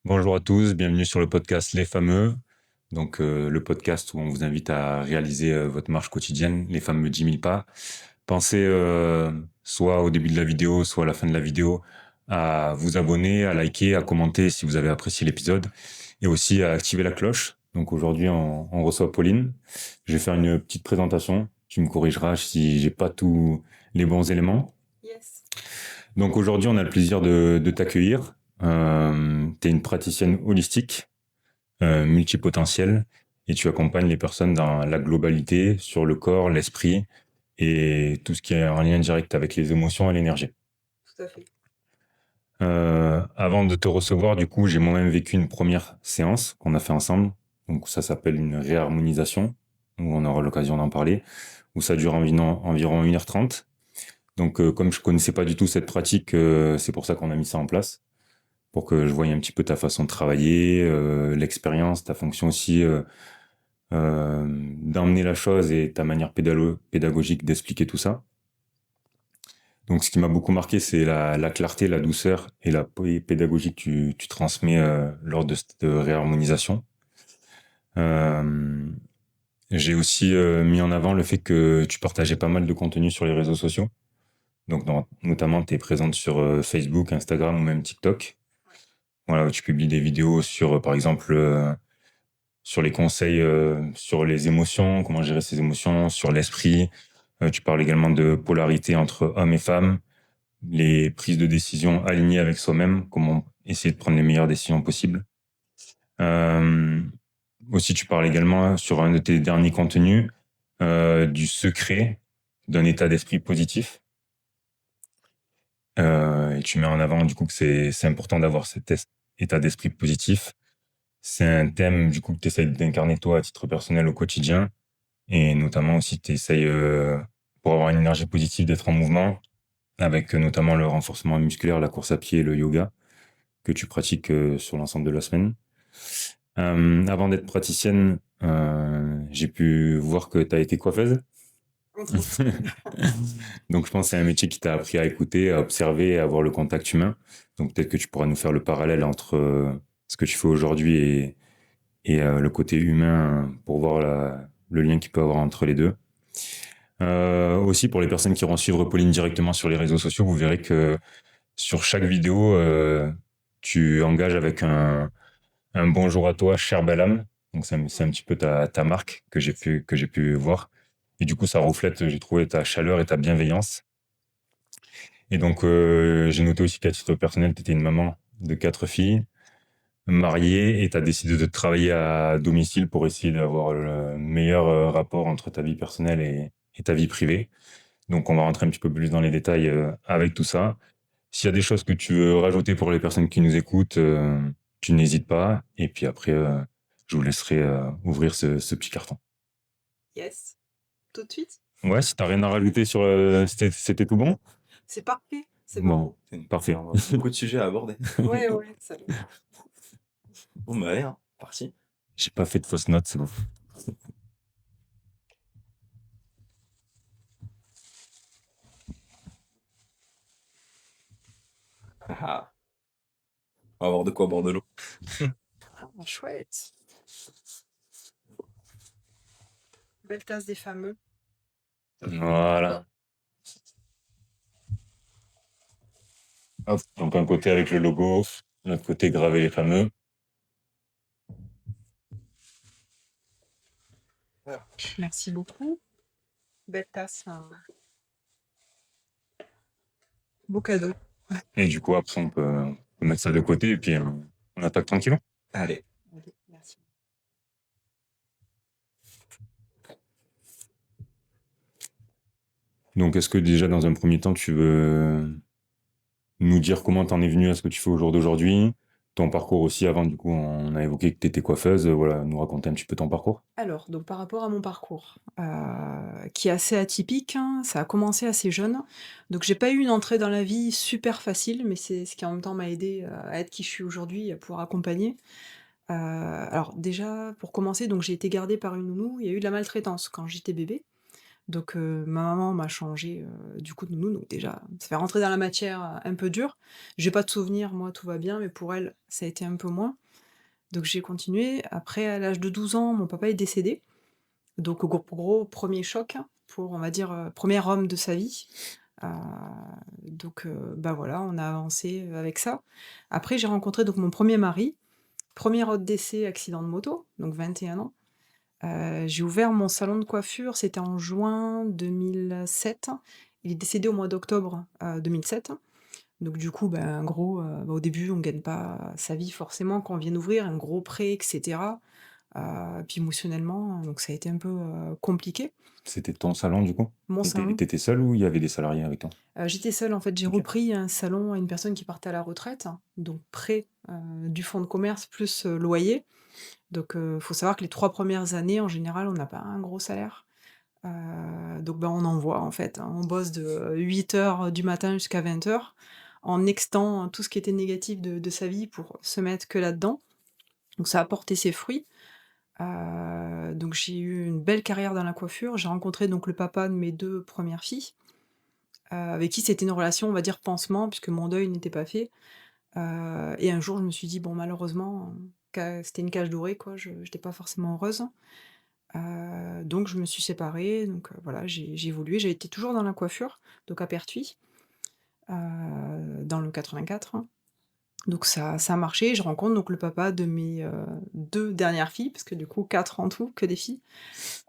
Bonjour à tous, bienvenue sur le podcast Les Fameux. Le podcast où on vous invite à réaliser votre marche quotidienne, les fameux 10 000 pas. Pensez soit au début de la vidéo, soit à la fin de la vidéo, à vous abonner, à liker, à commenter si vous avez apprécié l'épisode et aussi à activer la cloche. Donc aujourd'hui, on reçoit Pauline. Je vais faire une petite présentation. Tu me corrigeras si j'ai pas tous les bons éléments. Yes. Donc aujourd'hui, on a le plaisir de t'accueillir. Tu es une praticienne holistique, multipotentielle, et tu accompagnes les personnes dans la globalité, sur le corps, l'esprit, et tout ce qui est en lien direct avec les émotions et l'énergie. Tout à fait. Avant de te recevoir, du coup, j'ai moi-même vécu une première séance qu'on a fait ensemble. Donc ça s'appelle une réharmonisation, où on aura l'occasion d'en parler, où ça dure environ 1h30. Comme je connaissais pas du tout cette pratique, c'est pour ça qu'on a mis ça en place, pour que je voie un petit peu ta façon de travailler, l'expérience, ta fonction aussi d'emmener la chose et ta manière pédagogique d'expliquer tout ça. Donc ce qui m'a beaucoup marqué, c'est la clarté, la douceur et la pédagogie que tu transmets lors de cette réharmonisation. Euh, j'ai aussi mis en avant le fait que tu partageais pas mal de contenu sur les réseaux sociaux. Notamment, tu es présente sur Facebook, Instagram ou même TikTok. Voilà, où tu publies des vidéos sur, par exemple, sur les conseils, sur les émotions, comment gérer ses émotions, sur l'esprit. Tu parles également de polarité entre hommes et femmes, les prises de décision alignées avec soi-même, comment essayer de prendre les meilleures décisions possibles. Euh, Aussi, tu parles également sur un de tes derniers contenus du secret d'un état d'esprit positif. Et tu mets en avant du coup que c'est important d'avoir cet état d'esprit positif. C'est un thème du coup que tu essayes d'incarner toi à titre personnel au quotidien. Et notamment aussi, tu essayes, pour avoir une énergie positive, d'être en mouvement, avec notamment le renforcement musculaire, la course à pied et le yoga, que tu pratiques sur l'ensemble de la semaine. Avant d'être praticienne, j'ai pu voir que tu as été coiffeuse. Entre autres. Donc je pense que c'est un métier qui t'a appris à écouter, à observer, à avoir le contact humain. Donc peut-être que tu pourras nous faire le parallèle entre ce que tu fais aujourd'hui et le côté humain pour voir le lien qu'il peut y avoir entre les deux. Aussi, pour les personnes qui vont suivre Pauline directement sur les réseaux sociaux, vous verrez que sur chaque vidéo, tu engages avec un bonjour à toi, cher belle âme. Donc, c'est un petit peu ta marque que j'ai pu voir. Et du coup, ça reflète, j'ai trouvé, ta chaleur et ta bienveillance. Et donc, j'ai noté aussi qu'à titre personnel, tu étais une maman de 4 filles, mariée, et tu as décidé de travailler à domicile pour essayer d'avoir le meilleur rapport entre ta vie personnelle et ta vie privée. Donc, on va rentrer un petit peu plus dans les détails avec tout ça. S'il y a des choses que tu veux rajouter pour les personnes qui nous écoutent, tu n'hésites pas. Et puis après, je vous laisserai ouvrir ce petit carton. Yes. Tout de suite. Ouais, si t'as rien à rajouter sur... c'était tout bon? C'est parfait. C'est Bon, parfait. parfait. On a beaucoup de sujets à aborder. Ouais, ouais, ça va. Bon, bah, allez, hein, parti. J'ai pas fait de fausses notes, c'est bon. Ah, on va avoir de quoi boire de l'eau. Ah, chouette. Belle tasse des fameux. Voilà. Hop, donc un côté avec le logo, l'autre côté gravé les fameux. Merci beaucoup. Belle tasse. Beau cadeau. Et du coup, après, on peut mettre ça de côté et puis on attaque tranquillement. Allez. Allez, merci. Donc, est-ce que déjà, dans un premier temps, tu veux nous dire comment t'en es venu à ce que tu fais au jour d'aujourd'hui, ton parcours aussi avant, du coup, on a évoqué que t'étais coiffeuse, voilà, nous raconter un petit peu ton parcours. Alors, donc par rapport à mon parcours, qui est assez atypique, hein, ça a commencé assez jeune. Donc j'ai pas eu une entrée dans la vie super facile, mais c'est ce qui en même temps m'a aidée à être qui je suis aujourd'hui, à pouvoir accompagner. Alors déjà, pour commencer, donc j'ai été gardée par une nounou, il y a eu de la maltraitance quand j'étais bébé. Donc ma maman m'a changé, du coup de nounou, donc déjà, ça fait rentrer dans la matière, un peu dur. J'ai pas de souvenirs, moi, tout va bien, mais pour elle, ça a été un peu moins. Donc j'ai continué. Après, à l'âge de 12 ans, mon papa est décédé. Donc gros 1er choc pour, on va dire, 1er homme de sa vie. Heu, donc bah, voilà, on a avancé avec ça. Après, j'ai rencontré donc mon 1er mari, 1er autre décès, accident de moto, donc 21 ans. J'ai ouvert mon salon de coiffure, c'était en juin 2007. Il est décédé au mois d'octobre, 2007. Donc du coup, ben, en gros, bah, au début, on gagne pas sa vie forcément quand on vient d'ouvrir, un gros prêt et cetera. Puis émotionnellement, donc ça a été un peu, compliqué. C'était ton salon, du coup? Mon Et salon, t'étais seul ou il y avait des salariés avec toi? j'étais seule en fait, j'ai Ok. repris un salon à une personne qui partait à la retraite, donc prêt, du fonds de commerce plus, loyer. Donc faut savoir que les 3 premières années, en général, on n'a pas un gros salaire. Donc ben, on envoie en fait, hein. On bosse de 8 heures du matin jusqu'à 20 heures en nextant tout ce qui était négatif de sa vie pour se mettre que là-dedans. Donc ça a porté ses fruits. Donc j'ai eu une belle carrière dans la coiffure. J'ai rencontré donc le papa de mes 2 premières filles, avec qui c'était une relation, on va dire, pansement puisque mon deuil n'était pas fait. Et un jour je me suis dit: «Bon malheureusement, ca c'était une cage dorée quoi, je j'étais pas forcément heureuse». Donc je me suis séparée, donc voilà, j'ai évolué. J'ai été toujours dans la coiffure, donc à Pertuis, dans le 84. Donc ça a marché. Je rencontre donc le papa de mes, 2 dernières filles, parce que du coup 4 en tout, que des filles.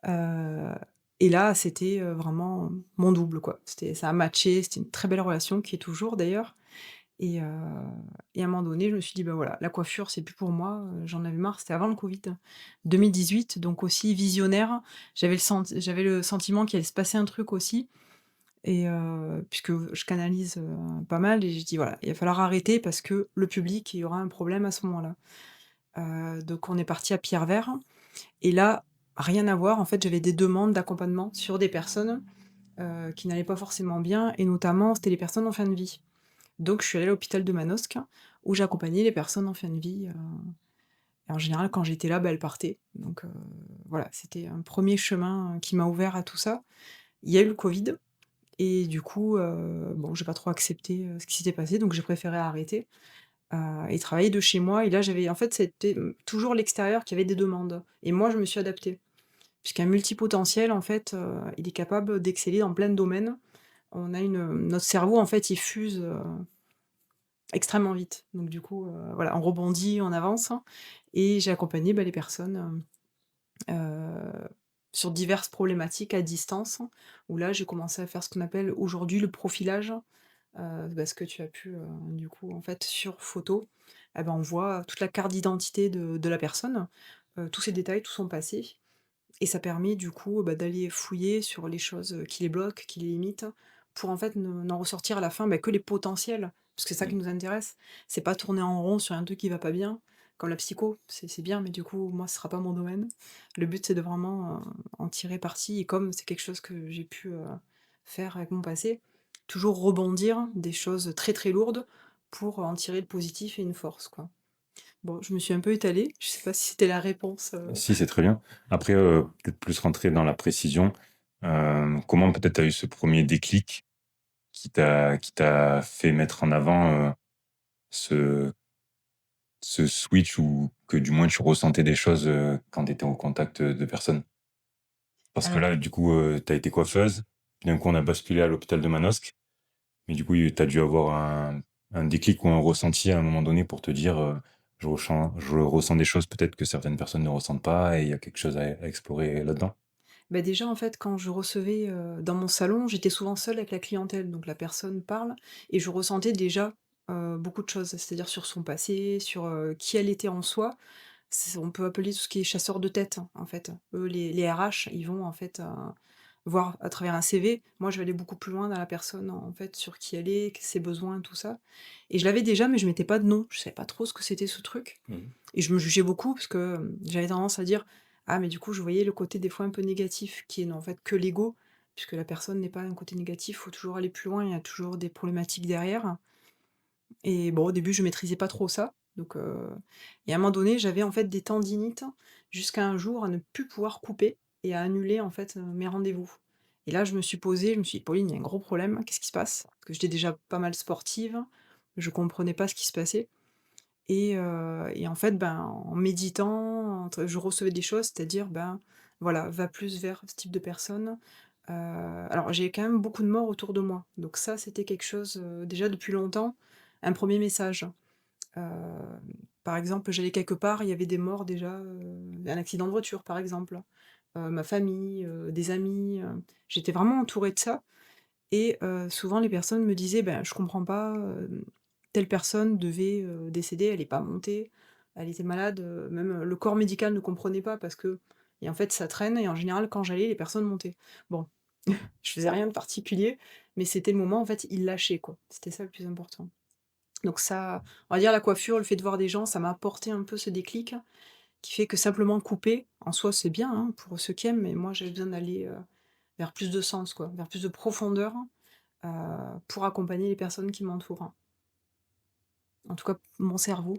Heu et là, c'était, vraiment mon double, quoi. Ça a matché, c'était une très belle relation qui est toujours d'ailleurs et heu et à un moment donné, je me suis dit: «Bah, voilà, la coiffure, c'est plus pour moi», j'en avais marre, c'était avant le Covid, 2018, donc aussi visionnaire. J'avais le sentiment qu'il allait se passer un truc aussi et puisque je canalise, pas mal et j'ai dit: «Voilà, il va falloir arrêter parce que le public, il y aura un problème à ce moment-là». Donc on est parti à Pierrevert et là, rien à voir, en fait, j'avais des demandes d'accompagnement sur des personnes, qui n'allaient pas forcément bien et notamment, c'était les personnes en fin de vie. Donc je suis allée à l'hôpital de Manosque, où j'accompagnais les personnes en fin de vie, et en général quand j'étais là, bah, elles partaient. Donc voilà, c'était un premier chemin, qui m'a ouvert à tout ça. Il y a eu le Covid et du coup, bon, j'ai pas trop accepté, ce qui s'était passé, donc j'ai préféré arrêter, et travailler de chez moi et là j'avais en fait, c'était, toujours l'extérieur qui avait des demandes et moi je me suis adaptée. Puisqu'un multipotentiel, en fait, il est capable d'exceller dans plein de domaines. On a notre cerveau, en fait, il fuse, extrêmement vite. Donc du coup, voilà, on rebondit, on avance et j'ai accompagné, bah, les personnes, sur diverses problématiques à distance, où là, j'ai commencé à faire ce qu'on appelle aujourd'hui le profilage, parce que tu as pu, du coup, en fait, sur photo, eh ben, on voit toute la carte d'identité de la personne, tous ses détails, tout son passé et ça permet du coup, bah, d'aller fouiller sur les choses, qui les bloquent, qui les limitent, pour en fait n'en ressortir à la fin, bah, que les potentiels. Parce que c'est ça qui Mm. nous intéresse. C'est pas tourner en rond sur un truc qui va pas bien, comme la psycho, c'est bien, mais du coup, moi, ce sera pas mon domaine. Le but, c'est de vraiment, en tirer parti et comme c'est quelque chose que j'ai pu, faire avec mon passé, toujours rebondir des choses très, très lourdes pour en tirer le positif et une force, quoi. Bon, je me suis un peu étalée, je sais pas si c'était la réponse, Si, c'est très bien. Après, peut-être plus rentrer dans la précision. Comment peut-être tu as eu ce premier déclic qui t'a fait mettre en avant ce, ce switch ou que du moins tu ressentais des choses quand tu étais au contact de personnes? Parce que alors là, du coup, tu as été coiffeuse, puis d'un coup, on a basculé à l'hôpital de Manosque, mais du coup, tu as dû avoir un déclic ou un ressenti à un moment donné pour te dire je ressens des choses peut-être que certaines personnes ne ressentent pas et il y a quelque chose à explorer là-dedans. bah, déjà, en fait, quand je recevais, dans mon salon, j'étais souvent seule avec la clientèle, donc la personne parle et je ressentais déjà, beaucoup de choses. C'est-à-dire sur son passé, sur, qui elle était en soi. On peut appeler tout ce qui est chasseur de tête, hein, en fait. Eux, les RH, ils vont, en fait, voir à travers un CV. Moi, je vais aller beaucoup plus loin dans la personne, en fait, sur qui elle est, ses besoins, tout ça et je l'avais déjà, mais je mettais pas de nom. Je savais pas trop ce que c'était ce truc. Mhm. Et je me jugeais beaucoup parce que, j'avais tendance à dire: «Ah mais du coup, je voyais le côté des fois un peu négatif qui est en fait que l'ego, puisque la personne n'est pas un côté négatif, il faut toujours aller plus loin, il y a toujours des problématiques derrière» et bon, au début, je maîtrisais pas trop ça, donc et à un moment donné, j'avais en fait des tendinites jusqu'à un jour à ne plus pouvoir couper et à annuler en fait, mes rendez-vous Et là, je me suis posée, je me suis dit: «Pauline, il y a un gros problème, qu'est-ce qui se passe?» Parce que j'étais déjà pas mal sportive, je comprenais pas ce qui se passait et en fait, ben, en méditant, je recevais des choses, c'est-à-dire, ben, voilà, va plus vers ce type de personne. Alors j'ai quand même beaucoup de morts autour de moi, donc ça, c'était quelque chose, déjà depuis longtemps, un premier message. Heu, Par exemple, j'allais quelque part, il y avait des morts déjà, un accident de voiture, par exemple, ma famille, des amis, j'étais vraiment entourée de ça et souvent les personnes me disaient: «Ben, je comprends pas, telle personne devait, décéder, elle est pas montée, elle était malade», même, le corps médical ne comprenait pas parce que et en fait ça traîne et en général quand j'allais, les personnes montaient. Bon, je faisais rien de particulier, mais c'était le moment, en fait, ils lâchaient, quoi. C'était ça le plus important. Donc ça, on va dire la coiffure, le fait de voir des gens, ça m'a apporté un peu ce déclic qui fait que simplement couper, en soi, c'est bien, hein, pour ceux qui aiment, mais moi j'avais besoin d'aller, vers plus de sens, quoi, vers plus de profondeur, heu, pour accompagner les personnes qui m'entourent. En tout cas, mon cerveau,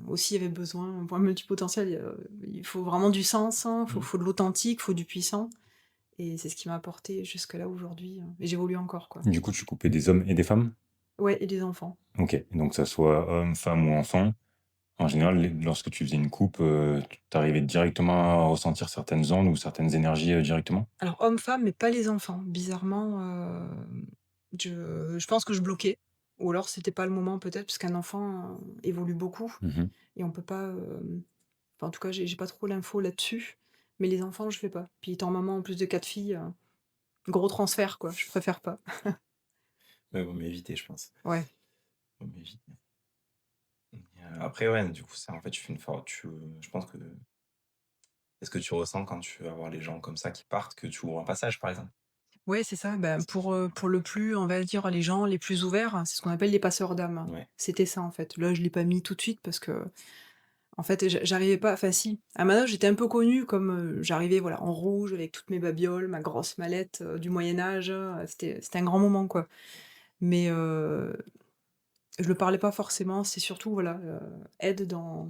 aussi avait besoin pour un multipotentiel, il faut vraiment du sens, hein, Mmh. faut de l'authentique, faut du puissant et c'est ce qui m'a apporté jusque là aujourd'hui, et j'évolue encore, quoi. Du coup, tu coupais des hommes et des femmes? Ouais et des enfants. OK, donc que ça soit homme, femme ou enfant, en général, lorsque tu faisais une coupe, tu arrivais directement à ressentir certaines ondes ou certaines énergies, directement? Alors homme-femme, mais pas les enfants. Bizarrement, je pense que je bloquais ou alors c'était pas le moment peut-être parce qu'un enfant, évolue beaucoup Mmh. et on peut pas, enfin en tout cas j'ai pas trop l'info là-dessus, mais les enfants je fais pas. Puis étant maman en plus de 4 filles, gros transfert quoi, je préfère pas. Ouais, vaut mieux éviter, je pense. Ouais. Vaut mieux éviter. Après, ouais, du coup, ça, en fait, tu fais une for tu je pense que est-ce que tu ressens quand tu vas voir les gens comme ça qui partent que tu ouvres un passage, par exemple? Ouais, c'est ça, ben, pour le plus on va dire les gens les plus ouverts, c'est ce qu'on appelle les passeurs d'âme. Ouais. C'était ça en fait. Là, je l'ai pas mis tout de suite parce que en fait, j'arrivais pas enfin si, à Manosque, j'étais un peu connue comme, j'arrivais, voilà, en rouge avec toutes mes babioles, ma grosse mallette, du Moyen Âge, c'était un grand moment, quoi. Mais, je le parlais pas forcément, c'est surtout, voilà, aide dans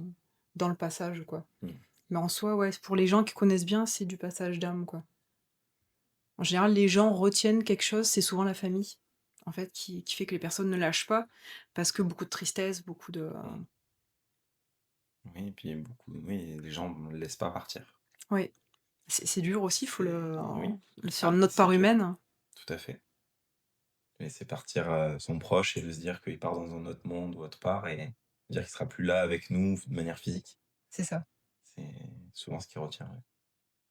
le passage, quoi. Mmh. Mais en soi, ouais, pour les gens qui connaissent bien, c'est du passage d'âme, quoi. En général, les gens retiennent quelque chose, c'est souvent la famille, en fait, qui fait que les personnes ne lâchent pas, parce que beaucoup de tristesse, beaucoup de, Mmh. Oui, et puis beaucoup oui, les gens ne laissent pas partir. ouais, c'est dur aussi, faut le Oui, sur notre c'est part dur, humaine. tout à fait. Laisser partir, son proche et de se dire qu'il part dans un autre monde ou autre part et dire qu'il sera plus là avec nous de manière physique. C'est ça. C'est souvent ce qui retient, ouais.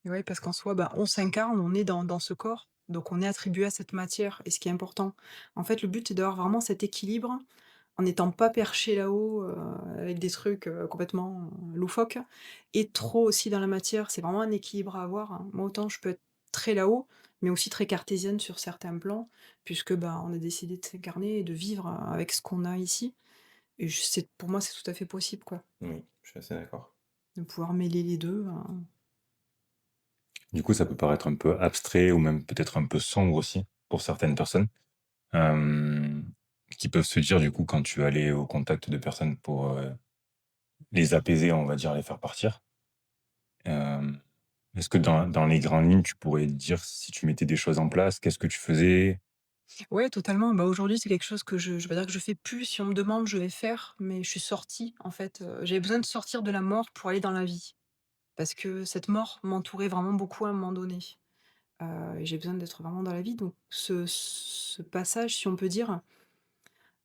Et ouais, parce qu'en soi, bah, on s'incarne, on est dans ce corps, donc on est attribué à cette matière et ce qui est important. En fait, le but, c'est d'avoir vraiment cet équilibre en n'étant pas perché là-haut, avec des trucs, complètement, loufoques et trop aussi dans la matière. C'est vraiment un équilibre à avoir, hein. Moi, autant je peux être très là-haut, mais aussi très cartésienne sur certains plans, puisque, bah, on a décidé de s'incarner et de vivre, avec ce qu'on a ici et je c'est pour moi, c'est tout à fait possible, quoi, Oui, je suis assez d'accord. de pouvoir mêler les 2. Du coup, ça peut paraître un peu abstrait ou même peut-être un peu sombre aussi pour certaines personnes, hem, qui peuvent se dire, du coup, quand tu allais au contact de personnes pour, les apaiser, on va dire, les faire partir. Hem, est-ce que dans les grandes lignes, tu pourrais dire si tu mettais des choses en place? Qu'est-ce que tu faisais? Ouais, totalement. Bah, aujourd'hui, c'est quelque chose que je vais dire que je fais plus. Si on me demande, je vais faire, mais je suis sortie, en fait, j'avais besoin de sortir de la mort pour aller dans la vie. Parce que cette mort m'entourait vraiment beaucoup à un moment donné. Et j'ai besoin d'être vraiment dans la vie. Donc ce passage, si on peut dire,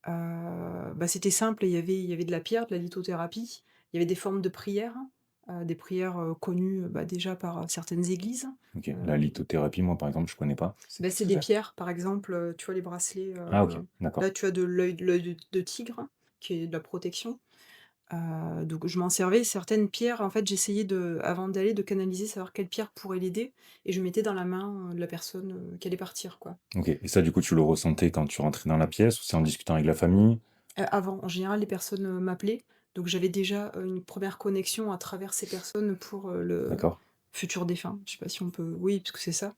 bah, c'était simple. Il y avait de la pierre, de la lithothérapie. Il y avait des formes de prières, des prières, connues, bah, déjà par, certaines églises. OK. Heu, La lithothérapie, moi, par exemple, je connais pas. Bah, Qu'est-ce c'est que des c'est? pierres, par exemple, tu vois les bracelets, Ah OK, là d'accord. tu as de l'œil de tigre, qui est de la protection, donc je m'en servais. Certaines pierres, en fait, j'essayais avant d'aller, de canaliser, savoir quelle pierre pourrait l'aider et je mettais dans la main, de la personne, qui allait partir, quoi. OK et ça, du coup, tu le ressentais quand tu rentrais dans la pièce ou c'est en discutant avec la famille? Avant, en général, les personnes, m'appelaient, donc j'avais déjà, une première connexion à travers ces personnes pour, le D'accord. futur défunt. Je sais pas si on peut oui, parce que c'est ça.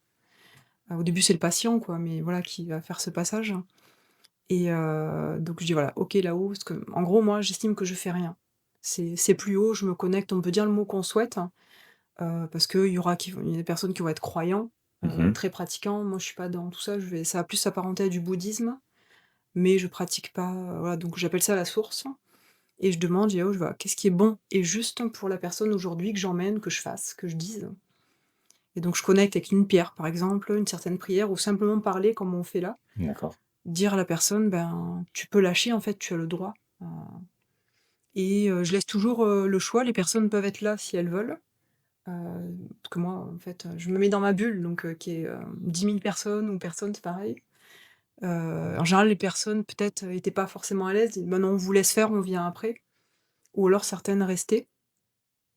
Au début, c'est le patient, quoi, mais voilà, qui va faire ce passage. Et donc je dis: «Voilà, OK là-haut», parce que en gros, moi, j'estime que je fais rien. C'est plus haut, je me connecte, on peut dire le mot qu'on souhaite, parce qu'il y a des personnes qui vont être croyants, Mhm. très pratiquant. Moi, je suis pas dans tout ça. Ça va plus s'apparenter à du bouddhisme, mais je pratique pas. Voilà, donc j'appelle ça la source. Et je demande, je dis, oh, voilà, qu'est-ce qui est bon et juste pour la personne aujourd'hui que j'emmène, que je fasse, que je dise. Et donc je connecte avec une pierre, par exemple, une certaine prière, ou simplement parler comme on fait là. D'accord. Dire à la personne, ben, tu peux lâcher, en fait, tu as le droit. Et je laisse toujours le choix. Les personnes peuvent être là si elles veulent. Parce que moi, en fait, je me mets dans ma bulle, donc qui est 10 000 personnes ou personnes, c'est pareil. En général, les personnes, peut-être, étaient pas forcément à l'aise. Ben non, on vous laisse faire, on vient après. Ou alors certaines restaient.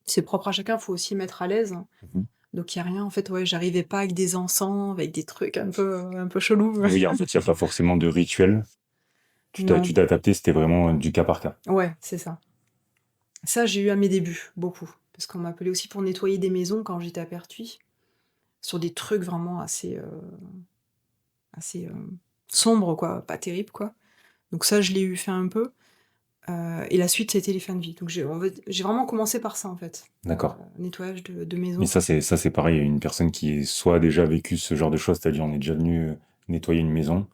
C'est propre à chacun, faut aussi mettre à l'aise. Mhm. Donc il y a rien, en fait, ouais, j'arrivais pas avec des encens, avec des trucs un peu chelous. Oui, en fait, il n'y a pas forcément de rituel. Tu Non, t'es adapté, c'était vraiment du cas par cas. ouais, c'est ça. Ça, j'ai eu à mes débuts, beaucoup. Parce qu'on m'appelait aussi pour nettoyer des maisons quand j'étais à Pertuis, sur des trucs vraiment assez sombres, quoi, pas terribles, quoi. Donc ça, je l'ai eu fait un peu. Et la suite, c'était les fins de vie. Donc j'ai vraiment commencé par ça, en fait. D'accord. Nettoyage de Mais maison. ça c'est pareil, une personne qui est soit a déjà vécu ce genre de choses, c'est-à-dire on est déjà venu nettoyer une maison,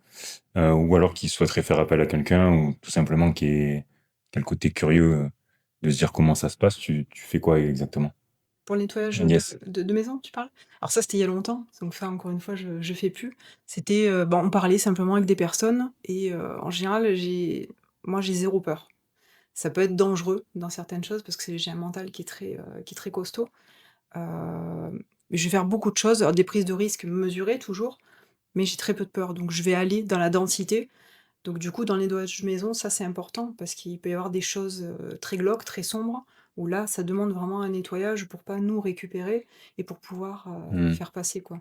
ou alors qui souhaiterait faire appel à quelqu'un, ou tout simplement qui a le côté curieux de se dire comment ça se passe, tu fais quoi exactement? Pour le nettoyage Yes. de maison, tu parles? Alors ça, c'était il y a longtemps, donc ça, encore une fois, je fais plus. C'était, bah, on parlait simplement avec des personnes et en général, j'ai 0 peur. Ça peut être dangereux dans certaines choses parce que j'ai un mental qui est très costaud. Mais je vais faire beaucoup de choses, alors des prises de risques mesurées toujours, mais j'ai très peu de peur, donc je vais aller dans la densité. Donc du coup, dans le nettoyage maison, ça c'est important parce qu'il peut y avoir des choses, très glauques, très sombres, où là, ça demande vraiment un nettoyage pour pas nous récupérer et pour pouvoir, Hmm. faire passer, quoi.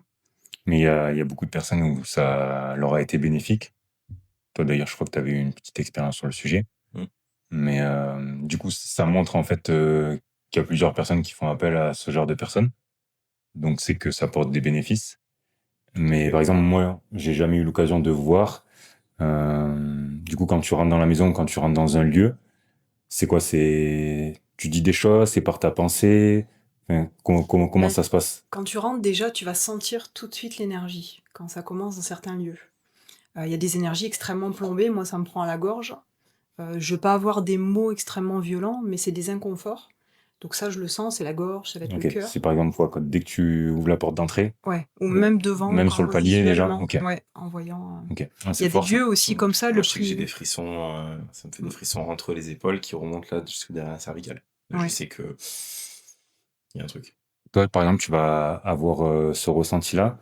Mais il y a beaucoup de personnes où ça leur a été bénéfique. Toi d'ailleurs, je crois que tu avais eu une petite expérience sur le sujet. Mm. Mais du coup, ça montre en fait qu'il y a plusieurs personnes qui font appel à ce genre de personnes. Donc c'est que ça porte des bénéfices. Mais par exemple, moi, j'ai jamais eu l'occasion de voir. Du coup, quand tu rentres dans la maison, quand tu rentres dans un lieu, c'est quoi? Tu dis des choses, c'est par ta pensée. Enfin, comment Ben, ça se passe? quand tu rentres, déjà, tu vas sentir tout de suite l'énergie, quand ça commence dans certains lieux. Il y a des énergies extrêmement plombées, moi ça me prend à la gorge. Je vais pas avoir des mots extrêmement violents, mais c'est des inconforts. Donc ça, je le sens, c'est la gorge, ça va être le Ok, c'est cœur. par exemple quoi, dès que tu ouvres la porte d'entrée, Ouais, ou ou même devant, même sur le palier déjà. visuellement, Ok, ouais, en voyant. ok. Ah, Il y c'est a des fort ça. lieux aussi comme ça, Moi, le je sais que j'ai des plus. frissons, ça me fait des Mm. frissons entre les épaules qui remontent là jusque derrière la cervicale. Je Ouais. sais que il y a un truc. Toi, par exemple, tu vas avoir ce ressenti-là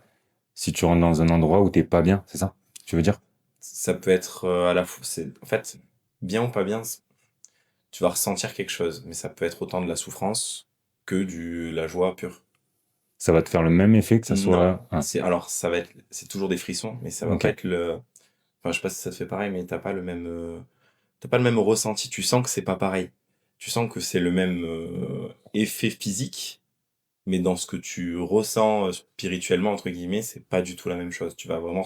si tu rentres dans un endroit où t'es pas bien, c'est ça? Tu veux dire? Ça peut être à la fois, en fait, bien ou pas bien, tu vas ressentir quelque chose, mais ça peut être autant de la souffrance que la joie pure. Ça va te faire le même effet que ça Non, soit. Ah, alors c'est toujours des frissons, mais ça va pas ok. être enfin, je sais pas si ça te fait pareil, mais t'as pas le même ressenti. Tu sens que c'est pas pareil. Tu sens que c'est le même effet physique, mais dans ce que tu ressens spirituellement, entre guillemets, c'est pas du tout la même chose. Tu vas vraiment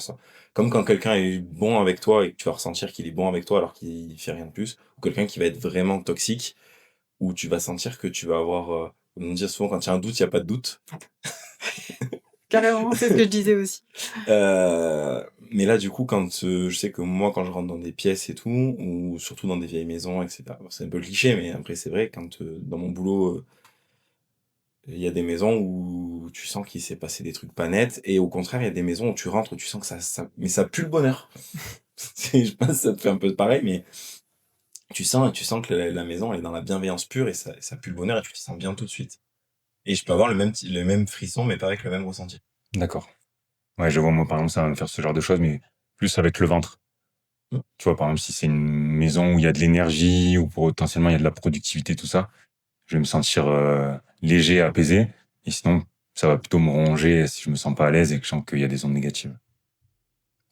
comme quand quelqu'un est bon avec toi et que tu vas ressentir qu'il est bon avec toi alors qu'il fait rien de plus, ou quelqu'un qui va être vraiment toxique, où tu vas sentir que tu vas avoir, on dit souvent quand il y a un doute, il y a pas de doute. Carrément, c'est ce que je disais aussi. Mais là, du coup, je sais que moi, quand je rentre dans des pièces et tout, ou surtout dans des vieilles maisons, etc., bon, c'est un peu cliché, mais après, c'est vrai, quand dans mon boulot, il y a des maisons où tu sens qu'il s'est passé des trucs pas nets, et au contraire, il y a des maisons où tu rentres, tu sens que mais ça pue le bonheur. Je sais pas si ça te fait un peu pareil, mais tu sens que la maison elle est dans la bienveillance pure, et ça pue le bonheur, et tu te sens bien tout de suite. Et je peux avoir le même frisson, mais pas avec le même ressenti. D'accord. Ouais, je vois, moi, par exemple, ça va me faire ce genre de choses, mais plus avec le ventre. Mm. Tu vois, par exemple, si c'est une maison où il y a de l'énergie, ou potentiellement il y a de la productivité, tout ça, je vais me sentir léger, apaisé. Et sinon, ça va plutôt me ronger si je me sens pas à l'aise et que je sens qu'il y a des ondes négatives.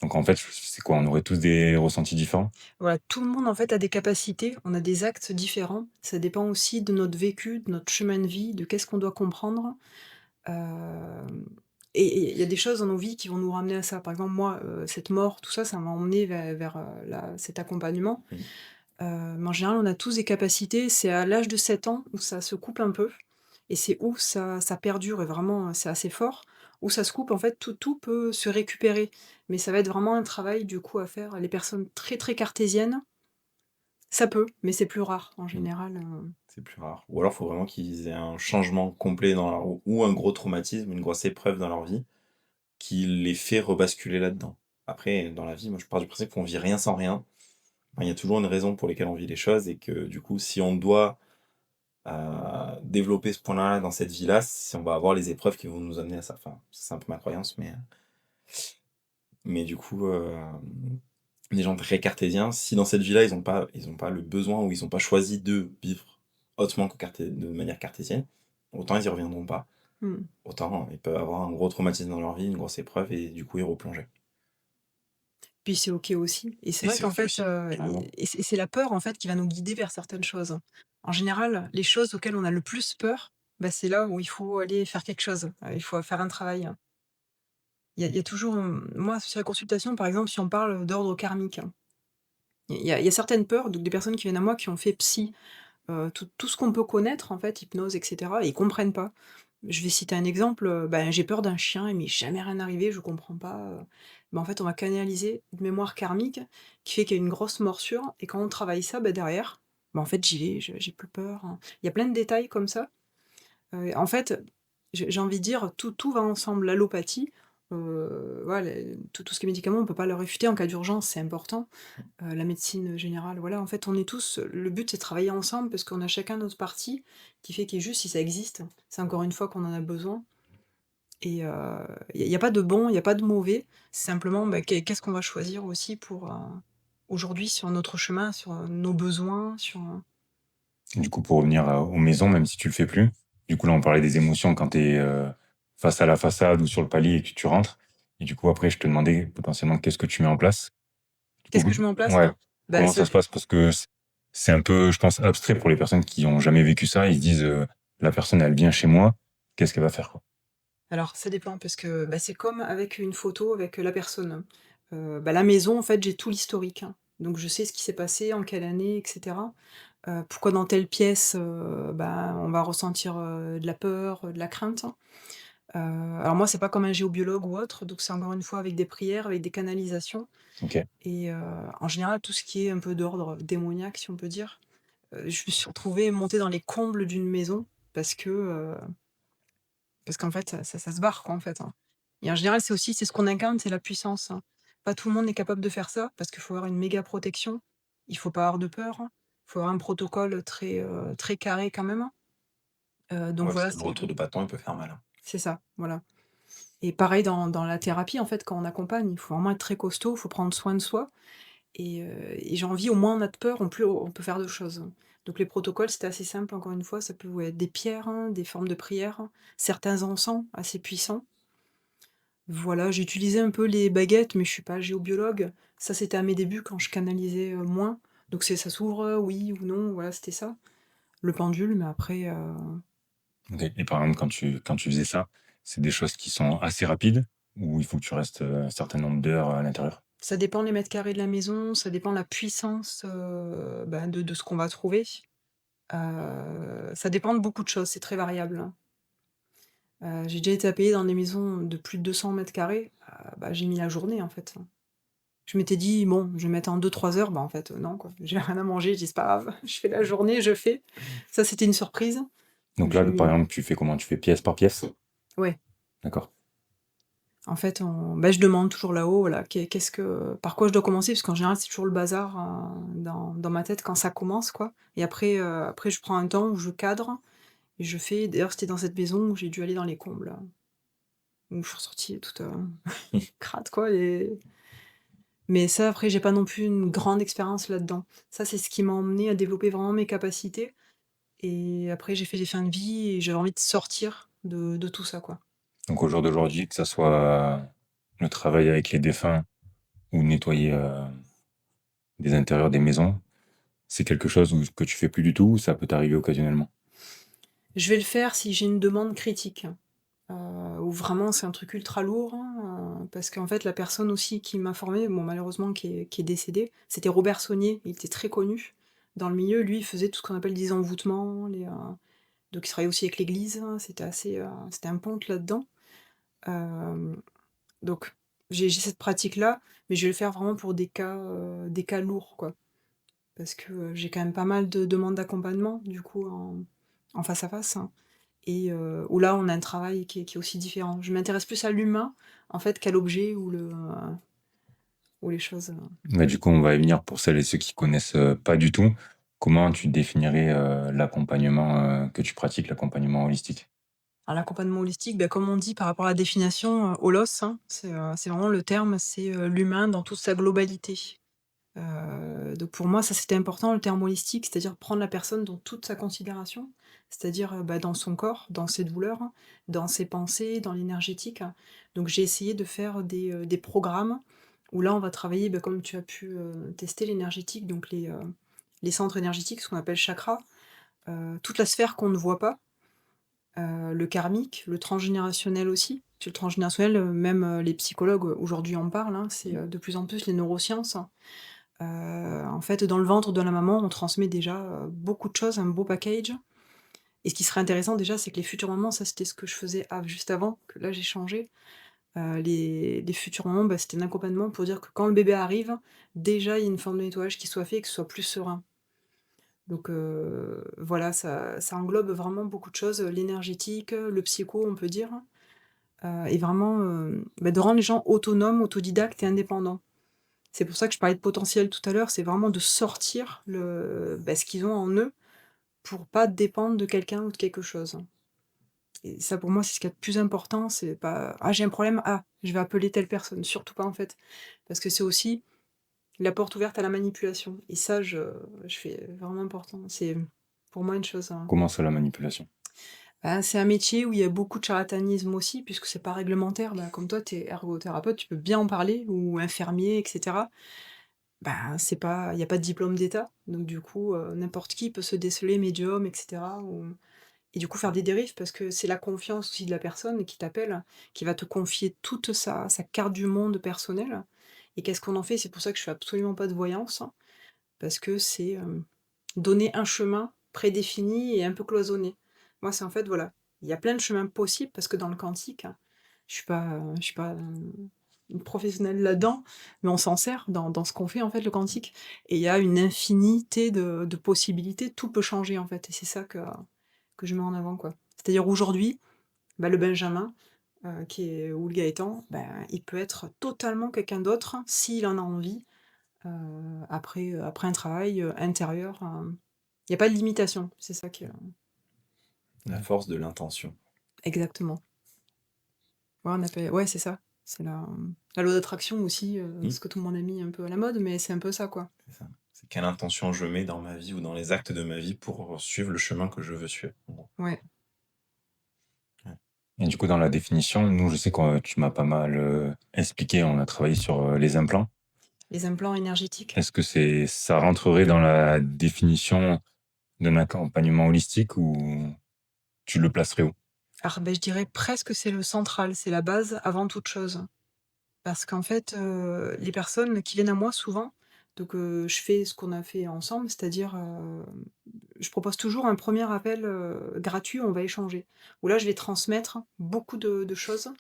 Donc en fait, c'est quoi? On aurait tous des ressentis différents? Voilà, tout le monde en fait a des capacités, on a des actes différents. Ça dépend aussi de notre vécu, de notre chemin de vie, de qu'est-ce qu'on doit comprendre. Et il y a des choses dans nos vies qui vont nous ramener à ça. Par exemple, moi, cette mort, tout ça, ça m'a emmené vers cet accompagnement. Mm. Mais en général, on a tous des capacités. C'est à l'âge de 7 ans où ça se coupe un peu. et c'est où ça perdure et vraiment, c'est assez fort, où ça se coupe, en fait, tout peut se récupérer. Mais ça va être vraiment un travail, du coup, à faire. Les personnes très, très cartésiennes, ça peut, mais c'est plus rare en Mmh. général, C'est plus rare. Ou alors, il faut vraiment qu'ils aient un changement complet dans leur ou un gros traumatisme, une grosse épreuve dans leur vie, qui les fait rebasculer là-dedans. Après, dans la vie, moi, je pars du principe qu'on vit rien sans rien. Enfin, il y a toujours une raison pour lesquelles on vit les choses et que, du coup, si on doit, développer ce point-là dans cette vie-là, si on va avoir les épreuves qui vont nous amener à ça. Enfin, c'est un peu ma croyance, mais du coup, les gens très cartésiens, si dans cette vie-là, ils ont pas le besoin ou ils ont pas choisi de vivre autrement que de manière cartésienne, autant ils y reviendront pas. mmh. Autant ils peuvent avoir un gros traumatisme dans leur vie, une grosse épreuve et du coup y replonger. Puis c'est OK aussi et c'est Et vrai c'est qu'en OK fait, aussi, carrément. c'est la peur, en fait, qui va nous guider vers certaines choses. En général, les choses auxquelles on a le plus peur, bah, c'est là où il faut aller faire quelque chose, il faut faire un travail. Il y a toujours, moi, sur la consultation, par exemple, si on parle d'ordre karmique, il y a certaines peurs, donc des personnes qui viennent à moi qui ont fait psy, tout ce qu'on peut connaître, en fait, hypnose et cetera, et ils comprennent pas. Je vais citer un exemple, ben, j'ai peur d'un chien, il m'est jamais rien arrivé, je comprends pas, en fait, on va canaliser une mémoire karmique qui fait qu'il y a une grosse morsure et quand on travaille ça, bah, derrière, en fait, j'y vais, je j'ai plus peur, hein. Il y a plein de détails comme ça, en fait, j'ai envie de dire tout va ensemble. L'allopathie, voilà, tout ce qui est médicaments, on peut pas le réfuter en cas d'urgence, c'est important. La médecine générale, voilà, en fait, on est tous le but, c'est de travailler ensemble parce qu'on a chacun notre partie qui fait qu'il juste si ça existe, c'est encore une fois qu'on en a besoin et il y a pas de bon, il y a pas de mauvais. C'est simplement, bah, qu'est-ce qu'on va choisir aussi pour, aujourd'hui sur notre chemin, sur, nos besoins, sur, Du coup, pour revenir aux maisons, même si tu le fais plus, du coup, là, on parlait des émotions quand tu es face à la façade ou sur le palier et que tu rentres. Et du coup, après, je te demandais potentiellement qu'est-ce que tu mets en place. Du qu'est-ce coup, que je mets en place? ouais, Bah, comment ça se passe? Parce que c'est un peu, je pense, abstrait pour les personnes qui ont jamais vécu ça. Ils se disent, la personne, elle vient chez moi, qu'est-ce qu'elle va faire, quoi. alors ça dépend parce que, bah, c'est comme avec une photo avec, la personne. Bah, la maison, en fait, j'ai tout l'historique, hein. Donc je sais ce qui s'est passé, en quelle année et cetera. Pourquoi dans telle pièce, bah, on va ressentir, de la peur, de la crainte. Alors moi, c'est pas comme un géobiologue ou autre, donc c'est encore une fois avec des prières, avec des canalisations Ok. et en général, tout ce qui est un peu d'ordre démoniaque, si on peut dire. Je me suis retrouvée montée dans les combles d'une maison parce que, parce qu'en fait, ça se barre, quoi, en fait, hein. Et en général, c'est ce qu'on incarne, c'est la puissance, hein. Pas tout le monde est capable de faire ça, parce qu'il faut avoir une méga protection. Il faut pas avoir de peur, hein. Il faut avoir un protocole très, très carré quand même. Donc Ouais, parce voilà, que le retour de bâton, il peut faire mal, hein. c'est ça, voilà. Et pareil dans la thérapie, en fait, quand on accompagne, il faut vraiment être très costaud, il faut prendre soin de soi et j'ai envie, au moins on a de peur, plus on peut faire de choses. Donc les protocoles, c'était assez simple, encore une fois, ça peut ouais, être des pierres, hein, des formes de prières, certains encens assez puissants. Voilà, j'ai utilisé un peu les baguettes, mais je suis pas géobiologue. Ça, c'était à mes débuts quand je canalisais, moins. Donc c'est ça s'ouvre, oui ou non, voilà, c'était ça. Le pendule, mais après, Ok. Et par exemple, quand tu faisais ça, c'est des choses qui sont assez rapides ou il faut que tu restes un certain nombre d'heures à l'intérieur? ça dépend les mètres carrés de la maison, ça dépend la puissance, bah, de ce qu'on va trouver. Ça dépend de beaucoup de choses, c'est très variable, hein. J'ai déjà été à payer dans des maisons de plus de 200 mètres carrés, bah, j'ai mis la journée, en fait, hein. Je m'étais dit: «Bon, je vais mettre en 2 3 heures», bah, en fait, non, quoi. J'ai rien à manger, j'ai dit: «C'est pas grave, je fais la journée, je fais». Ça, c'était une surprise, donc Donc j'ai là, par mis exemple, tu fais comment? Tu fais pièce par pièce? ouais, D'accord. en fait, bah, je demande toujours là-haut, voilà, par quoi je dois commencer? Parce qu'en général, c'est toujours le bazar, dans ma tête quand ça commence, quoi et après je prends un temps où je cadre et je fais d'ailleurs, c'était dans cette maison où j'ai dû aller dans les combles, où je suis ressortie toute, crade, quoi et mais ça, après, j'ai pas non plus une grande expérience là-dedans. Ça, c'est ce qui m'a emmenée à développer vraiment mes capacités et après j'ai fait des fins de vie et j'avais envie de sortir de tout ça, quoi. Donc au jour d'aujourd'hui, que ça soit le travail avec les défunts ou nettoyer des intérieurs des maisons, c'est quelque chose que tu fais plus du tout ou ça peut t'arriver occasionnellement? Je vais le faire si j'ai une demande critique, où vraiment c'est un truc ultra lourd, hein, parce qu'en fait la personne aussi qui m'a formée, bon malheureusement qui est décédé, c'était Robert Saunier, il était très connu dans le milieu. Lui, il faisait tout ce qu'on appelle des envoûtements, Donc il travaillait aussi avec l'église, hein, c'était un ponte là-dedans. Hem, donc j'ai cette pratique-là, mais je vais le faire vraiment pour des cas lourds, quoi. Parce que, j'ai quand même pas mal de demandes d'accompagnement, du coup, en face à face, hein, et où là, on a un travail qui est aussi différent. Je m'intéresse plus à l'humain, en fait, qu'à l'objet ou les choses, Mais du coup, on va y venir pour celles et ceux qui connaissent pas du tout. Comment tu définirais l'accompagnement que tu pratiques, l'accompagnement holistique? Alors l'accompagnement holistique, bah, comme on dit par rapport à la définition, holos, hein, c'est vraiment le terme, c'est, l'humain dans toute sa globalité. Donc pour moi, ça c'était important le terme holistique, c'est-à-dire prendre la personne dans toute sa considération, c'est-à-dire, bah, dans son corps, dans ses douleurs, dans ses pensées, dans l'énergétique. Donc j'ai essayé de faire des programmes où là on va travailler, bah, comme tu as pu, tester l'énergétique, donc les centres énergétiques, ce qu'on appelle chakras, toute la sphère qu'on ne voit pas, le karmique, le transgénérationnel aussi. Parce que le transgénérationnel, même, les psychologues, aujourd'hui en parlent, hein, c'est, de plus en plus les neurosciences. En fait, dans le ventre de la maman, on transmet déjà, beaucoup de choses, un beau package, et ce qui serait intéressant déjà, c'est que les futures mamans, ça c'était ce que je faisais juste avant, que là j'ai changé, les futures mamans, bah, c'était un accompagnement pour dire que quand le bébé arrive, déjà il y a une forme de nettoyage qui soit fait et que ce soit plus serein. Donc voilà, ça englobe vraiment beaucoup de choses, l'énergétique, le psycho, on peut dire, et vraiment, bah, de rendre les gens autonomes, autodidactes et indépendants. C'est pour ça que je parlais de potentiel tout à l'heure, c'est vraiment de sortir bah, ce qu'ils ont en eux pour pas dépendre de quelqu'un ou de quelque chose. Et ça pour moi, c'est ce qu'il y a de plus important, c'est pas: «Ah j'ai un problème, ah, je vais appeler telle personne», surtout pas en fait. Parce que c'est aussi la porte ouverte à la manipulation et ça je fais vraiment important. C'est pour moi une chose, Comment ça, la manipulation? bah, c'est un métier où il y a beaucoup de charlatanisme aussi puisque c'est pas réglementaire. Bah, comme toi, tu es ergothérapeute, tu peux bien en parler ou infirmier et cetera. Bah, c'est pas il y a pas de diplôme d'État, donc du coup, n'importe qui peut se déceler médium et cetera ou et du coup faire des dérives parce que c'est la confiance aussi de la personne qui t'appelle, qui va te confier toute sa carte du monde personnelle et qu'est-ce qu'on en fait? C'est pour ça que je fais absolument pas de voyance, hein, parce que c'est, donner un chemin prédéfini et un peu cloisonné. Moi, c'est en fait, voilà, il y a plein de chemins possibles parce que dans le quantique, je suis pas, une professionnelle là-dedans, mais on s'en sert dans ce qu'on fait, en fait, le quantique et il y a une infinité de possibilités, tout peut changer, en fait et c'est ça que je mets en avant, quoi. C'est-à-dire aujourd'hui, bah, le Benjamin, qui est ou le Gaëtan, ben, il peut être totalement quelqu'un d'autre s'il en a envie, après un travail, intérieur, il y a pas de limitation, c'est ça qui est, La force de l'intention. exactement. Ouais, on appelle ouais, c'est ça. C'est la loi d'attraction aussi, Oui, ce que tout le monde a mis un peu à la mode, mais c'est un peu ça, quoi. c'est ça. C'est quelle intention je mets dans ma vie ou dans les actes de ma vie pour suivre le chemin que je veux suivre. En gros. Ouais. Ouais. Et du coup, dans la définition, nous, je sais que tu m'as pas mal expliqué, on a travaillé sur les implants. Les implants énergétiques. Est-ce que ça rentrerait dans la définition d'un accompagnement holistique ou tu le placerais où? Alors, beh, je dirais presque c'est le central, c'est la base avant toute chose. Parce qu'en fait, les personnes qui viennent à moi souvent, donc je fais ce qu'on a fait ensemble, c'est-à-dire, je propose toujours un premier appel, gratuit où on va échanger. Où là, je vais transmettre beaucoup de choses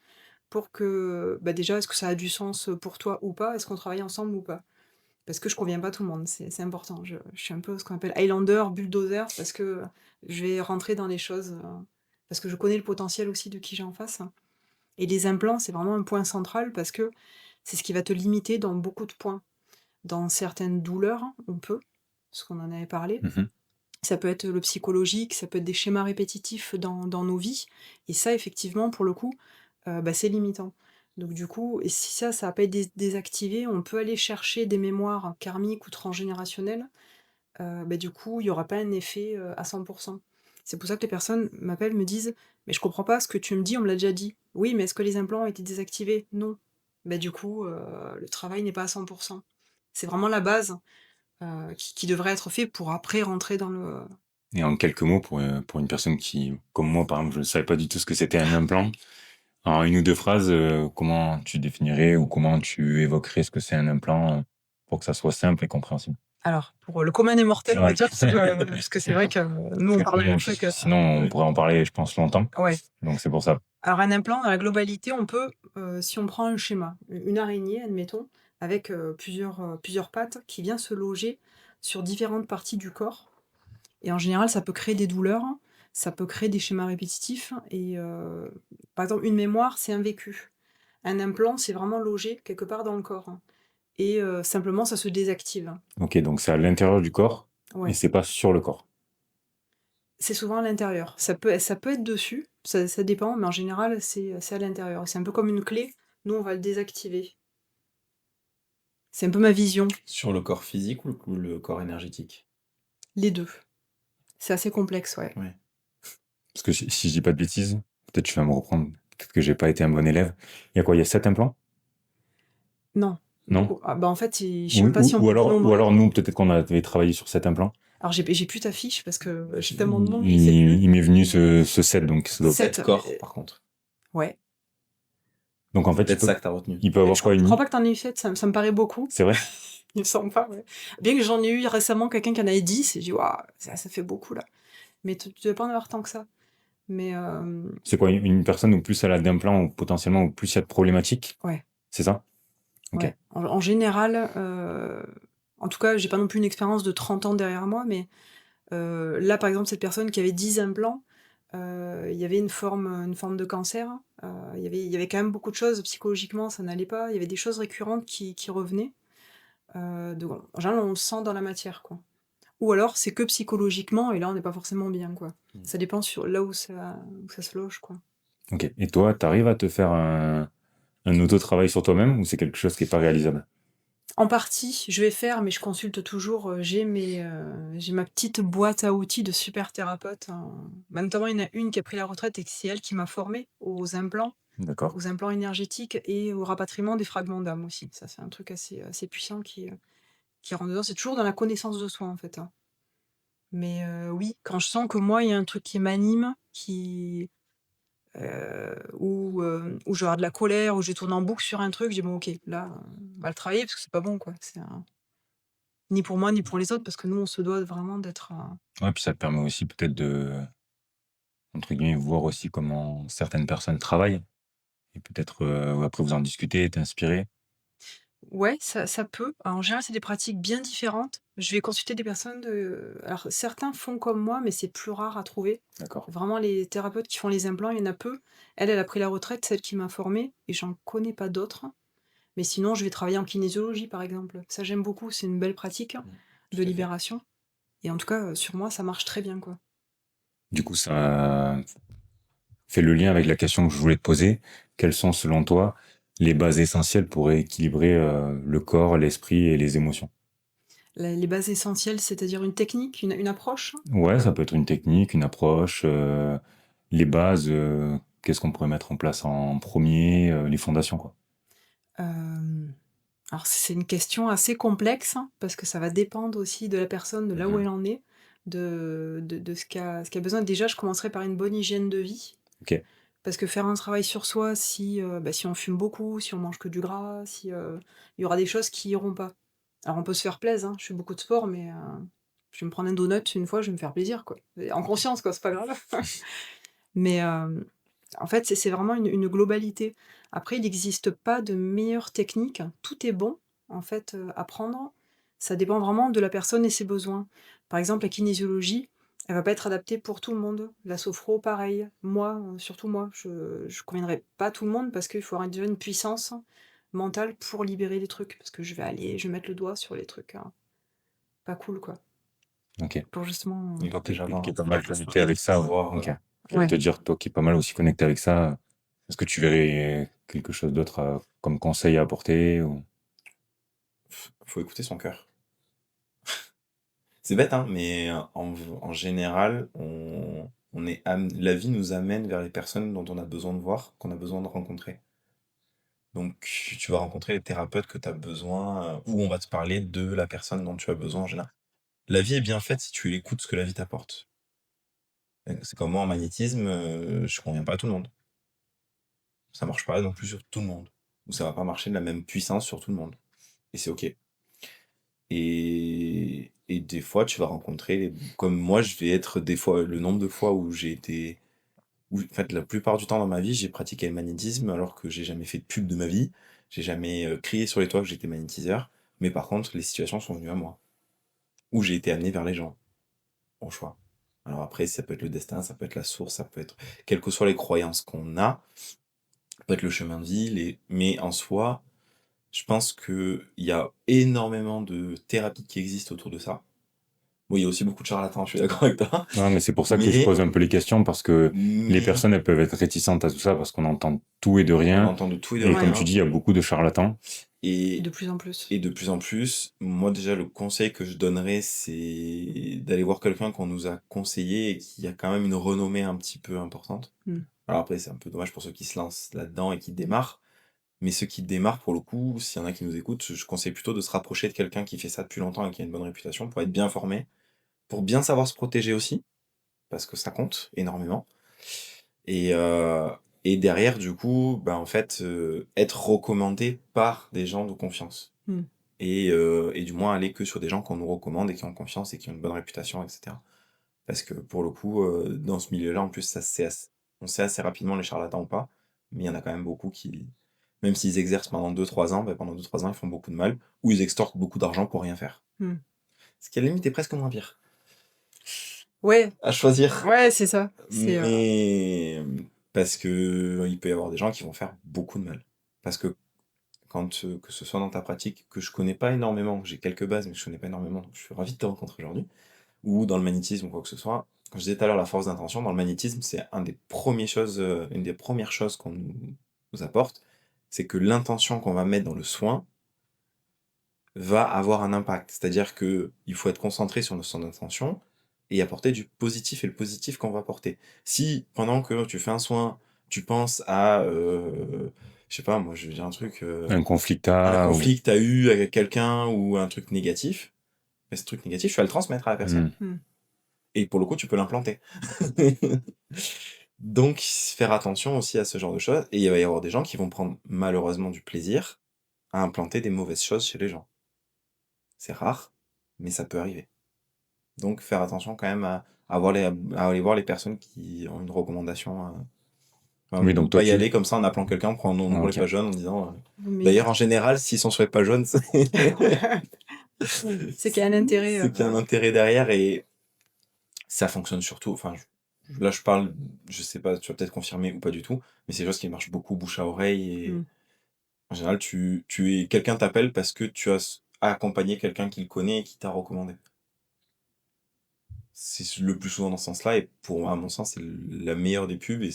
pour que, bah, déjà, est-ce que ça a du sens, pour toi ou pas? Est-ce qu'on travaille ensemble ou pas? Parce que je conviens pas à tout le monde, c'est important. Je suis un peu ce qu'on appelle Highlander, bulldozer, parce que je vais rentrer dans les choses, parce que je connais le potentiel aussi de qui j'ai en face. Et les implants, c'est vraiment un point central parce que c'est ce qui va te limiter dans beaucoup de points. Dans certaines douleurs, on peut, parce qu'on en avait parlé. Mhm. Ça peut être le psychologique, ça peut être des schémas répétitifs dans nos vies. Et ça, effectivement, pour le coup, bah, c'est limitant. Donc du coup, et si ça n'a pas été désactivé, on peut aller chercher des mémoires karmiques ou transgénérationnelles. Bah, du coup, il y aura pas un effet, à 100%. C'est pour ça que les personnes m'appellent, me disent: «Mais je comprends pas ce que tu me dis, on me l'a déjà dit». «Oui, mais est-ce que les implants ont été désactivés?» «Non». Bah, du coup, le travail n'est pas à 100%. C'est vraiment la base, qui devrait être fait pour après rentrer dans le Et en quelques mots, pour une personne qui, comme moi, par exemple, je ne savais pas du tout ce que c'était un implant, en une ou deux phrases, comment tu définirais ou comment tu évoquerais ce que c'est un implant pour que ça soit simple et compréhensible? Alors, pour le commun des mortels, on va Ouais. dire, parce que c'est vrai que nous, on parle d'un truc. Sinon, on pourrait en parler, je pense, longtemps. Ouais. Donc, c'est pour ça. Alors, un implant, dans la globalité, on peut, si on prend un schéma, une araignée, admettons, avec plusieurs pattes qui vient se loger sur différentes parties du corps. Et en général, ça peut créer des douleurs, ça peut créer des schémas répétitifs. Et par exemple, une mémoire, c'est un vécu. Un implant, c'est vraiment logé quelque part dans le corps. Et simplement, ça se désactive. Ok, donc c'est à l'intérieur du corps et Ouais. c'est pas sur le corps. C'est souvent à l'intérieur. Ça peut être dessus, ça dépend, mais en général, c'est à l'intérieur. C'est un peu comme une clé. Nous, on va le désactiver. C'est un peu ma vision, Sur le corps physique ou le corps énergétique? les deux. C'est assez complexe, ouais. Ouais. Parce que si je dis pas de bêtises, peut-être tu vas me reprendre. Peut-être que j'ai pas été un bon élève. Il y a quoi? Il y a 7 implants? Non. Non? Ah, bah en fait, je sais même pas si on Ou peut alors dénombrer. nous, peut-être qu'on avait travaillé sur 7 implants. Alors, j'ai plus ta fiche parce que j'ai tellement de monde, je sais plus. Il m'est venu ce 7, donc ça doit- Sept. 7 corps, par contre. Ouais. Donc en fait, Peut-être ça que t'as retenu. il peut avoir Je quoi, crois pas que t'en aies eu 7, ça me paraît beaucoup. C'est vrai? Il me semble pas, ouais. Bien que j'en ai eu récemment quelqu'un qui en avait 10, et j'ai dit, waouh, ça fait beaucoup là. Mais tu devais pas en avoir tant que ça. Mais C'est quoi, une personne où plus elle a d'implants ou potentiellement où plus il y a de problématiques? ouais. C'est ça? Ok. Ouais. En général, en tout cas, j'ai pas non plus une expérience de 30 ans derrière moi, mais là, par exemple, cette personne qui avait 10 implants, il y avait une forme de cancer. Il y avait quand même beaucoup de choses, psychologiquement, ça n'allait pas. Il y avait des choses récurrentes qui revenaient. En général, on le sent dans la matière, quoi. Ou alors, c'est que psychologiquement, et là, on n'est pas forcément bien, quoi. Ça dépend sur là où ça se loge, quoi. Ok. Et toi, t'arrives à te faire un auto-travail sur toi-même ou c'est quelque chose qui est pas réalisable? En partie, je vais faire, mais je consulte toujours. J'ai ma petite boîte à outils de super thérapeute, hein. Bah, notamment, il y en a une qui a pris la retraite et c'est elle qui m'a formée D'accord. aux implants énergétiques et au rapatriement des fragments d'âme aussi. Ça, c'est un truc assez puissant qui rentre dedans. C'est toujours dans la connaissance de soi, en fait, hein. Mais oui, quand je sens que moi, il y a un truc qui m'anime, où je vais avoir de la colère, où je tourne en boucle sur un truc, je dis bon, ok, là, on va le travailler parce que c'est pas bon, quoi. Ni pour moi, ni pour les autres, parce que nous, on se doit vraiment d'être. Ouais, puis ça te permet aussi peut-être de, entre guillemets, voir aussi comment certaines personnes travaillent et peut-être après vous en discuter, t'inspirer. Ouais, ça peut. Alors, en général, c'est des pratiques bien différentes. Je vais consulter des personnes de. Alors, certains font comme moi, mais c'est plus rare à trouver. D'accord. Vraiment, les thérapeutes qui font les implants, il y en a peu. Elle a pris la retraite, celle qui m'a formée, et j'en connais pas d'autres. Mais sinon, je vais travailler en kinésiologie, par exemple. Ça, j'aime beaucoup. C'est une belle pratique Tout de à fait. libération. Et en tout cas, sur moi, ça marche très bien, quoi. Du coup, ça fait le lien avec la question que je voulais te poser. Quelles sont, selon toi, les bases essentielles pour équilibrer le corps, l'esprit et les émotions? Les bases essentielles, c'est-à-dire une technique, une approche. Ouais, ça peut être une technique, une approche, les bases, qu'est-ce qu'on pourrait mettre en place en premier, les fondations, quoi. Euh, Alors, c'est une question assez complexe, hein, parce que ça va dépendre aussi de la personne, de là où elle en est, de ce qu'a besoin. Déjà, je commencerai par une bonne hygiène de vie. Ok. Parce que faire un travail sur soi, si on fume beaucoup, si on mange que du gras, il y aura des choses qui iront pas. Alors, on peut se faire plaisir, hein, je fais beaucoup de sport, mais je vais me prendre un donut une fois, je vais me faire plaisir, quoi. Et en conscience, quoi, c'est pas grave. Mais en fait, c'est vraiment une globalité. Après, il n'existe pas de meilleure technique. Tout est bon, en fait, à prendre. Ça dépend vraiment de la personne et ses besoins. Par exemple, la kinésiologie, elle va pas être adaptée pour tout le monde. La sophro, pareil. Moi, surtout moi, je conviendrai pas à tout le monde parce qu'il faut avoir déjà une puissance mentale pour libérer les trucs. Parce que je vais mettre le doigt sur les trucs, hein, pas cool, quoi. Ok. Pour justement. Il faut déjà avoir Qui est pas un mal peu connecté avec ça. pouvoir, Ok. Je Ouais. vais te dire, toi qui es pas mal aussi connecté avec ça, est-ce que tu verrais quelque chose d'autre comme conseil à apporter ou... faut écouter son cœur. C'est bête, hein, mais en général, la vie nous amène vers les personnes dont on a besoin de voir, qu'on a besoin de rencontrer. Donc, tu vas rencontrer les thérapeutes que tu as besoin, ou on va te parler de la personne dont tu as besoin en général. La vie est bien faite si tu écoutes ce que la vie t'apporte. C'est comme moi en magnétisme, je conviens pas à tout le monde. Ça marche pas non plus sur tout le monde. Ou ça va pas marcher de la même puissance sur tout le monde. Et c'est ok. Et Et des fois, tu vas rencontrer, comme moi, je vais être des fois, le nombre de fois où en fait, la plupart du temps dans ma vie, j'ai pratiqué le magnétisme alors que j'ai jamais fait de pub de ma vie. J'ai jamais crié sur les toits que j'étais magnétiseur. Mais par contre, les situations sont venues à moi. Où j'ai été amené vers les gens. Bon choix. Alors après, ça peut être le destin, ça peut être la source, ça peut être, quelles que soient les croyances qu'on a, ça peut être le chemin de vie, mais en soi, je pense qu'il y a énormément de thérapies qui existent autour de ça. Bon, il y a aussi beaucoup de charlatans, je suis d'accord avec toi. Ouais, mais c'est pour ça que je Mais, pose un peu les questions, parce que les mais personnes, elles peuvent être réticentes à tout ça, parce qu'on entend tout et de on rien. entend de tout et de Et Ouais. comme rien. tu dis, il y a beaucoup de charlatans. Et De plus en plus. Et de plus en plus, moi déjà, le conseil que je donnerais, c'est d'aller voir quelqu'un qu'on nous a conseillé et qui a quand même une renommée un petit peu importante. Mm. Alors après, c'est un peu dommage pour ceux qui se lancent là-dedans et qui démarrent. Mais ceux qui démarrent, pour le coup, s'il y en a qui nous écoutent, je conseille plutôt de se rapprocher de quelqu'un qui fait ça depuis longtemps et qui a une bonne réputation pour être bien formé, pour bien savoir se protéger aussi, parce que ça compte énormément. Et, euh, et derrière, du coup, en fait, être recommandé par des gens de confiance. Mm. Et du moins aller que sur des gens qu'on nous recommande et qui ont confiance et qui ont une bonne réputation, etc. Parce que pour le coup, dans ce milieu-là, en plus, on sait assez rapidement les charlatans ou pas, mais il y en a quand même beaucoup qui, même s'ils exercent pendant 2-3 ans, pendant 2-3 ans, ils font beaucoup de mal, ou ils extorquent beaucoup d'argent pour rien faire. Mm. Ce qui à la limite est presque moins pire. Ouais, À choisir. ouais, c'est ça. C'est Mais parce que il peut y avoir des gens qui vont faire beaucoup de mal. Parce que quand que ce soit dans ta pratique, que je connais pas énormément, j'ai quelques bases, mais je connais pas énormément, donc je suis ravi de te rencontrer aujourd'hui, ou dans le magnétisme ou quoi que ce soit. Quand je disais tout à l'heure la force d'intention, dans le magnétisme, c'est une des premières choses qu'on nous apporte, c'est que l'intention qu'on va mettre dans le soin va avoir un impact. C'est-à-dire que il faut être concentré sur son intention et apporter du positif et le positif qu'on va apporter. Si pendant que tu fais un soin, tu penses à, je sais pas, moi je vais dire un truc, Un conflit que un t'as, conflit que tu as eu avec quelqu'un ou un truc négatif, mais ce truc négatif, tu vas le transmettre à la personne. Et pour le coup, tu peux l'implanter. Donc, faire attention aussi à ce genre de choses. Et il va y avoir des gens qui vont prendre malheureusement du plaisir à implanter des mauvaises choses chez les gens. C'est rare, mais ça peut arriver. Donc, faire attention quand même à aller voir les personnes qui ont une recommandation. Oui, donc toi, pas y aller comme ça en appelant quelqu'un pour les ok. pages jaunes en disant. mais D'ailleurs, en général, s'ils sont sur les pages jaunes, c'est qu'il y a un intérêt. c'est qu'il y a un intérêt derrière et ça fonctionne surtout. Enfin, là, je parle, je sais pas, tu vas peut-être confirmer ou pas du tout, mais c'est des choses qui marchent beaucoup bouche à oreille et Mm. en général, quelqu'un t'appelle parce que tu as accompagné quelqu'un qui le connaît et qui t'a recommandé. C'est le plus souvent dans ce sens-là et pour moi, à mon sens, c'est la meilleure des pubs et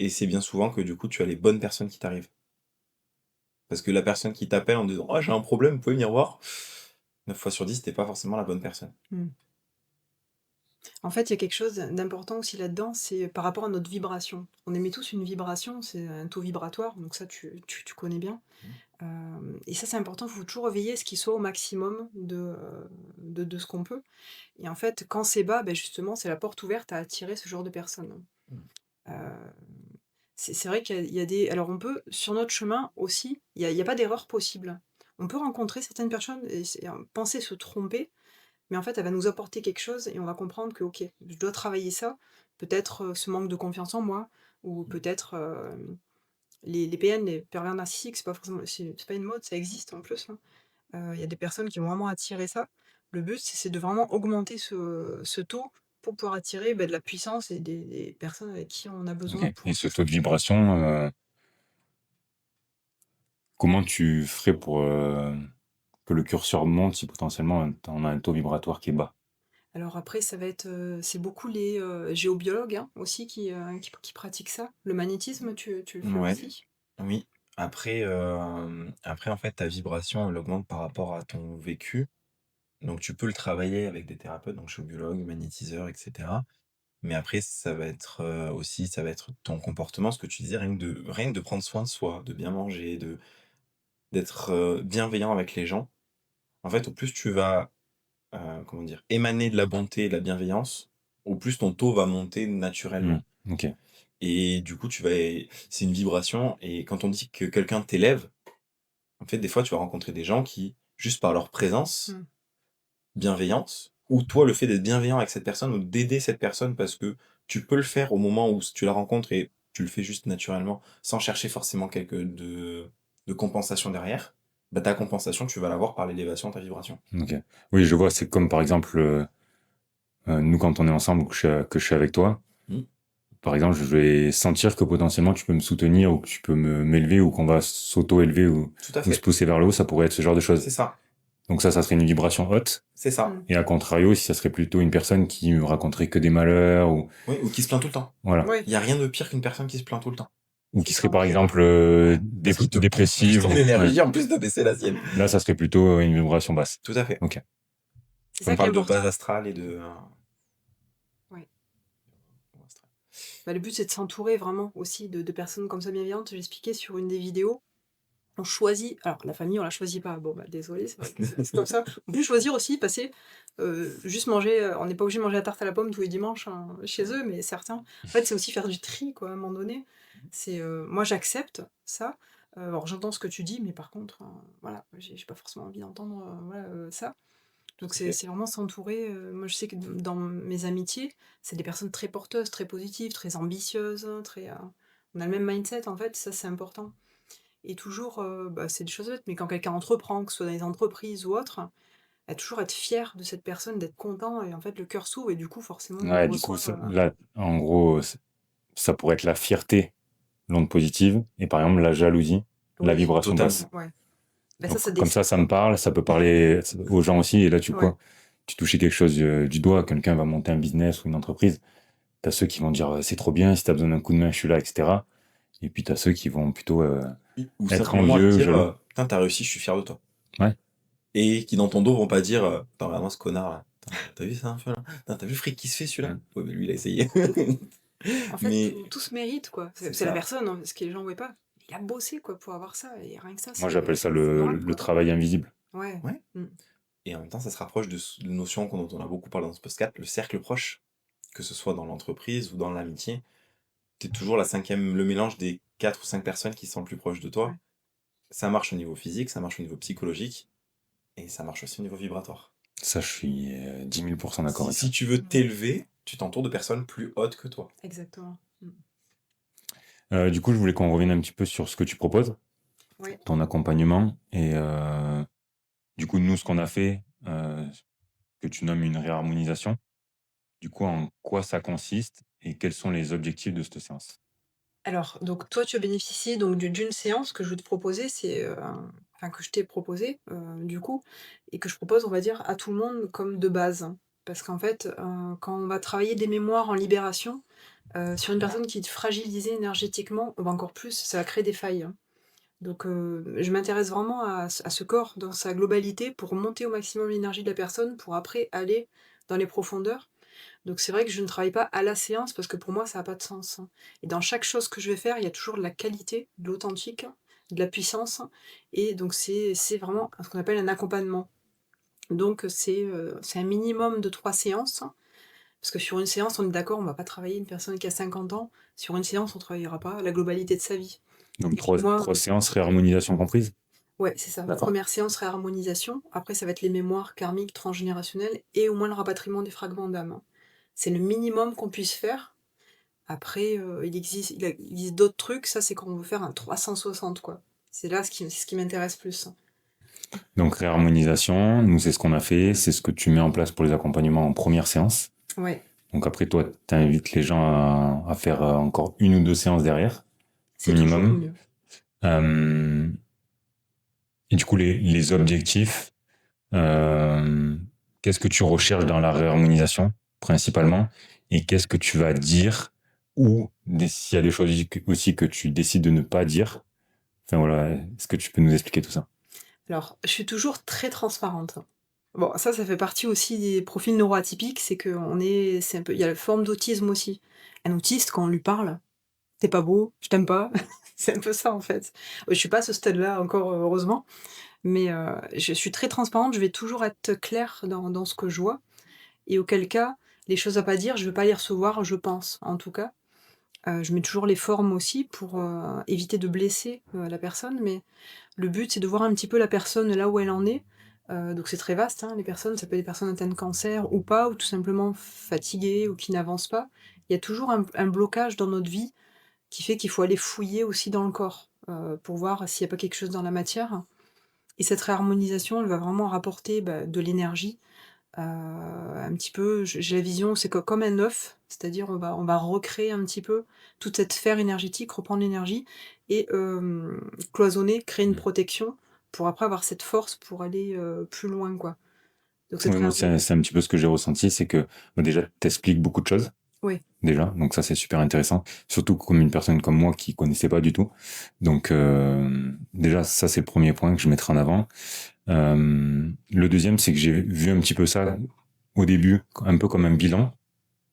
c'est bien souvent que du coup, tu as les bonnes personnes qui t'arrivent. Parce que la personne qui t'appelle en disant « Oh, j'ai un problème, vous pouvez venir voir ?» 9 fois sur 10, t'es pas forcément la bonne personne. En fait, il y a quelque chose d'important aussi là-dedans, c'est par rapport à notre vibration. On émet tous une vibration, c'est un taux vibratoire, donc ça, tu connais bien. Et ça, c'est important, il faut toujours veiller à ce qu'il soit au maximum de ce qu'on peut. Et en fait, quand c'est bas, justement, c'est la porte ouverte à attirer ce genre de personnes. C'est vrai qu'il y a des... Alors, on peut, sur notre chemin aussi, il n'y a pas d'erreur possible. On peut rencontrer certaines personnes et penser se tromper, mais en fait, elle va nous apporter quelque chose et on va comprendre que, ok, je dois travailler ça. Peut-être ce manque de confiance en moi, ou peut-être les PN, les pervers narcissiques, c'est pas forcément, c'est pas une mode, ça existe en plus. Il y a des personnes qui vont vraiment attirer ça. Le but, c'est de vraiment augmenter ce taux pour pouvoir attirer de la puissance et des personnes avec qui on a besoin. Ok. Et ce taux de vibration, comment tu ferais pour que le curseur monte si potentiellement on a un taux vibratoire qui est bas? Alors après, ça va être, c'est beaucoup les géobiologues aussi qui pratiquent ça. Le magnétisme, tu le fais Ouais. aussi. Oui. Après, en fait, ta vibration, elle augmente par rapport à ton vécu. Donc, tu peux le travailler avec des thérapeutes, donc géobiologue, magnétiseur, etc. Mais après, ça va être aussi, ça va être ton comportement, ce que tu disais, rien que de prendre soin de soi, de bien manger, d'être bienveillant avec les gens. En fait, au plus tu vas, comment dire, émaner de la bonté et de la bienveillance, au plus ton taux va monter naturellement. Ok. Et du coup, c'est une vibration. Et quand on dit que quelqu'un t'élève, en fait, des fois, tu vas rencontrer des gens qui, juste par leur présence, bienveillante, ou toi, le fait d'être bienveillant avec cette personne, ou d'aider cette personne parce que tu peux le faire au moment où tu la rencontres et tu le fais juste naturellement, sans chercher forcément de compensation derrière, bah, ta compensation, tu vas l'avoir par l'élévation de ta vibration. Ok. Oui, je vois, c'est comme par exemple, nous quand on est ensemble, que je suis avec toi, Hmm. par exemple, je vais sentir que potentiellement tu peux me soutenir ou que tu peux m'élever ou qu'on va s'auto-élever Tout à ou se fait. pousser vers le haut, ça pourrait être ce genre de choses. C'est ça. Donc ça serait une vibration haute. C'est ça. Mm. Et à contrario, si ça serait plutôt une personne qui me raconterait que des malheurs ou Oui, ou qui se plaint tout le temps. voilà, Ouais, Il n'y a rien de pire qu'une personne qui se plaint tout le temps. ou c'est qui ça. serait par exemple Parce qu'il te pousse dépressive. ton Ouais. énergie en plus de baisser la sienne. Là, ça serait plutôt une vibration basse. Tout à fait. Ok. C'est On ça qui est parle de important. base astrale et de... Ouais. Bah, le but, c'est de s'entourer vraiment aussi de personnes comme ça bienveillantes. J'expliquais sur une des vidéos. On choisit, alors la famille, on la choisit pas. Bon, bah désolé, c'est vrai que c'est comme ça. On peut choisir aussi, passer, juste manger. On n'est pas obligé de manger la tarte à la pomme tous les dimanches hein, chez eux, mais certains. En fait, c'est aussi faire du tri, quoi, à un moment donné. C'est, moi, j'accepte ça. Alors, j'entends ce que tu dis, mais par contre, voilà, j'ai pas forcément envie d'entendre voilà, ça. Donc, c'est vraiment s'entourer. Moi, je sais que dans mes amitiés, c'est des personnes très porteuses, très positives, très ambitieuses, très. On a le même mindset, en fait, ça, c'est important. Et toujours, bah, c'est des choses bêtes, mais quand quelqu'un entreprend, que ce soit dans les entreprises ou autre, toujours être fier de cette personne, d'être content, et en fait, le cœur s'ouvre, et du coup, forcément, on Ouais, du coup, reçoit. là, en gros, ça pourrait être la fierté, l'onde positive, et par exemple la jalousie, la Oui, vibration Totalement. basse. ouais. Bah, Donc ça comme descend. ça me parle, ça peut parler aux gens aussi, et là, Ouais, tu touchais quelque chose du doigt, quelqu'un va monter un business ou une entreprise, t'as ceux qui vont dire c'est trop bien, si t'as besoin d'un coup de main, je suis là, etc. Et puis t'as ceux qui vont plutôt Ou être simplement envieux, dire, jaloux. putain, t'as réussi, je suis fier de toi. Ouais. Et qui dans ton dos vont pas dire, attends, vraiment ce connard là. T'as vu ça un peu là? Putain, t'as vu le fric qui se fait celui-là? Mm. Ouais, mais lui il a essayé. en fait, Mais tout se mérite, quoi. c'est C'est la ça. personne, hein, ce que les gens ne voient pas. Il a bossé, quoi, pour avoir ça, et rien que ça, Moi, c'est j'appelle ça c'est énorme, le quoi. travail invisible. Ouais. Ouais. Mm. Et en même temps, ça se rapproche de notions dont on a beaucoup parlé dans ce podcast, le cercle proche. Que ce soit dans l'entreprise ou dans l'amitié, t'es toujours le mélange des 4 ou 5 personnes qui sont le plus proches de toi. Ouais. Ça marche au niveau physique, ça marche au niveau psychologique, et ça marche aussi au niveau vibratoire. Ça, je suis 10 000 % d'accord avec ça. Si tu veux t'élever, tu t'entoures de personnes plus hautes que toi. Exactement. Mm. Du coup, je voulais qu'on revienne un petit peu sur ce que tu proposes, Ouais. ton accompagnement. Et du coup, nous, ce qu'on a fait, que tu nommes une réharmonisation, du coup, en quoi ça consiste et quels sont les objectifs de cette séance? Alors, donc toi, tu as bénéficié donc d'une séance que je vais te proposer, c'est, enfin que je t'ai proposé, du coup, et que je propose, on va dire, à tout le monde comme de base. Parce qu'en fait, quand on va travailler des mémoires en libération, sur une personne qui est fragilisée énergétiquement, bah, encore plus, ça va créer des failles, hein. Donc, je m'intéresse vraiment à ce corps dans sa globalité pour monter au maximum l'énergie de la personne, pour après aller dans les profondeurs. Donc c'est vrai que je ne travaille pas à la séance parce que pour moi ça n'a pas de sens, hein. Et dans chaque chose que je vais faire, il y a toujours de la qualité, de l'authentique, de la puissance. Et donc c'est vraiment ce qu'on appelle un accompagnement. Donc c'est un minimum de 3 séances. Parce que sur une séance, on est d'accord, on ne va pas travailler une personne qui a 50 ans. Sur une séance, on ne travaillera pas la globalité de sa vie. Donc, Et puis moi, trois séances, réharmonisation comprise? ouais, c'est ça. La D'accord. première séance, réharmonisation. Après, ça va être les mémoires karmiques transgénérationnelles et au moins le rapatriement des fragments d'âme. C'est le minimum qu'on puisse faire. Après, il existe d'autres trucs, ça c'est quand on veut faire un 360 quoi. C'est là ce qui m'intéresse plus. Donc, réharmonisation, nous, c'est ce qu'on a fait, c'est ce que tu mets en place pour les accompagnements en première séance. Ouais, Donc, après, toi, tu invites les gens à faire encore une ou deux séances derrière, c'est toujours minimum. mieux. Et du coup, les objectifs, qu'est-ce que tu recherches dans la réharmonisation, principalement, et qu'est-ce que tu vas dire, ou s'il y a des choses aussi que tu décides de ne pas dire. Enfin voilà, est-ce que tu peux nous expliquer tout ça? Alors, je suis toujours très transparente. Bon, ça fait partie aussi des profils neuroatypiques, c'est c'est un peu, il y a la forme d'autisme aussi. Un autiste, quand on lui parle, t'es pas beau, je t'aime pas. C'est un peu ça en fait. Je suis pas à ce stade-là encore, heureusement, mais je suis très transparente, je vais toujours être claire dans ce que je vois. Et auquel cas, les choses à pas dire, je vais pas les recevoir, je pense, en tout cas. Je mets toujours les formes aussi pour, éviter de blesser, la personne, mais le but, c'est de voir un petit peu la personne là où elle en est, Donc c'est très vaste, hein, les personnes, ça peut être des personnes atteintes de cancer ou pas, ou tout simplement fatiguées ou qui n'avancent pas. Il y a toujours un blocage dans notre vie qui fait qu'il faut aller fouiller aussi dans le corps, pour voir s'il y a pas quelque chose dans la matière et cette réharmonisation, elle va vraiment rapporter, de l'énergie, un petit peu, j'ai la vision, c'est comme un œuf, c'est-à-dire on va recréer un petit peu toute cette sphère énergétique, reprendre l'énergie et cloisonner, créer une protection pour après avoir cette force pour aller, plus loin, quoi. Donc cette Oui, moi, réharmonisation. c'est un petit peu ce que j'ai ressenti, c'est que déjà, t'expliques beaucoup de choses, Oui, déjà, donc ça, c'est super intéressant, surtout comme une personne comme moi qui connaissait pas du tout. Donc, déjà, ça, c'est le premier point que je mettrai en avant. Le deuxième, c'est que j'ai vu un petit peu ça au début, un peu comme un bilan,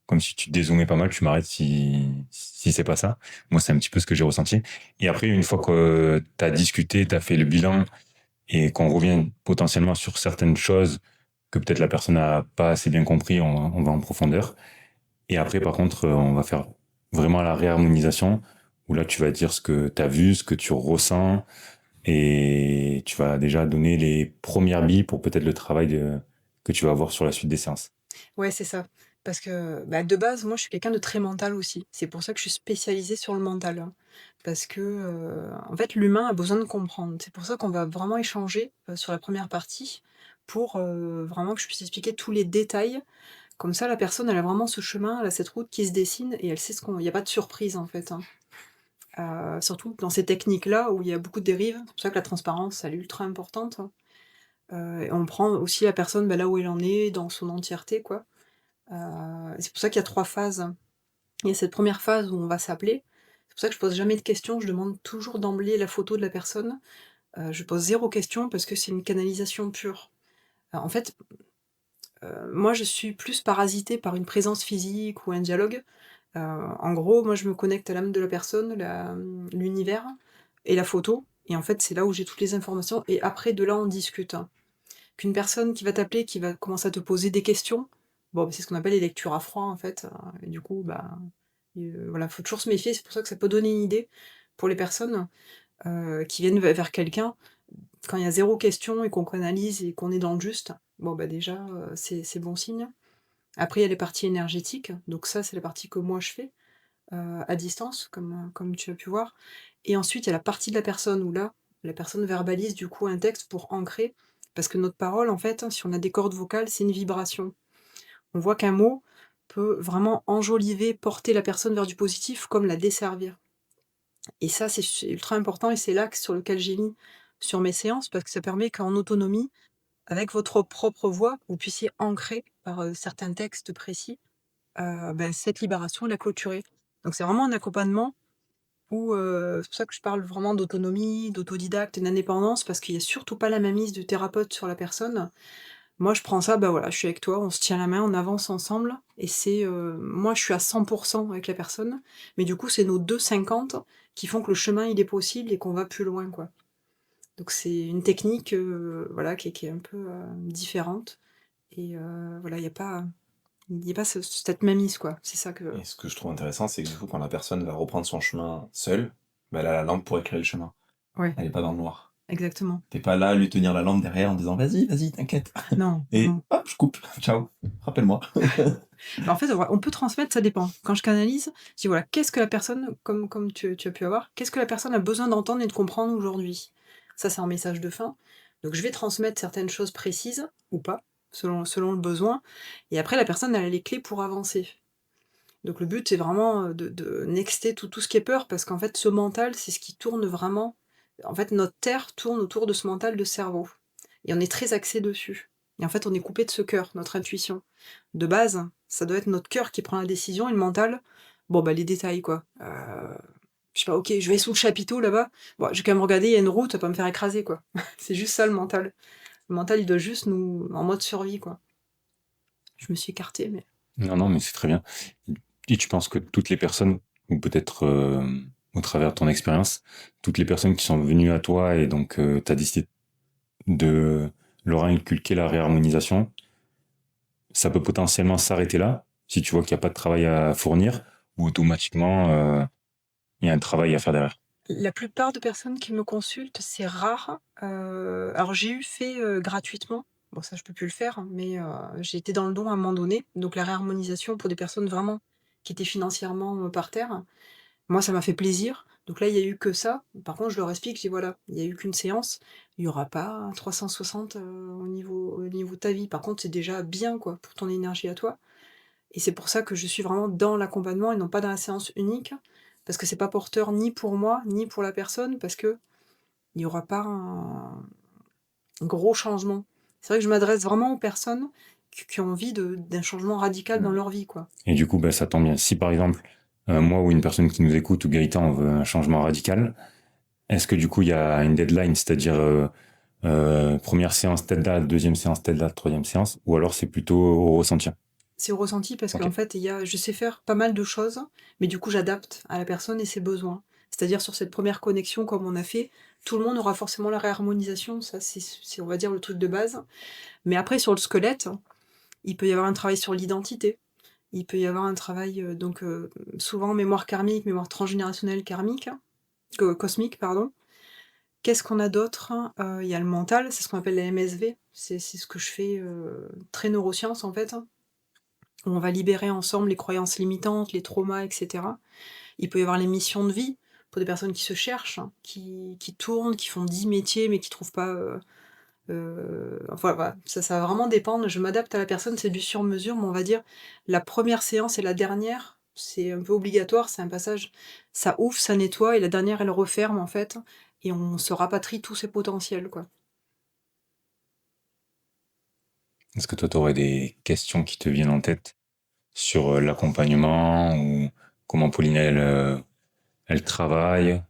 comme si tu dézoomais pas mal, tu m'arrêtes si c'est pas ça. Moi, c'est un petit peu ce que j'ai ressenti. Et après, une fois que tu as discuté, tu as fait le bilan et qu'on revient potentiellement sur certaines choses que peut-être la personne n'a pas assez bien compris, on va en profondeur. Et après, par contre, on va faire vraiment la réharmonisation où là, tu vas dire ce que tu as vu, ce que tu ressens et tu vas déjà donner les premières billes pour peut-être le travail que tu vas avoir sur la suite des séances. ouais, c'est ça. Parce que, de base, moi, je suis quelqu'un de très mental aussi. C'est pour ça que je suis spécialisée sur le mental, hein. Parce que, en fait, l'humain a besoin de comprendre. C'est pour ça qu'on va vraiment échanger, sur la première partie pour, vraiment que je puisse expliquer tous les détails. Comme ça, la personne, elle a vraiment ce chemin, elle a cette route qui se dessine et elle sait ce qu'on il y a pas de surprise, en fait, hein. Surtout dans ces techniques-là où il y a beaucoup de dérives. C'est pour ça que la transparence, elle est ultra importante, hein. Et on prend aussi la personne, là où elle en est, dans son entièreté, quoi. C'est pour ça qu'il y a 3 phases. Il y a cette première phase où on va s'appeler. C'est pour ça que je pose jamais de questions, je demande toujours d'emblée la photo de la personne. Je pose 0 question parce que c'est une canalisation pure. En fait, moi je suis plus parasitée par une présence physique ou un dialogue. En gros, moi je me connecte à l'âme de la personne, l'univers et la photo et en fait, c'est là où j'ai toutes les informations et après de là on discute, hein. Qu'une personne qui va t'appeler, qui va commencer à te poser des questions, bon, c'est ce qu'on appelle les lectures à froid, en fait, et du coup, voilà, faut toujours se méfier. C'est pour ça que ça peut donner une idée pour les personnes, qui viennent vers quelqu'un. Quand il y a 0 question et qu'on canalise et qu'on est dans le juste, bon, déjà, c'est bon signe. Après, il y a les parties énergétiques, donc ça, c'est la partie que moi je fais, à distance, comme tu as pu voir et ensuite, il y a la partie de la personne où là, la personne verbalise du coup un texte pour ancrer, parce que notre parole, en fait, si on a des cordes vocales, c'est une vibration. On voit qu'un mot peut vraiment enjoliver, porter la personne vers du positif, comme la desservir. Et ça, c'est ultra important et c'est l'axe sur lequel j'ai mis sur mes séances, parce que ça permet qu'en autonomie, avec votre propre voix, vous puissiez ancrer par certains textes précis, cette libération et la clôturer. Donc c'est vraiment un accompagnement où, c'est pour ça que je parle vraiment d'autonomie, d'autodidacte et d'indépendance parce qu'il y a surtout pas la mainmise du thérapeute sur la personne. Moi, je prends ça, voilà, je suis avec toi, on se tient la main, on avance ensemble et c'est, moi, je suis à 100 avec la personne, mais du coup, c'est nos 2 50 qui font que le chemin, il est possible et qu'on va plus loin, quoi. Donc c'est une technique, voilà, qui est un peu, différente et voilà, il y a pas cette mainmise, quoi. C'est ça que Et ce que je trouve intéressant, c'est que du coup, quand la personne va reprendre son chemin seule, elle a la lampe pour éclairer le chemin. ouais, Elle est pas dans le noir. exactement. T'es pas là à lui tenir la lampe derrière en disant vas-y, vas-y, t'inquiète. Non, Et non. hop, je coupe. Ciao. Rappelle-moi. En fait, on peut transmettre, ça dépend. Quand je canalise, je dis voilà, qu'est-ce que la personne, comme tu as pu avoir, qu'est-ce que la personne a besoin d'entendre et de comprendre aujourd'hui? Ça, c'est un message de fin. Donc je vais transmettre certaines choses précises, ou pas, selon le besoin, et après la personne, elle a les clés pour avancer. Donc le but, c'est vraiment de nexter tout ce qui est peur, parce qu'en fait, ce mental, c'est ce qui tourne vraiment. En fait, notre terre tourne autour de ce mental de cerveau. Et on est très axé dessus. Et en fait, on est coupé de ce cœur, notre intuition. De base, ça doit être notre cœur qui prend la décision et le mental, les détails, quoi. Je sais pas, OK, je vais sous le chapiteau là-bas. Bon, je vais quand même regarder, il y a une route, pas me faire écraser, quoi. C'est juste ça le mental. Le mental, il doit juste nous en mode survie, quoi. Je me suis écartée, mais Non, non, mais c'est très bien. Et tu penses que toutes les personnes, ou peut-être au travers de ton expérience, toutes les personnes qui sont venues à toi et donc tu as décidé de leur inculquer la réharmonisation, ça peut potentiellement s'arrêter là, si tu vois qu'il n'y a pas de travail à fournir, ou automatiquement il y a un travail à faire derrière. La plupart de personnes qui me consultent, c'est rare. Alors j'ai eu fait, gratuitement. Bon ça je peux plus le faire, mais j'ai été dans le don à un moment donné. Donc la réharmonisation pour des personnes vraiment qui étaient financièrement, par terre. Moi ça m'a fait plaisir. Donc là il y a eu que ça. Par contre je leur explique, je dis: «Voilà, il y a eu qu'une séance, il y aura pas 360, au niveau de ta vie. Par contre c'est déjà bien quoi, pour ton énergie à toi». Et c'est pour ça que je suis vraiment dans l'accompagnement et non pas dans la séance unique, parce que c'est pas porteur ni pour moi, ni pour la personne, parce qu'il y aura pas un gros changement. C'est vrai que je m'adresse vraiment aux personnes qui ont envie d'un changement radical dans Mm. leur vie, quoi. Et du coup, bah, ça tombe bien. Si par exemple, moi ou une personne qui nous écoute ou Gaëtan, on veut un changement radical, est-ce que du coup, il y a une deadline, c'est-à-dire première séance telle date, deuxième séance telle date, troisième séance, ou alors c'est plutôt au ressenti? C'est au ressenti parce Ok. qu'en fait, je sais faire pas mal de choses, mais du coup, j'adapte à la personne et ses besoins. C'est-à-dire sur cette première connexion, comme on a fait, tout le monde aura forcément la réharmonisation, ça c'est, on va dire, le truc de base. Mais après, sur le squelette, il peut y avoir un travail sur l'identité. Il peut y avoir un travail, souvent mémoire karmique, mémoire transgénérationnelle karmique, cosmique, pardon. Qu'est-ce qu'on a d'autre? Il y a le mental, c'est ce qu'on appelle la MSV. C'est ce que je fais, très neurosciences, en fait, où on va libérer ensemble les croyances limitantes, les traumas, et cetera. Il peut y avoir les missions de vie, pour des personnes qui se cherchent, hein, qui tournent, qui font 10 métiers, mais qui trouvent pas, enfin, voilà, ça va vraiment dépendre. Je m'adapte à la personne, c'est du sur mesure, mais on va dire la première séance et la dernière, c'est un peu obligatoire, c'est un passage, ça ouvre, ça nettoie, et la dernière, elle referme, en fait, et on se rapatrie tous ses potentiels, quoi. Est-ce que toi, tu aurais des questions qui te viennent en tête sur l'accompagnement ou comment Pauline, elle travaille?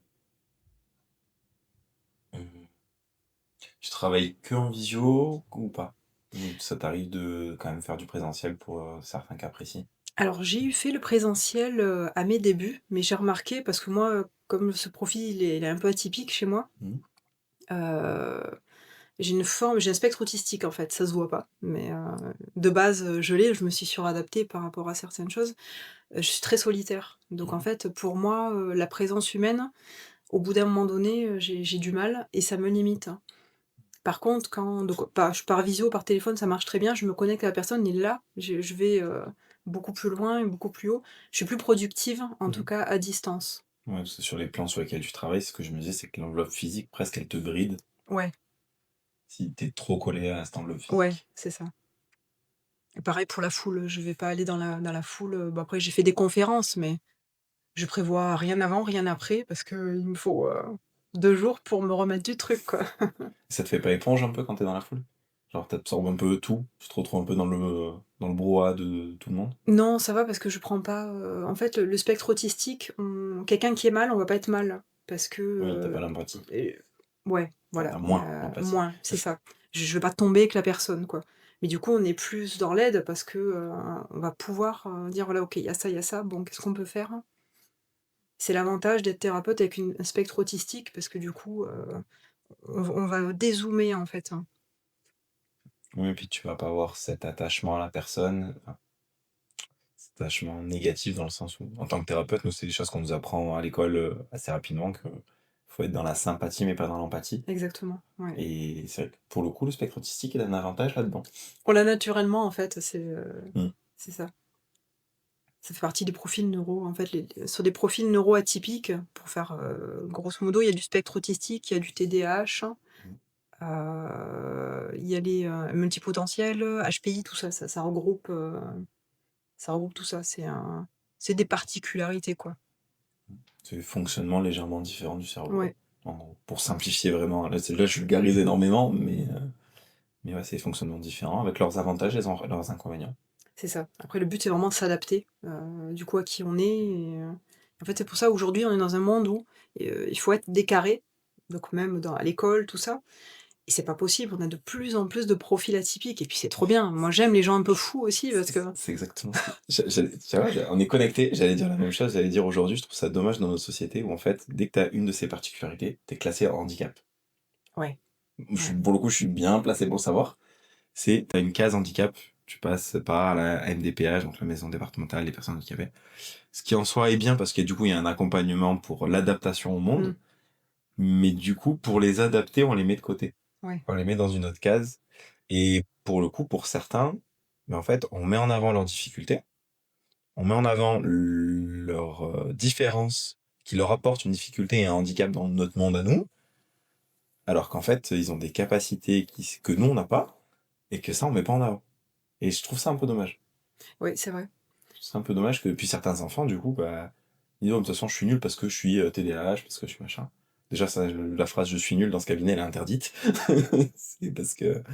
Mhm. Tu travailles que en visio ou pas? Ou ça t'arrive de quand même faire du présentiel pour certains cas précis? Alors, j'ai eu fait le présentiel, à mes débuts, mais j'ai remarqué, parce que moi, comme ce profil, il est un peu atypique chez moi, Mhm. heu, j'ai un spectre autistique, en fait, ça se voit pas, mais de base, je l'ai, je me suis suradaptée par rapport à certaines choses. Je suis très solitaire, donc en Mhm. fait, pour moi, la présence humaine, au bout d'un moment donné, j'ai du mal et ça me limite. Par contre, par visio, par téléphone, ça marche très bien, je me connecte à la personne et là, je vais, beaucoup plus loin et beaucoup plus haut. Je suis plus productive, en tout Mhm. cas à distance. Ouais, parce que sur les plans sur lesquels tu travailles, ce que je me disais, c'est que l'enveloppe physique, presque, elle te bride Ouais, si t'es trop collé à cette enveloppe ouais, physique. c'est ça. Et pareil pour la foule, je vais pas aller dans la foule, bon après j'ai fait des conférences, mais je prévois rien avant, rien après parce qu'il me faut, 2 jours pour me remettre du truc, quoi. Ça te fait pas éponge un peu quand t'es dans la foule? Genre t'absorbes un peu tout, tu te retrouves un peu dans le brouhaha de tout le monde? Non, ça va parce que je prends pas, en fait, le spectre autistique, quelqu'un qui est mal, on va pas être mal parce que, Oui, t'as pas l'empathie. et ouais, Enfin, voilà, t'as il y moins a l'empathie. moins, c'est ça. Je veux pas tomber avec la personne, quoi. Mais du coup, on est plus dans l'aide parce que, on va pouvoir, dire: «Voilà, OK, il y a ça, bon, qu'est-ce qu'on peut faire?» C'est l'avantage d'être thérapeute avec un spectre autistique parce que du coup, on va dézoomer, en fait, hein. Oui, et puis tu vas pas avoir cet attachement à la personne, enfin, cet attachement négatif dans le sens où, en tant que thérapeute, nous, c'est des choses qu'on nous apprend à l'école assez rapidement, que faut être dans la sympathie mais pas dans l'empathie. Exactement, ouais. Et c'est vrai que pour le coup, le spectre autistique, il a un avantage là-dedans. On l'a naturellement, en fait, Mm. c'est ça. Ça fait partie des profils neuro, en fait, sur des profils neuroatypiques, pour faire, grosso modo, il y a du spectre autistique, il y a du TDAH, il y a les, multipotentiels, HPI, tout ça, ça regroupe tout ça. C'est des particularités, quoi. C'est des fonctionnements légèrement différents du cerveau, quoi. Ouais, En gros, pour simplifier vraiment. Là, je vulgarise énormément, mais ouais, c'est des fonctionnements différents avec leurs avantages et leurs inconvénients. c'est ça. Après, le but, c'est vraiment de s'adapter, du coup, à qui on est et en fait, c'est pour ça, aujourd'hui, on est dans un monde où, il faut être décarré, donc même à l'école, tout ça. Et c'est pas possible, on a de plus en plus de profils atypiques et puis c'est trop bien. Moi j'aime les gens un peu fous aussi parce que C'est exactement ce que. Tu vois, on est connecté, j'allais dire la même chose, j'allais dire aujourd'hui, je trouve ça dommage dans notre société où en fait, dès que tu as une de ces particularités, tu es classé en handicap. ouais, ouais, Pour le coup, je suis bien placé pour le savoir. Tu as une case handicap, tu passes par la MDPH, donc la maison départementale des personnes handicapées. Ce qui en soi est bien parce que du coup, il y a un accompagnement pour l'adaptation au mmh, monde. Mais du coup, pour les adapter, on les met de côté. Ouais. On les met dans une autre case. Et pour le coup, pour certains, mais en fait, on met en avant leurs difficultés, on met en avant leurs différences qui leur apportent une difficulté et un handicap dans notre monde à nous, alors qu'en fait, ils ont des capacités que nous, on n'a pas, et que ça, on met pas en avant. Et je trouve ça un peu dommage. Oui, c'est vrai. C'est un peu dommage que puis certains enfants, du coup, bah, ils disent, oh, de toute façon, je suis nul parce que je suis TDAH, parce que je suis machin. Déjà, ça, la phrase je suis nul dans ce cabinet, elle est interdite. C'est parce que,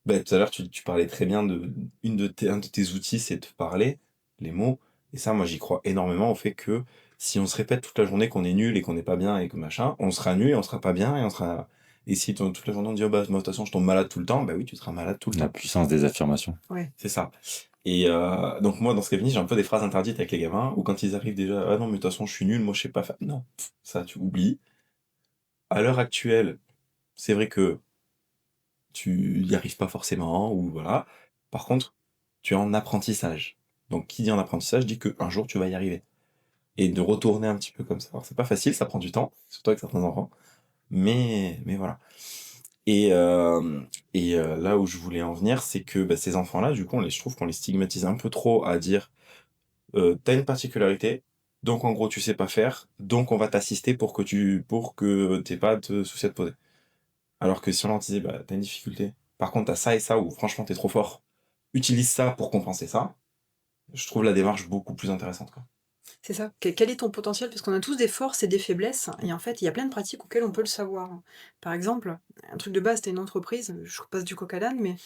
bah, tout à l'heure, tu parlais très bien un de tes outils, c'est de parler, les mots. Et ça, moi, j'y crois énormément au fait que si on se répète toute la journée qu'on est nul et qu'on n'est pas bien et que machin, on sera nul et on sera pas bien et on sera. Et si toute la journée on dit, oh, bah, moi, de toute façon, je tombe malade tout le temps, bah oui, tu seras malade tout le La temps. puissance des affirmations. Ouais. C'est ça. Et donc moi, dans ce cabinet, j'ai un peu des phrases interdites avec les gamins, où quand ils arrivent déjà, ah non, mais de toute façon, je suis nul, moi, je sais pas faire. Non, ça, tu oublies. À l'heure actuelle, c'est vrai que tu y arrives pas forcément, ou voilà. Par contre, tu es en apprentissage. Donc, qui dit en apprentissage dit qu'un jour, tu vas y arriver. Et de retourner un petit peu comme ça. Alors, c'est pas facile, ça prend du temps, surtout avec certains enfants. Mais voilà. Et, là où je voulais en venir, c'est que bah, ces enfants-là, du coup, je trouve qu'on les stigmatise un peu trop à dire t'as une particularité, donc en gros tu sais pas faire, donc on va t'assister pour que t'aies pas de soucis à te poser. Alors que si on leur disait bah t'as une difficulté, par contre t'as ça et ça, ou franchement t'es trop fort, utilise ça pour compenser ça, je trouve la démarche beaucoup plus intéressante, quoi. C'est ça. Quel est ton potentiel? Parce qu'on a tous des forces et des faiblesses, et en fait, il y a plein de pratiques auxquelles on peut le savoir. Par exemple, un truc de base, tu une entreprise, je repasse du coq à l'âne, mais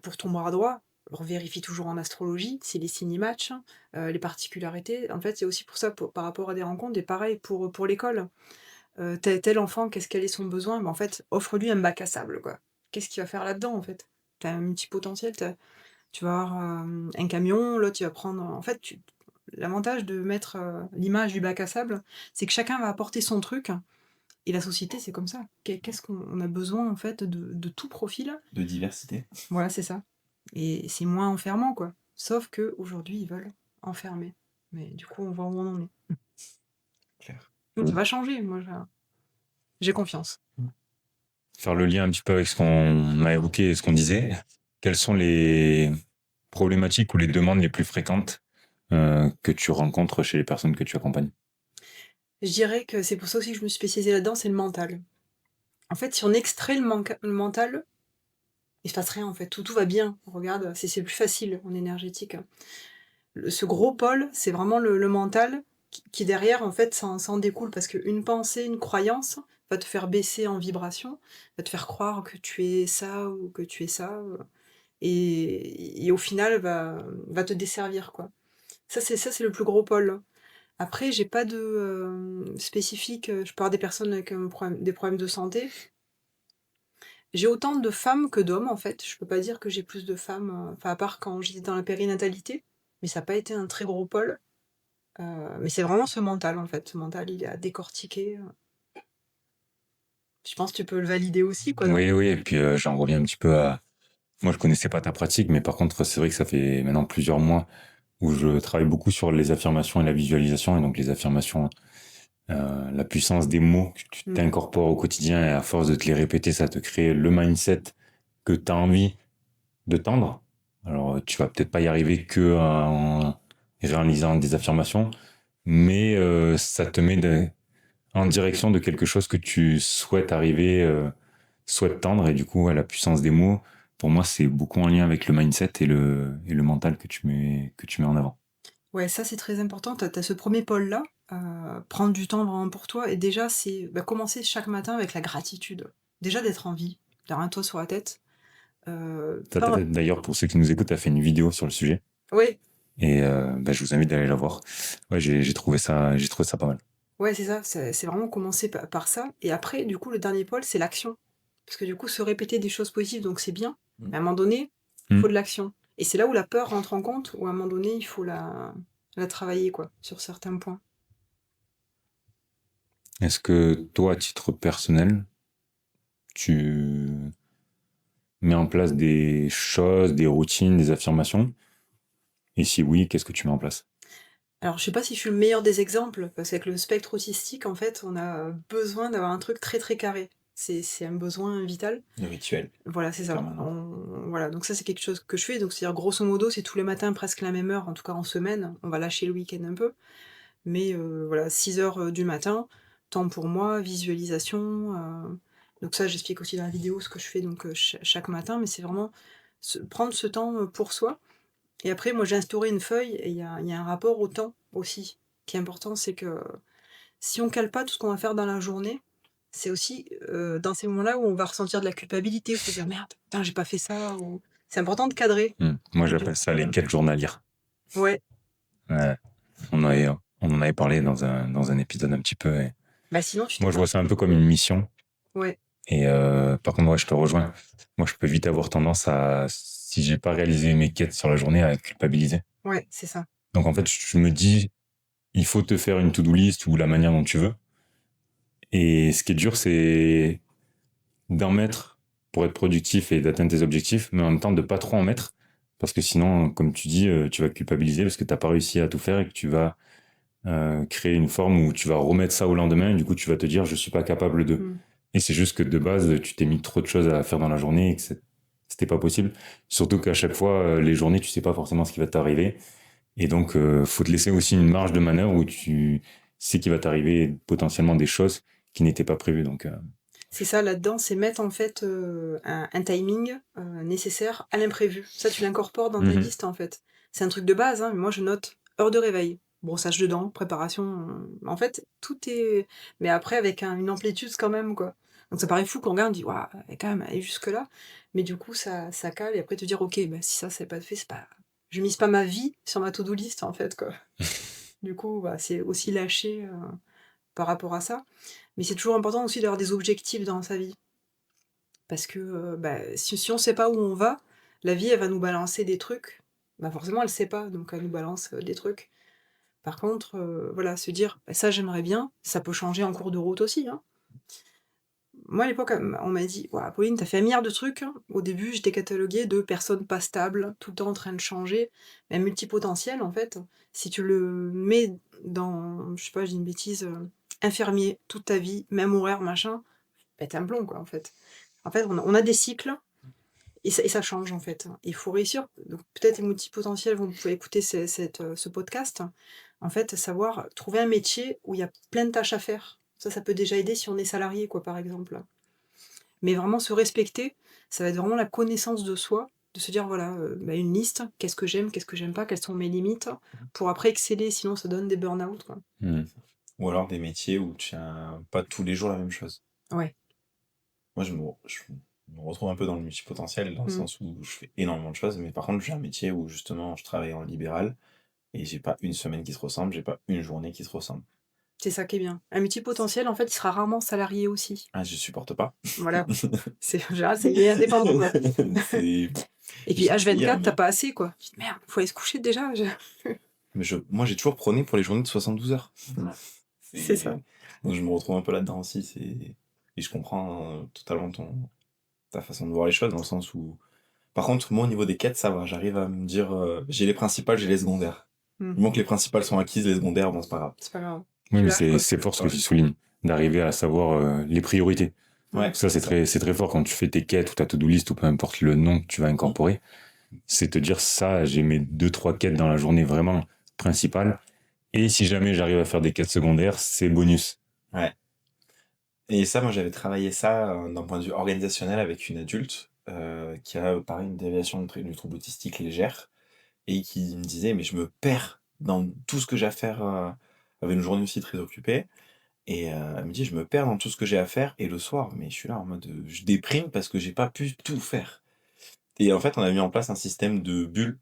pour ton bras droit, vérifie toujours en astrologie si les signes y matchent, les particularités. En fait, c'est aussi pour ça, par rapport à des rencontres, et pareil pour l'école. Tel enfant, quel est son besoin? En fait, offre-lui un bac à sable, quoi. Qu'est-ce qu'il va faire là-dedans, en fait? Tu as un multipotentiel, tu vas avoir un camion, l'autre, il va prendre. En fait, l'avantage de mettre l'image du bac à sable, c'est que chacun va apporter son truc. Et la société, c'est comme ça. Qu'est-ce qu'on a besoin, en fait, de tout profil? De diversité. Voilà, c'est ça. Et c'est moins enfermant, quoi. Sauf que aujourd'hui ils veulent enfermer. Mais du coup, on voit où on en est. Clair. Donc, ça va changer, moi, j'ai confiance. Faire le lien un petit peu avec ce qu'on a évoqué et ce qu'on disait. Quelles sont les problématiques ou les demandes les plus fréquentes que tu rencontres chez les personnes que tu accompagnes? Je dirais que c'est pour ça aussi que je me suis spécialisée là-dedans, c'est le mental. En fait, si on extrait le mental, il se passe rien, en fait. Tout va bien. Regarde, c'est plus facile en énergétique. Ce gros pôle, c'est vraiment le mental qui derrière, en fait, ça en découle. Parce qu'une pensée, une croyance va te faire baisser en vibration, va te faire croire que tu es ça ou que tu es ça. Et au final, va te desservir, quoi. Ça, c'est le plus gros pôle. Après, j'ai pas de spécifique. Je peux avoir des personnes avec des problèmes de santé. J'ai autant de femmes que d'hommes, en fait. Je peux pas dire que j'ai plus de femmes, enfin, à part quand j'étais dans la périnatalité, mais ça n'a pas été un très gros pôle. Mais c'est vraiment ce mental, en fait. Ce mental, il est à décortiquer. Je pense que tu peux le valider aussi, quoi. Oui, oui, et puis j'en reviens un petit peu à... Moi, je connaissais pas ta pratique, mais par contre, c'est vrai que ça fait maintenant plusieurs mois où je travaille beaucoup sur les affirmations et la visualisation, et donc les affirmations, la puissance des mots que tu Mm. t'incorpores au quotidien, et à force de te les répéter, ça te crée le mindset que tu as envie de tendre. Alors, tu vas peut-être pas y arriver que en réalisant des affirmations, mais ça te met en direction de quelque chose que tu souhaites arriver, souhaites tendre, et du coup, la puissance des mots, pour moi, c'est beaucoup en lien avec le mindset et le mental que tu mets en avant. Ouais, ça, c'est très important. Tu as ce premier pôle-là, prendre du temps vraiment pour toi. Et déjà, c'est commencer chaque matin avec la gratitude. Déjà d'être en vie, d'avoir un toit sur la tête. D'ailleurs, pour ceux qui nous écoutent, tu as fait une vidéo sur le sujet, Oui, et je vous invite à aller la voir. Ouais, j'ai trouvé ça pas mal. ouais, c'est ça. C'est vraiment commencer par ça. Et après, du coup, le dernier pôle, c'est l'action. Parce que du coup, se répéter des choses positives, donc c'est bien. Mais à un moment donné, il faut de l'action. Et c'est là où la peur rentre en compte, où à un moment donné, il faut la travailler, quoi, sur certains points. Est-ce que toi, à titre personnel, tu mets en place des choses, des routines, des affirmations? Et si oui, qu'est-ce que tu mets en place? Alors, je sais pas si je suis le meilleur des exemples, parce qu'avec le spectre autistique, en fait, on a besoin d'avoir un truc très, très carré. C'est un besoin vital. Le rituel, Voilà, c'est ça. permanent. Voilà, donc ça, c'est quelque chose que je fais. Donc, c'est-à-dire, grosso modo, c'est tous les matins presque la même heure, en tout cas en semaine. On va lâcher le week-end un peu. Mais voilà, 6 heures du matin, temps pour moi, visualisation. Donc ça, j'explique aussi dans la vidéo ce que je fais donc chaque matin, mais c'est vraiment prendre ce temps pour soi. Et après, moi, j'ai instauré une feuille et il y a un rapport au temps aussi qui est important, c'est que si on cale pas tout ce qu'on va faire dans la journée, c'est aussi dans ces moments-là où on va ressentir de la culpabilité, où se dire merde, putain, j'ai pas fait ça. Ou... C'est important de cadrer. Moi, j'appelle ça les quêtes journalières. Ouais. Ouais. On en avait parlé dans un épisode un petit peu. Et Bah sinon, tu moi, je vois ça un peu comme une mission. Ouais. Et par contre, je te rejoins. Moi, je peux vite avoir tendance à, si j'ai pas réalisé mes quêtes sur la journée, à culpabiliser. Ouais, c'est ça. Donc, en fait, je me dis, il faut te faire une to-do list ou la manière dont tu veux. Et ce qui est dur, c'est d'en mettre pour être productif et d'atteindre tes objectifs, mais en même temps de pas trop en mettre. Parce que sinon, comme tu dis, tu vas culpabiliser parce que t'as pas réussi à tout faire et que tu vas créer une forme où tu vas remettre ça au lendemain et du coup tu vas te dire je suis pas capable de. Et c'est juste que de base tu t'es mis trop de choses à faire dans la journée et que c'était pas possible. Surtout qu'à chaque fois les journées tu sais pas forcément ce qui va t'arriver et donc faut te laisser aussi une marge de manœuvre où tu sais qu'il va t'arriver potentiellement des choses qui n'étaient pas prévues. Donc c'est ça là-dedans, c'est mettre en fait un timing nécessaire à l'imprévu. Ça, tu l'incorpores dans ta liste en fait. C'est un truc de base, hein, mais moi je note heure de réveil, brossage de dents, préparation. En fait, tout est. Mais après, avec une amplitude quand même, quoi. Donc ça paraît fou qu'on regarde, on dit, waouh, elle est quand même allée jusque-là. Mais du coup, ça cale et après te dire, ok, bah, si ça, c'est pas fait, c'est pas. Je mise pas ma vie sur ma to-do list en fait, quoi. Du coup, bah, c'est aussi lâcher par rapport à ça. Mais c'est toujours important aussi d'avoir des objectifs dans sa vie. Parce que bah, si on sait pas où on va, la vie, elle va nous balancer des trucs. Bah forcément, elle sait pas, donc elle nous balance des trucs. Par contre, voilà, se dire, bah, ça j'aimerais bien, ça peut changer en cours de route aussi. Hein. Moi, à l'époque, on m'a dit, ouais, Pauline, t'as fait un milliard de trucs. Hein. Au début, j'étais cataloguée de personnes pas stables, tout le temps en train de changer, mais multipotentiel, en fait. Si tu le mets dans, je sais pas, j'ai une bêtise, infirmier, toute ta vie, même horaire, machin, pète un plomb, quoi, en fait. En fait, on a des cycles, et ça change, en fait. Il faut réussir. Donc, peut-être les multipotentiels, vous pouvez écouter ce podcast. En fait, savoir trouver un métier où il y a plein de tâches à faire. Ça peut déjà aider si on est salarié, quoi, par exemple. Mais vraiment se respecter, ça va être vraiment la connaissance de soi, de se dire, voilà, bah, une liste, qu'est-ce que j'aime pas, quelles sont mes limites, pour après exceller, sinon ça donne des burn-out, quoi. Ou alors des métiers où tu as pas tous les jours la même chose. Ouais. Moi, je me retrouve un peu dans le multipotentiel, dans le sens où je fais énormément de choses, mais par contre, j'ai un métier où justement je travaille en libéral et j'ai pas une semaine qui se ressemble, j'ai pas une journée qui se ressemble. C'est ça qui est bien. Un multipotentiel, en fait, il sera rarement salarié aussi. Ah, je supporte pas. Voilà. En général, c'est indépendant, quoi. Et puis H24, t'as pas assez, quoi. Tu te dis, merde, faut aller se coucher déjà. Mais moi, j'ai toujours prôné pour les journées de 72 heures. C'est ça. Donc, je me retrouve un peu là-dedans aussi. Et je comprends totalement ta façon de voir les choses, dans le sens où... Par contre, moi, au niveau des quêtes, ça va. J'arrive à me dire, j'ai les principales, j'ai les secondaires. Du moment que les principales sont acquises, les secondaires, bon, c'est pas grave. C'est pas grave. oui, mais c'est fort ce que tu soulignes, d'arriver à savoir les priorités. Ouais. Ça, c'est très fort quand tu fais tes quêtes ou ta to-do list ou peu importe le nom que tu vas incorporer. C'est te dire ça, j'ai mes 2-3 quêtes dans la journée vraiment principales. Et si jamais j'arrive à faire des quêtes secondaires, c'est bonus. Ouais. Et ça, moi, j'avais travaillé ça d'un point de vue organisationnel avec une adulte qui a, pareil, une déviation du trouble autistique légère et qui me disait, mais je me perds dans tout ce que j'ai à faire. Avait une journée aussi très occupée. Et elle me dit, je me perds dans tout ce que j'ai à faire. Et le soir, mais je suis là en mode, je déprime parce que j'ai pas pu tout faire. Et en fait, on a mis en place un système de bulles,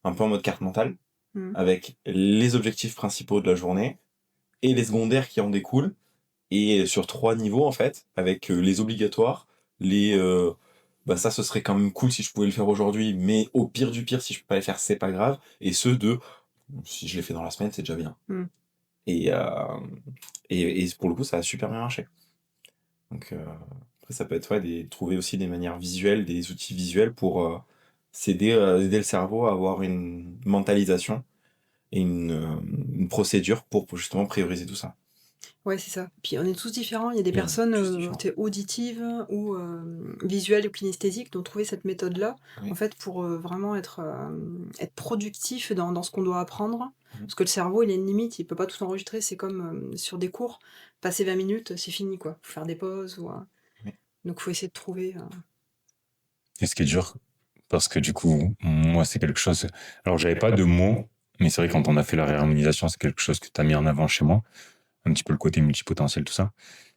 un peu en mode carte mentale, avec les objectifs principaux de la journée et les secondaires qui en découlent. Et sur 3 niveaux, en fait, avec les obligatoires, bah ça, ce serait quand même cool si je pouvais le faire aujourd'hui, mais au pire du pire, si je peux pas les faire, c'est pas grave. Et ceux de, si je les fais dans la semaine, c'est déjà bien. Et pour le coup, ça a super bien marché. Donc, après, ça peut être trouver aussi des manières visuelles, des outils visuels pour aider le cerveau à avoir une mentalisation et une procédure pour justement prioriser tout ça. Ouais, c'est ça. Puis on est tous différents. Il y a des Et on est personnes, tous différents. tu auditives ou visuelles ou kinesthésiques qui ont trouvé cette méthode-là, en Oui. fait, pour, vraiment être productif dans ce qu'on doit apprendre. Mhm. Parce que le cerveau, il a une limite, il peut pas tout enregistrer. C'est comme, sur des cours, passer 20 minutes, c'est fini, quoi. Faut faire des pauses ou, Oui. donc faut essayer de trouver, Et ce qui est dur, parce que du coup, moi, c'est quelque chose. Alors, j'avais pas de mots, mais c'est vrai, quand on a fait la réharmonisation, c'est quelque chose que tu as mis en avant chez moi. Un petit peu le côté multipotentiel, tout ça.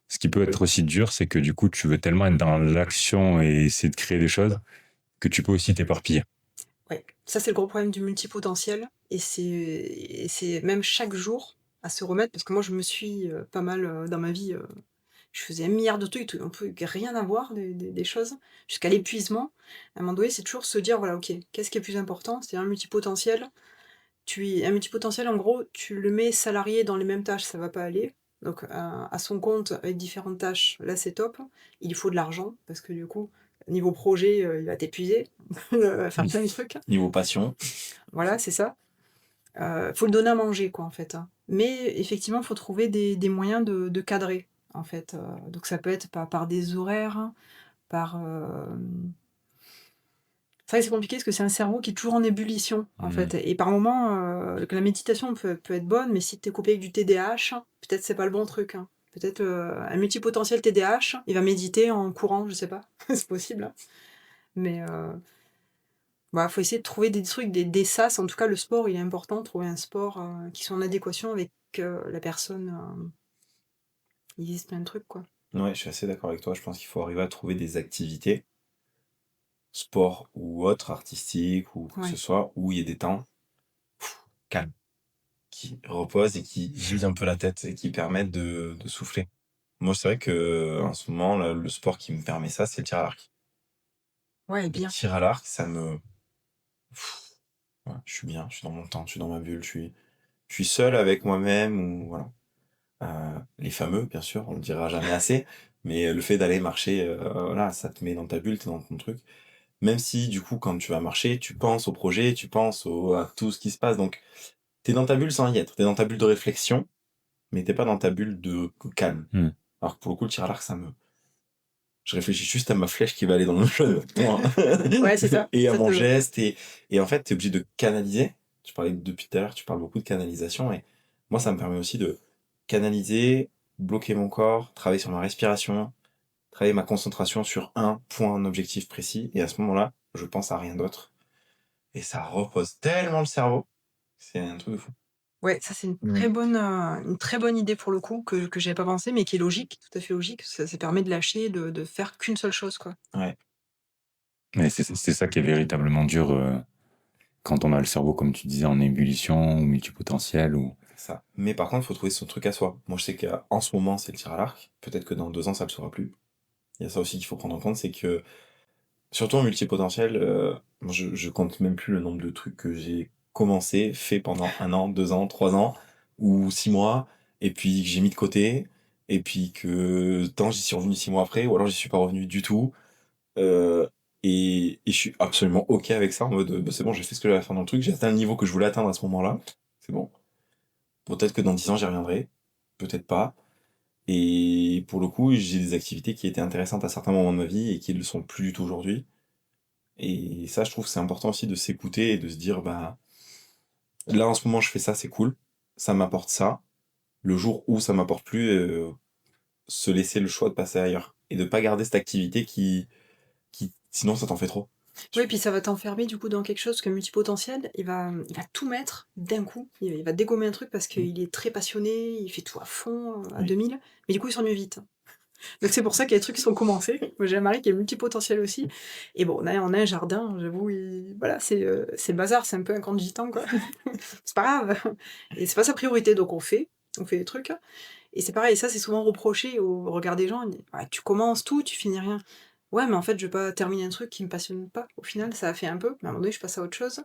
Ce qui peut être aussi dur, c'est que du coup, tu veux tellement être dans l'action et essayer de créer des choses que tu peux aussi t'éparpiller. ouais, ça c'est le gros problème du multipotentiel et c'est même chaque jour à se remettre parce que moi je me suis, pas mal, dans ma vie, je faisais 1 milliard de trucs, un peu rien à voir des choses, jusqu'à l'épuisement. À un moment donné, c'est toujours se dire: «Voilà, OK, qu'est-ce qui est plus important?» C'est un multipotentiel, un multipotentiel, en gros, tu le mets salarié dans les mêmes tâches, ça va pas aller. Donc à son compte avec différentes tâches, là, c'est top. Il faut de l'argent parce que du coup, niveau projet, il va t'épuiser, à faire plein de trucs. Niveau passion. Voilà, c'est ça. Faut le donner à manger quoi, en fait, hein. Mais effectivement, faut trouver des moyens de cadrer, en fait, donc ça peut être par des horaires, par, c'est vrai que c'est compliqué parce que c'est un cerveau qui est toujours en ébullition, en Mmh. fait et par moments, que la méditation peut être bonne, mais si tu es coupé avec du TDAH, peut-être c'est pas le bon truc, hein. Peut-être, un multipotentiel TDAH, il va méditer en courant, je sais pas, c'est possible, hein. Mais, bah, faut essayer de trouver des trucs, des sas. En tout cas, le sport, il est important, trouver un sport, qui soit en adéquation avec, la personne, il existe plein de trucs, quoi. Ouais, je suis assez d'accord avec toi. Je pense qu'il faut arriver à trouver des activités, sport ou autre, artistique ou quoi que ce Ouais. soit, où il y ait des temps calmes, qui reposent et qui vident un peu la tête et qui permettent de souffler. Moi, c'est vrai que en ce moment, le sport qui me permet ça, c'est le tir à l'arc. Ouais, Le bien. tir à l'arc, ça me... Ouais, je suis bien, je suis dans mon temps, je suis dans ma bulle, je suis seul avec moi-même, ou voilà. Les fameux, bien sûr, on le dira jamais assez, mais le fait d'aller marcher, voilà, ça te met dans ta bulle, t'es dans ton truc. Même si, du coup, quand tu vas marcher, tu penses au projet, tu penses à tout ce qui se passe, donc t'es dans ta bulle sans y être. T'es dans ta bulle de réflexion, mais t'es pas dans ta bulle de calme. Mmh. Alors que pour le coup, le tir à l'arc, je réfléchis juste à ma flèche qui va aller dans le point. Ouais, c'est ça. Et à Ça mon te geste, et en fait, t'es obligé de canaliser. Tu parlais depuis tout à l'heure, tu parles beaucoup de canalisation, et moi, ça me permet aussi de canaliser, bloquer mon corps, travailler sur ma respiration, travailler ma concentration sur un point, un objectif précis, et à ce moment-là, je pense à rien d'autre. Et ça repose tellement le cerveau, c'est un truc de fou. Ouais, ça c'est une très bonne idée pour le coup, que j'avais pas pensé, mais qui est logique, tout à fait logique. Ça permet de lâcher, de faire qu'une seule chose, quoi. Ouais, Mais c'est ça qui est véritablement dur quand on a le cerveau, comme tu disais, en ébullition ou multipotentiel. Ou... c'est ça. Mais par contre, il faut trouver son truc à soi. Moi, je sais qu'en ce moment, c'est le tir à l'arc. Peut-être que dans 2 ans, ça le sera plus. Il y a ça aussi qu'il faut prendre en compte, c'est que, surtout en multipotentiel, moi, je compte même plus le nombre de trucs que j'ai commencé, fait pendant 1 an, 2 ans, 3 ans, ou 6 mois, et puis que j'ai mis de côté, et puis que tant j'y suis revenu 6 mois après, ou alors j'y suis pas revenu du tout. Euh, et je suis absolument OK avec ça, en mode, bah, c'est bon, j'ai fait ce que j'avais à faire dans le truc, j'ai atteint le niveau que je voulais atteindre à ce moment-là, c'est bon. Peut-être que dans 10 ans, j'y reviendrai, peut-être pas. Et pour le coup, j'ai des activités qui étaient intéressantes à certains moments de ma vie et qui ne le sont plus du tout aujourd'hui. Et ça, je trouve que c'est important aussi de s'écouter et de se dire, bah, là, en ce moment, je fais ça, c'est cool, ça m'apporte ça. Le jour où ça m'apporte plus, se laisser le choix de passer ailleurs. Et de pas garder cette activité sinon, ça t'en fait trop. Oui, puis ça va t'enfermer du coup dans quelque chose que multipotentiel, il va tout mettre d'un coup. Il va dégommer un truc parce Mm. qu'il est très passionné, il fait tout à fond, à Oui. 2000, mais du coup il s'ennuie vite. Donc c'est pour ça qu'il y a des trucs qui sont commencés. Moi j'ai un mari qui est multipotentiel aussi. Et bon, on a un jardin, j'avoue, voilà, c'est le bazar, c'est un peu un camp de gitans, quoi. C'est pas grave. Et c'est pas sa priorité, donc on fait des trucs. Et c'est pareil, ça c'est souvent reproché au regard des gens. Ils disent, ouais, tu commences tout, tu finis rien. Ouais, mais en fait, je vais pas terminer un truc qui me passionne pas. Au final, ça a fait un peu, mais à un moment donné, je passe à autre chose.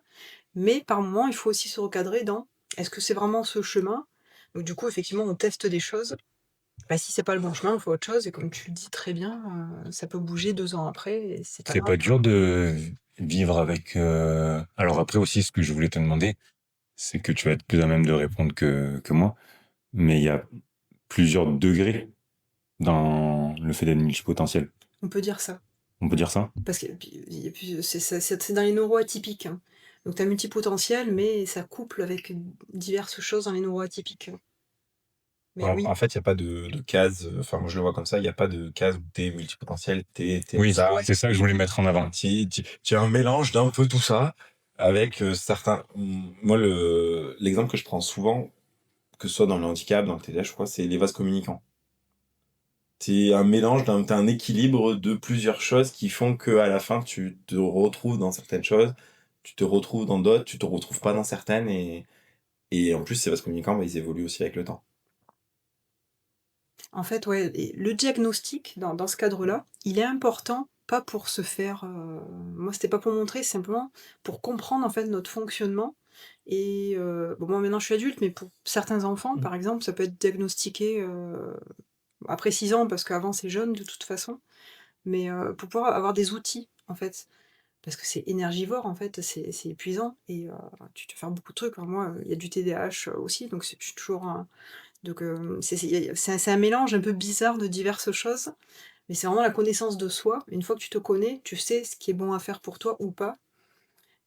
Mais par moment, il faut aussi se recadrer dans est-ce que c'est vraiment ce chemin? Donc du coup, effectivement, on teste des choses. Bah, si c'est pas le bon chemin, on fait autre chose. Et comme tu le dis très bien, ça peut bouger 2 ans après, et c'est pas C'est grave, pas quoi. dur de vivre avec. Alors après aussi, ce que je voulais te demander, c'est que tu vas être plus à même de répondre que moi. Mais il y a plusieurs degrés dans le fait d'être multipotentiel. On peut dire ça. On peut dire ça? Parce que c'est dans les neuroatypiques, hein. Donc tu as multipotentiel, mais ça couple avec diverses choses dans les neuroatypiques. Mais oui. En fait, il n'y a pas de case, enfin, moi je le vois comme ça, il n'y a pas de case où t'es multipotentiel, t'es Oui, ça. c'est ça que je voulais mettre en avant. Tu as un mélange d'un peu tout ça avec certains. Moi, l'exemple que je prends souvent, que ce soit dans le handicap, dans le TDAH, je crois, c'est les vases communicants. C'est un mélange, t'as un équilibre de plusieurs choses qui font que à la fin, tu te retrouves dans certaines choses, tu te retrouves dans d'autres, tu te retrouves pas dans certaines, et en plus, ces vases communicants, bah, ils évoluent aussi avec le temps. En fait, ouais, et le diagnostic, dans ce cadre-là, il est important, pas pour se faire... moi, c'était pas pour montrer, c'est simplement pour comprendre, en fait, notre fonctionnement. Et bon, moi, maintenant, je suis adulte, mais pour certains enfants, par exemple, ça peut être diagnostiqué après 6 ans, parce qu'avant, c'est jeune, de toute façon. Mais pour pouvoir avoir des outils, en fait. Parce que c'est énergivore, en fait, c'est épuisant. Et tu te fais beaucoup de trucs. Alors moi, il y a du TDAH aussi, donc je suis toujours... Donc c'est un mélange un peu bizarre de diverses choses, mais c'est vraiment la connaissance de soi. Une fois que tu te connais, tu sais ce qui est bon à faire pour toi ou pas.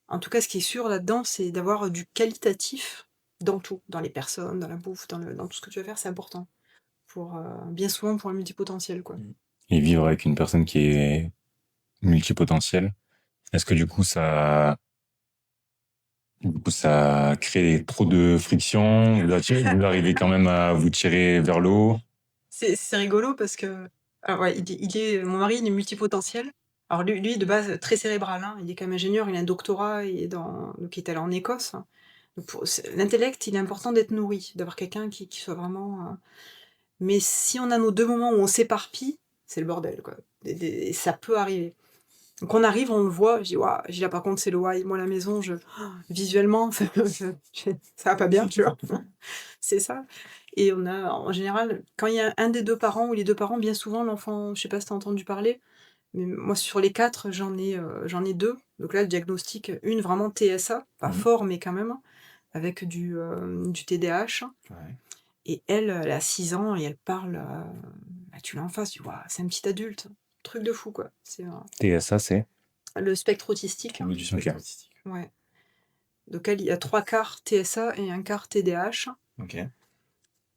En tout cas, ce qui est sûr là-dedans, c'est d'avoir du qualitatif dans tout, dans les personnes, dans la bouffe, dans tout ce que tu vas faire, c'est important. Bien souvent pour le multipotentiel, quoi. Et vivre avec une personne qui est multipotentielle, est-ce que ça crée trop de friction? Vous arrivez quand même à vous tirer vers le haut? C'est rigolo parce que alors ouais, mon mari, il est multipotentiel. Alors lui de base, très cérébral, hein. Il est quand même ingénieur, il a un doctorat, donc il est allé en Écosse. Donc l'intellect, il est important d'être nourri, d'avoir quelqu'un qui soit vraiment... Mais si on a nos 2 moments où on s'éparpille, c'est le bordel, quoi. Et ça peut arriver. Donc on arrive, on le voit, je dis: «Waouh», je dis: «Là par contre c'est le why». Moi à la maison, visuellement, ça va pas bien, tu vois? C'est ça. Et on a en général, quand il y a un des 2 parents ou les 2 parents, bien souvent l'enfant, je sais pas si tu as entendu parler, mais moi sur les 4, j'en ai 2. Donc là, le diagnostic, une vraiment TSA, pas fort, mais quand même, avec du TDAH. Ouais. Et elle a 6 ans et elle parle, bah, tu l'as en face, tu vois? C'est un petit adulte. Truc de fou, quoi. C'est TSA, c'est? le spectre autistique. Trouble du spectre Ok. autistique. Ouais. Donc elle, il y a 3 quarts TSA et un quart TDAH. Ok.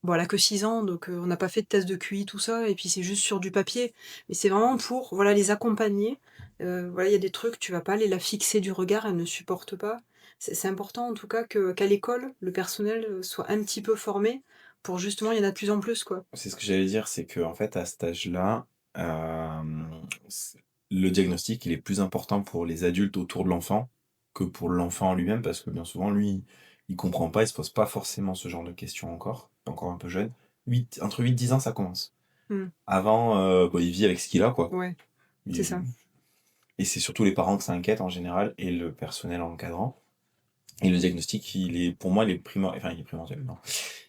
Bon, elle a que 6 ans, donc on n'a pas fait de test de QI, tout ça, et puis c'est juste sur du papier. Mais c'est vraiment pour, voilà, les accompagner. Voilà, il y a des trucs, tu vas pas aller la fixer du regard, elle ne supporte pas. C'est important, en tout cas, qu'à l'école, le personnel soit un petit peu formé pour justement, il y en a de plus en plus, quoi. C'est ce que j'allais dire, c'est que en fait, à cet âge-là, le diagnostic, il est plus important pour les adultes autour de l'enfant que pour l'enfant lui-même, parce que bien souvent, lui, il comprend pas, il se pose pas forcément ce genre de questions encore un peu jeune. Entre 8 et 10 ans, ça commence. Hmm. Avant, bah, il vit avec ce qu'il a, quoi. Ouais, c'est Il- ça. Et c'est surtout les parents que ça inquiète en général, et le personnel encadrant. Et le diagnostic, pour moi, il est primordial, non.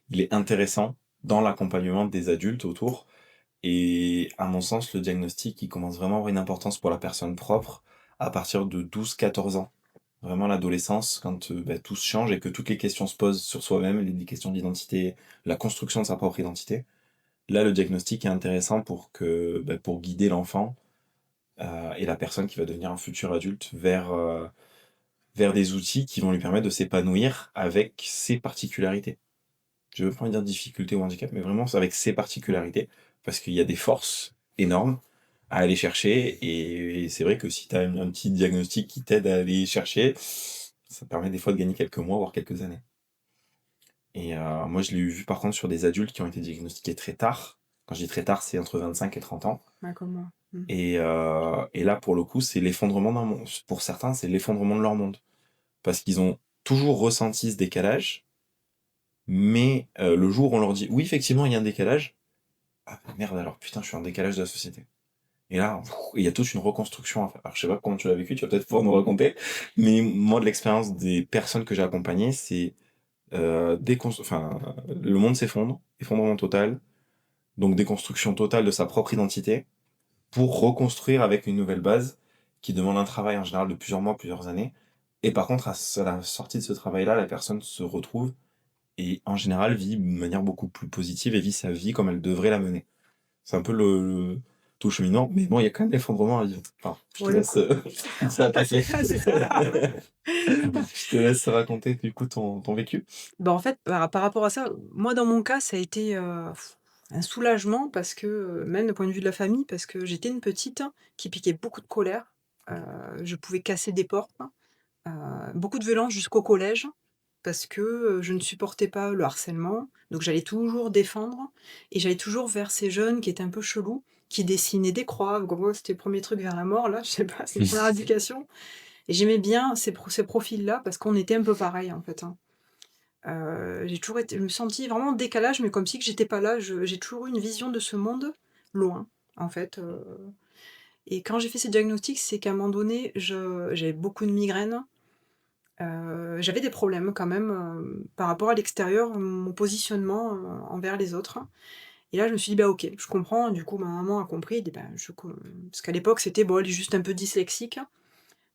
Il est intéressant dans l'accompagnement des adultes autour. Et à mon sens, le diagnostic, il commence vraiment à avoir une importance pour la personne propre à partir de 12-14 ans. Vraiment l'adolescence, quand bah, tout se change et que toutes les questions se posent sur soi-même, les questions d'identité, la construction de sa propre identité. Là, le diagnostic est intéressant pour guider l'enfant et la personne qui va devenir un futur adulte vers des outils qui vont lui permettre de s'épanouir avec ses particularités. Je veux pas dire difficulté ou handicap, mais vraiment avec ses particularités, parce qu'il y a des forces énormes à aller chercher, et c'est vrai que si tu as un petit diagnostic qui t'aide à aller chercher, ça permet des fois de gagner quelques mois, voire quelques années. Et moi, je l'ai vu par contre sur des adultes qui ont été diagnostiqués très tard. Quand je dis très tard, c'est entre 25 et 30 ans. Ouais, comme moi. Hmm. Et là, pour le coup, c'est l'effondrement d'un monde. Pour certains, c'est l'effondrement de leur monde. Parce qu'ils ont toujours ressenti ce décalage, mais le jour où on leur dit oui, effectivement, il y a un décalage, ah merde, alors putain, je suis en décalage de la société. Et là, il y a toute une reconstruction à faire. Alors, je sais pas comment tu l'as vécu, tu vas peut-être pouvoir nous raconter, mais moi, de l'expérience des personnes que j'ai accompagnées, c'est le monde s'effondre, effondrement total, donc déconstruction totale de sa propre identité, pour reconstruire avec une nouvelle base qui demande un travail en général de plusieurs mois, plusieurs années, Et par contre, à la sortie de ce travail-là, la personne se retrouve et en général vit de manière beaucoup plus positive et vit sa vie comme elle devrait la mener. C'est un peu tout cheminement, mais bon, il y a quand même l'effondrement à vivre. Enfin, je te Pour le laisse coup. ça passer. C'est ça. Je te laisse raconter du coup ton vécu. Bah, en fait, par rapport à ça, moi, dans mon cas, ça a été, un soulagement parce que, même d'un point de vue de la famille, parce que j'étais une petite qui piquait beaucoup de colère. Heu, je pouvais casser des portes, beaucoup de violence jusqu'au collège parce que, je ne supportais pas le harcèlement. Donc j'allais toujours défendre et j'allais toujours vers ces jeunes qui étaient un peu chelous, qui dessinaient des croix. Donc moi, c'était le premier truc vers la mort là, je sais pas, c'est une première éducation et j'aimais bien ces profils-là parce qu'on était un peu pareils, en fait, hein. J'ai toujours été je me sentis vraiment en décalage, mais comme si que j'étais pas là. J'ai toujours eu une vision de ce monde loin, en fait, et quand j'ai fait ces diagnostics, c'est qu'à un moment donné, j'avais beaucoup de migraines, j'avais des problèmes quand même, par rapport à l'extérieur, mon positionnement, envers les autres et là, je me suis dit: «Bah, OK, je comprends». Du coup, ma maman a compris, elle dit: «Ben, je co» parce qu'à l'époque, c'était: «Bon, elle est juste un peu dyslexique»,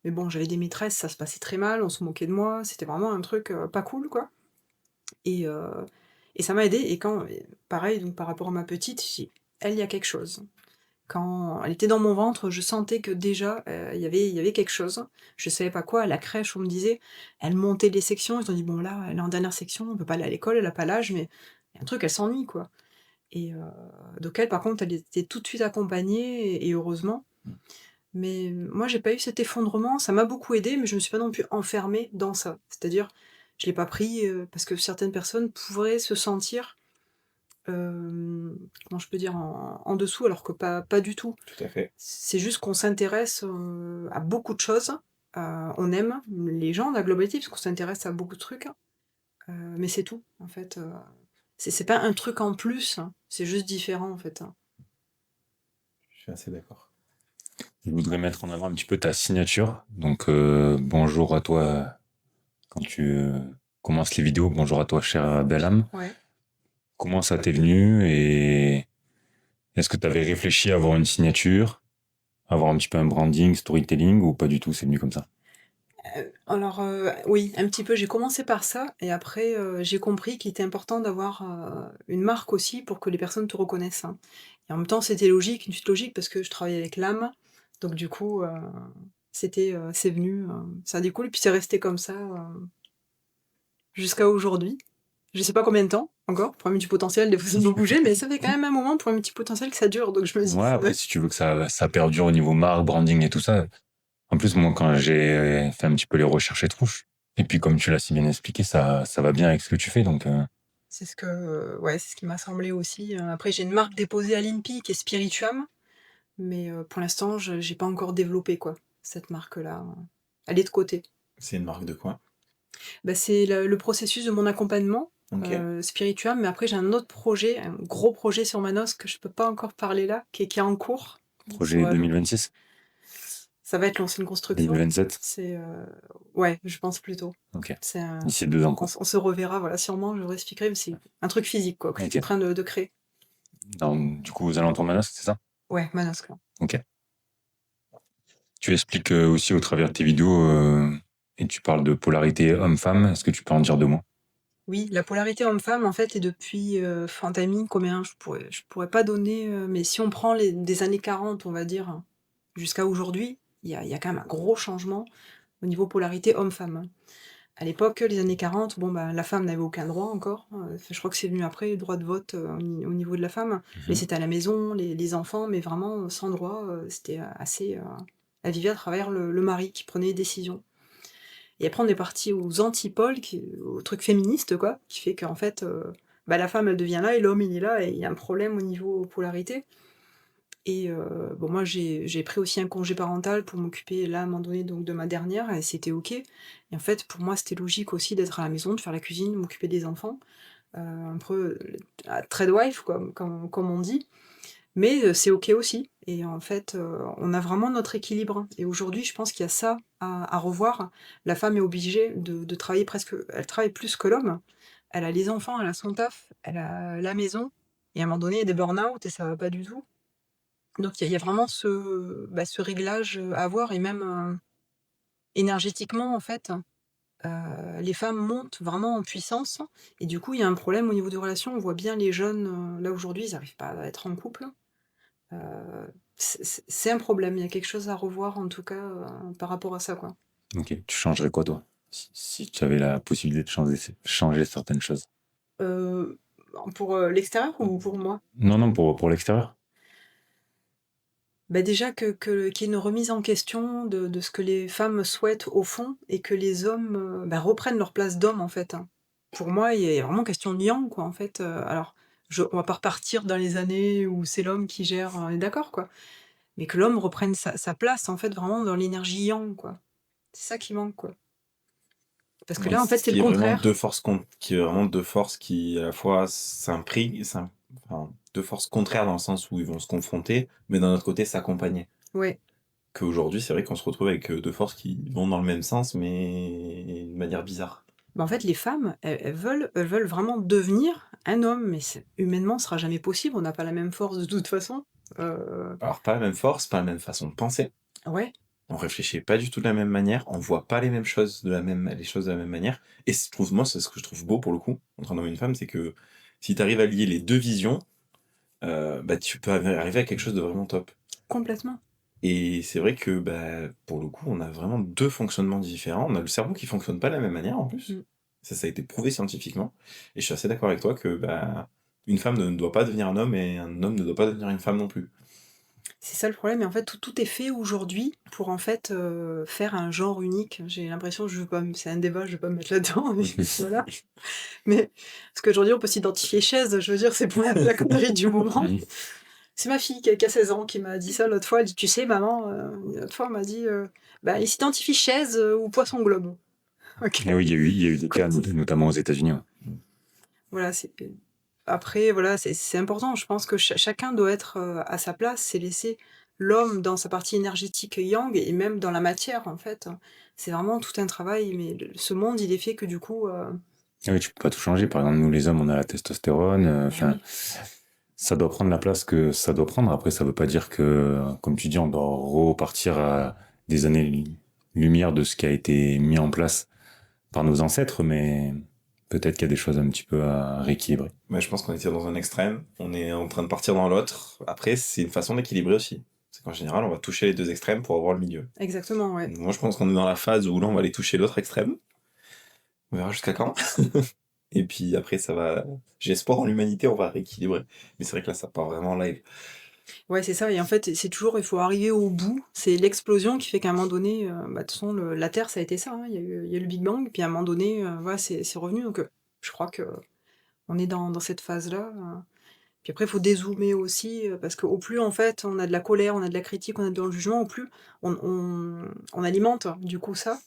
mais bon, j'avais des maîtresses, ça se passait très mal, on se moquait de moi, c'était vraiment un truc, pas cool, quoi. Et et ça m'a aidée et quand pareil donc par rapport à ma petite, j'ai dit: «Elle, il y a quelque chose». Quand elle était dans mon ventre, je sentais que déjà, il y avait quelque chose. Je savais pas quoi. À la crèche, on me disait elle montait les sections, ils ont dit: «Bon là, elle est en dernière section, on peut pas aller à l'école, elle a pas l'âge, mais il y a un truc, elle s'ennuie, quoi». Et donc elle, par contre, elle était tout de suite accompagnée et heureusement. Mmh. Mais moi, j'ai pas eu cet effondrement, ça m'a beaucoup aidée, mais je me suis pas non plus enfermée dans ça. C'est-à-dire, je l'ai pas pris, parce que certaines personnes pourraient se sentir, comment je peux dire? En dessous, alors que pas du tout. Tout à fait. C'est juste qu'on s'intéresse, à beaucoup de choses, on aime les gens, la globalité, parce qu'on s'intéresse à beaucoup de trucs, mais c'est tout, en fait, c'est pas un truc en plus, hein, c'est juste différent, en fait, hein. Je suis assez d'accord. Je voudrais mettre en avant un petit peu ta signature. Donc, bonjour à toi quand tu commences les vidéos. Bonjour à toi, chère belle âme. Ouais. Comment ça t'est venu et est-ce que tu avais réfléchi à avoir une signature, avoir un petit peu un branding, storytelling ou pas du tout, c'est venu comme ça? Alors, oui, un petit peu, j'ai commencé par ça et après, j'ai compris qu'il était important d'avoir, une marque aussi pour que les personnes te reconnaissent, hein, et en même temps, c'était logique, une suite logique parce que je travaille avec l'âme, donc du coup, c'est venu, ça découle et puis c'est resté comme ça, jusqu'à aujourd'hui. Je sais pas combien de temps encore, pour un multipotentiel, des fois ça peut bouger, mais ça fait quand même un moment pour un multipotentiel que ça dure, donc je me dis Ouais, après, si tu veux que ça perdure au niveau marque, branding et tout ça. En plus, moi, quand j'ai fait un petit peu les recherches et puis comme tu l'as si bien expliqué, ça va bien avec ce que tu fais, donc c'est ce que ouais, c'est ce qui m'a semblé aussi, après j'ai une marque déposée à l'INPI qui est Spirituam. Mais pour l'instant, je j'ai pas encore développé quoi, cette marque-là, elle est de côté. C'est une marque de quoi? Bah, c'est le processus de mon accompagnement, OK. Spirituam, mais après j'ai un autre projet, un gros projet sur Manos que je peux pas encore parler là, qui est en cours. projet 2026, Ça va être lancé une construction. 2027. C'est, ouais, je pense plutôt. Ok. C'est un D'ici 2 ans, on quoi. s on se reverra, voilà, sûrement, je vous expliquerai, mais c'est un truc physique quoi, que je suis en Ok. train de créer. Du coup, aux alentours de Manos, c'est ça? Ouais, Manos quoi. Ok. Tu expliques aussi au travers de tes vidéos et tu parles de polarité homme-femme. Est-ce que tu peux en dire 2 mots? Oui, la polarité homme-femme, en fait, est depuis, enfin, tu mis combien? Je pourrais pas donner, mais si on prend les des années 40, on va dire, hein, jusqu'à aujourd'hui, il y a quand même un gros changement au niveau polarité homme-femme, hein. À l'époque, les années 40, bon, bah, la femme n'avait aucun droit encore, enfin, je crois que c'est venu après, le droit de vote, au niveau de la femme, mais Mhm. c'était à la maison, les enfants, mais vraiment, sans droit, c'était, assez, elle vivait à travers le mari qui prenait les décisions. Et après on est parti aux antipodes, au truc féministe quoi, qui fait qu'en fait, bah, la femme elle devient là et l'homme il est là et il y a un problème au niveau polarité et bon moi j'ai pris aussi un congé parental pour m'occuper là à un moment donné donc de ma dernière et c'était OK et en fait pour moi c'était logique aussi d'être à la maison, de faire la cuisine, m'occuper des enfants, un peu, trade wife quoi, comme on dit. Mais c'est OK aussi et en fait, on a vraiment notre équilibre et aujourd'hui, je pense qu'il y a ça à revoir. La femme est obligée de travailler presque elle travaille plus que l'homme. Elle a les enfants, elle a son taf, elle a la maison et à un moment donné, il y a des burn-out et ça va pas du tout. Donc il y a vraiment ce réglage, à avoir énergétiquement, en fait, les femmes montent vraiment en puissance et du coup, il y a un problème au niveau des relations. On voit bien les jeunes, là, aujourd'hui, ils n'arrivent pas à être en couple. Heu, c'est un problème. Il y a quelque chose à revoir, en tout cas, par rapport à ça, quoi. Ok. Tu changerais quoi, toi? Si tu avais la possibilité de changer certaines choses. Heu, pour, l'extérieur ou pour moi? Non, non, pour l'extérieur. Bah, déjà qu'il y ait une remise en question de ce que les femmes souhaitent au fond et que les hommes, bah, reprennent leur place d'homme, en fait, hein. Pour moi, il y a vraiment question de yang, quoi, en fait, alors on va pas repartir dans les années où c'est l'homme qui gère, on est d'accord, quoi. Mais que l'homme reprenne sa place, en fait, vraiment dans l'énergie yang, quoi. C'est ça qui manque, quoi. Parce que Ouais, là, en fait, c'est qui le est vraiment contraire. deux forces qui est vraiment deux forces qui à la fois enfin, deux forces contraires dans le sens où ils vont se confronter, mais d'un autre côté s'accompagner. Ouais. Qu'aujourd'hui, c'est vrai qu'on se retrouve avec deux forces qui vont dans le même sens, mais de manière bizarre. Bah, en fait, les femmes, elles veulent vraiment devenir un homme, mais humainement, ce sera jamais possible. On n'a pas la même force de toute façon. Alors pas la même force, pas la même façon de penser. Ouais. On réfléchit pas du tout de la même manière, on voit pas les mêmes choses les choses de la même manière. Et moi, c'est ce que je trouve beau pour le coup, entre un homme et une femme, c'est que si tu arrives à lier les deux visions, bah, tu peux arriver à quelque chose de vraiment top. Complètement. Et c'est vrai que bah, pour le coup, on a vraiment deux fonctionnements différents. On a le cerveau qui fonctionne pas de la même manière en plus. Mmh. Ça a été prouvé scientifiquement. Et je suis assez d'accord avec toi que bah, une femme ne doit pas devenir un homme et un homme ne doit pas devenir une femme non plus. C'est ça le problème et en fait tout est fait aujourd'hui pour en fait, faire un genre unique. J'ai l'impression, je veux pas me c'est un débat, je vais pas me mettre là-dedans, mais voilà. Mais parce qu'aujourd'hui on peut s'identifier chaise, je veux dire, c'est pas la connerie du moment. C'est ma fille qui a 16 ans qui m'a dit ça l'autre fois, elle dit: «Tu sais maman», l'autre fois elle m'a dit, «Bah, il s'identifie chaise, ou poisson globe». OK. Et oui, il y a eu des cas, notamment aux États-Unis. Ouais. Voilà, après voilà, c'est important. Je pense que chacun doit être, à sa place. C'est laisser l'homme dans sa partie énergétique yang et même dans la matière, en fait. C'est vraiment tout un travail, mais ce monde, il est fait que du coup, Ah oui, tu peux pas tout changer. Par exemple, nous les hommes, on a la testostérone. Enfin, oui, ça doit prendre la place que ça doit prendre. Après, ça veut pas dire que, comme tu dis, on doit repartir à des années-lumière de ce qui a été mis en place par nos ancêtres, mais peut-être qu'il y a des choses un petit peu à rééquilibrer. Mais je pense qu'on était dans un extrême, on est en train de partir dans l'autre. Après, c'est une façon d'équilibrer aussi. C'est qu'en général, on va toucher les deux extrêmes pour avoir le milieu. exactement, ouais. Moi, je pense qu'on est dans la phase où là, on va aller toucher l'autre extrême. On verra jusqu'à quand. Et puis après, ça va. J'ai espoir en l'humanité, on va rééquilibrer. Mais c'est vrai que là, ça part vraiment en live. Ouais, c'est ça et en fait, c'est toujours il faut arriver au bout. C'est l'explosion qui fait qu'à un moment donné, bah, de toute façon, la Terre, ça a été ça, hein. Il y a eu le Big Bang, puis à un moment donné, voilà, c'est revenu donc je crois qu'on est dans cette phase-là, Puis après, il faut dézoomer aussi, parce qu'au plus, en fait, on a de la colère, on a de la critique, on a le jugement, au plus on alimente, du coup, ça.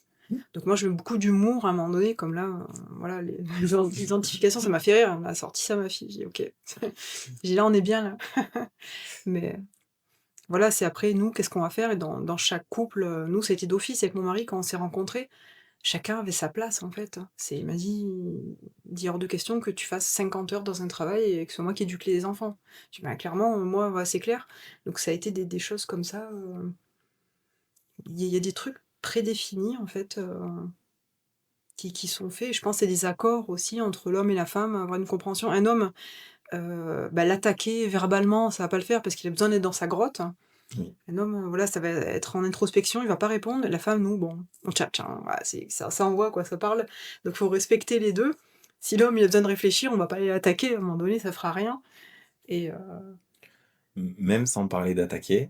Donc moi, je mets beaucoup d'humour à un moment donné, comme là, voilà, les identifications, ça m'a fait rire. Elle m'a sorti ça, ma fille. J'ai dit: «OK». J'ai dit: «Là, on est bien, là». Mais voilà, c'est après, nous, qu'est-ce qu'on va faire? Et dans chaque couple, nous, ça a été d'office avec mon mari, quand on s'est rencontrés, chacun avait sa place, en fait, hein. Il m'a dit: «Hors de question que tu fasses 50 heures dans un travail et que ce soit moi qui éduque les enfants». Je dis: «Bah, clairement, moi, voilà, c'est clair». Donc ça a été des choses comme ça, il y a des trucs prédéfinis, en fait, qui sont faits. Je pense que c'est des accords aussi entre l'homme et la femme, avoir une compréhension. Un homme, bah, l'attaquer verbalement, ça va pas le faire parce qu'il a besoin d'être dans sa grotte. Oui. Un homme, voilà, ça va être en introspection, il va pas répondre. La femme, nous, bon, on tchatche, hein, voilà, ça envoie quoi, ça parle. Donc faut respecter les 2. Si l'homme, il a besoin de réfléchir, on va pas aller l'attaquer, à un moment donné, ça fera rien et Même sans parler d'attaquer,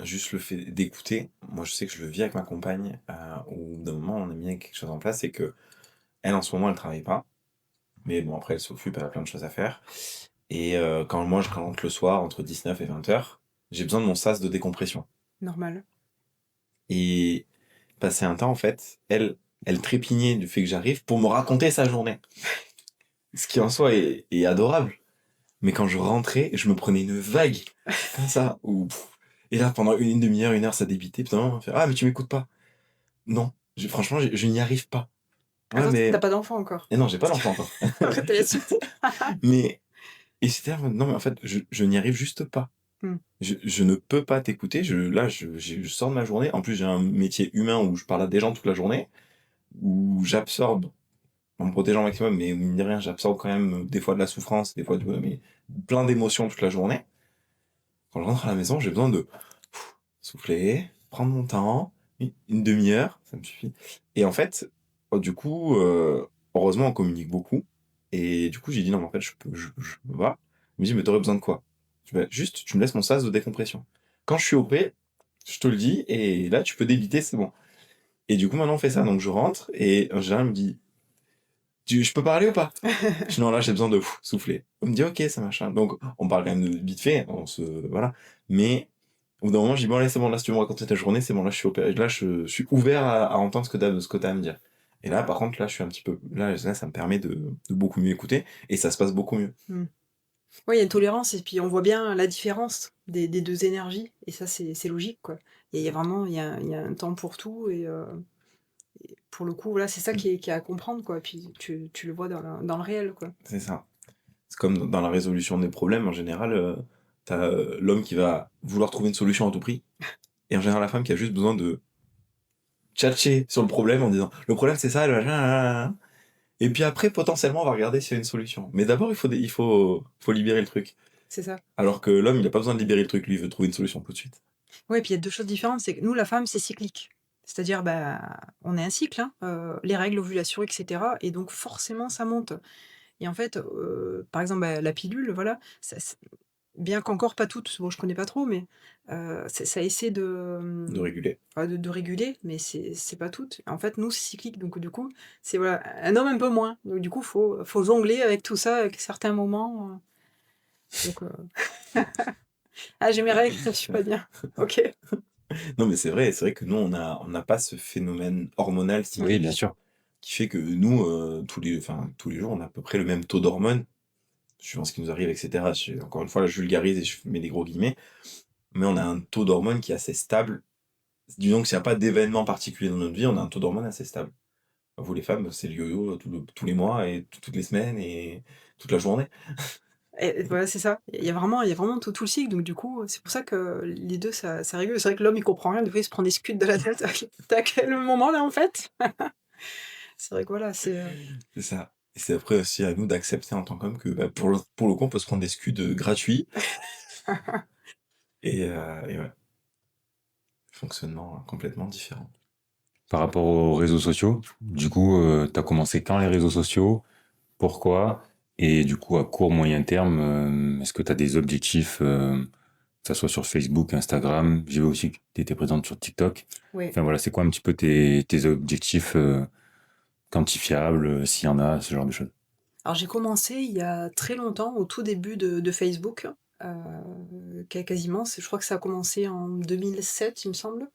juste le fait d'écouter. Moi, je sais que je le vis avec ma compagne, où d'un moment, on a mis quelque chose en place, c'est que elle, en ce moment, elle travaille pas. Mais bon, après, elle s'occupe, elle a plein de choses à faire. Et quand moi, je rentre le soir, entre 19 et 20 heures, j'ai besoin de mon sas de décompression. normal. Et passé un temps, en fait, elle trépignait du fait que j'arrive pour me raconter sa journée. Ce qui en soi est adorable. Mais quand je rentrais, je me prenais une vague comme ça. Et là, pendant une demi-heure, une heure, ça débitait. Putain, on fait, ah, mais tu m'écoutes pas. Non, franchement, je n'y arrive pas. Ouais, Attends, tu mais. pas d'enfant encore? Et non, j'ai pas d'enfant encore. Après tu la suite. Mais. Et c'était, non, mais en fait, je n'y arrive juste pas. Mmh. Je ne peux pas t'écouter. Je sors de ma journée. En plus, j'ai un métier humain où je parle à des gens toute la journée, où j'absorbe, en me protégeant au maximum, mais mine de rien, j'absorbe quand même des fois de la souffrance, des fois mais plein d'émotions toute la journée. Quand je rentre à la maison, j'ai besoin de souffler, prendre mon temps, une demi-heure, ça me suffit. Et en fait, du coup, heureusement, on communique beaucoup. Et du coup, j'ai dit non, mais en fait, je peux pas. Il me dit, mais t'aurais besoin de quoi? Juste, tu me laisses mon sas de décompression. Quand je suis OP, je te le dis, et là, tu peux débiter, c'est bon. Et du coup, maintenant, on fait ça. Donc, je rentre, et en général, il me dit, je peux parler ou pas? Je dis non, là, j'ai besoin de souffler. On me dit, ok, ça machin. Donc, on parle quand même de vite fait, voilà. Mais, au bout d'un moment, je dis, bon, allez, c'est bon, là, si tu veux me raconter ta journée, c'est bon, là, je suis ouvert à entendre ce que t'as à me dire. Et là, par contre, là, je suis un petit peu, là, ça me permet de beaucoup mieux écouter, et ça se passe beaucoup mieux. Mmh. Ouais, il y a une tolérance et puis on voit bien la différence des 2 énergies et ça, c'est logique, quoi. Il y a vraiment il y a un temps pour tout et pour le coup, voilà, c'est ça qui est à comprendre, quoi. Puis tu le vois dans le réel, quoi. C'est ça. C'est comme dans la résolution des problèmes, en général, t'as l'homme qui va vouloir trouver une solution à tout prix, et en général, la femme qui a juste besoin de tchatcher sur le problème en disant, le problème, c'est ça, le machin, nanana. Et puis après, potentiellement, on va regarder s'il y a une solution. Mais d'abord, faut libérer le truc. C'est ça. Alors que l'homme, il a pas besoin de libérer le truc, lui, il veut trouver une solution tout de suite. Ouais, puis il y a 2 choses différentes, c'est que nous, la femme, c'est cyclique. C'est-à-dire, bah, on est un cycle, hein, les règles, l'ovulation et cetera et donc forcément ça monte et en fait, par exemple, bah, la pilule, voilà, bien qu'encore pas toutes, bon je connais pas trop, mais ça essaie de, De réguler. de réguler, mais c'est pas toutes. En fait, nous, c'est cyclique, donc du coup, c'est voilà, un homme un peu moins. Donc du coup, faut jongler avec tout ça, avec certains moments. Donc, ah, j'ai mes règles, je suis pas bien. Ok. Non, mais c'est vrai que nous, on n'a pas ce phénomène hormonal Oui, bien cyclique sûr. qui fait que nous, tous les jours, on a à peu près le même taux d'hormones, suivant ce qui nous arrive, etc. Encore une fois, là, je vulgarise et je mets des gros guillemets, mais on a un taux d'hormones qui est assez stable. Disons que s'il n'y a pas d'événement particulier dans notre vie, on a un taux d'hormones assez stable. Vous, les femmes, c'est le yo-yo tous les mois et toutes les semaines et toute la journée. Et voilà, c'est ça. Il y a vraiment tout le cycle, donc du coup, c'est pour ça que les deux, ça régule. C'est vrai que l'homme, il comprend rien, des fois, il se prend des scuds de la tête. T'es à quel moment, là, en fait? C'est vrai que voilà, c'est... C'est ça. Et c'est après aussi à nous d'accepter en tant qu'homme que bah, pour le coup, on peut se prendre des scuds gratuits. Et ouais, fonctionnement complètement différent. Par rapport aux réseaux sociaux, du coup, tu as commencé quand les réseaux sociaux? Pourquoi? Et du coup, à court, moyen terme, est-ce que tu as des objectifs, que ça soit sur Facebook, Instagram? J'ai vu aussi que tu étais présente sur TikTok. Ouais. Enfin voilà, c'est quoi un petit peu tes objectifs quantifiables, s'il y en a, ce genre de choses? Alors j'ai commencé il y a très longtemps, au tout début de Facebook, quasiment, je crois que ça a commencé en 2007, il me semble.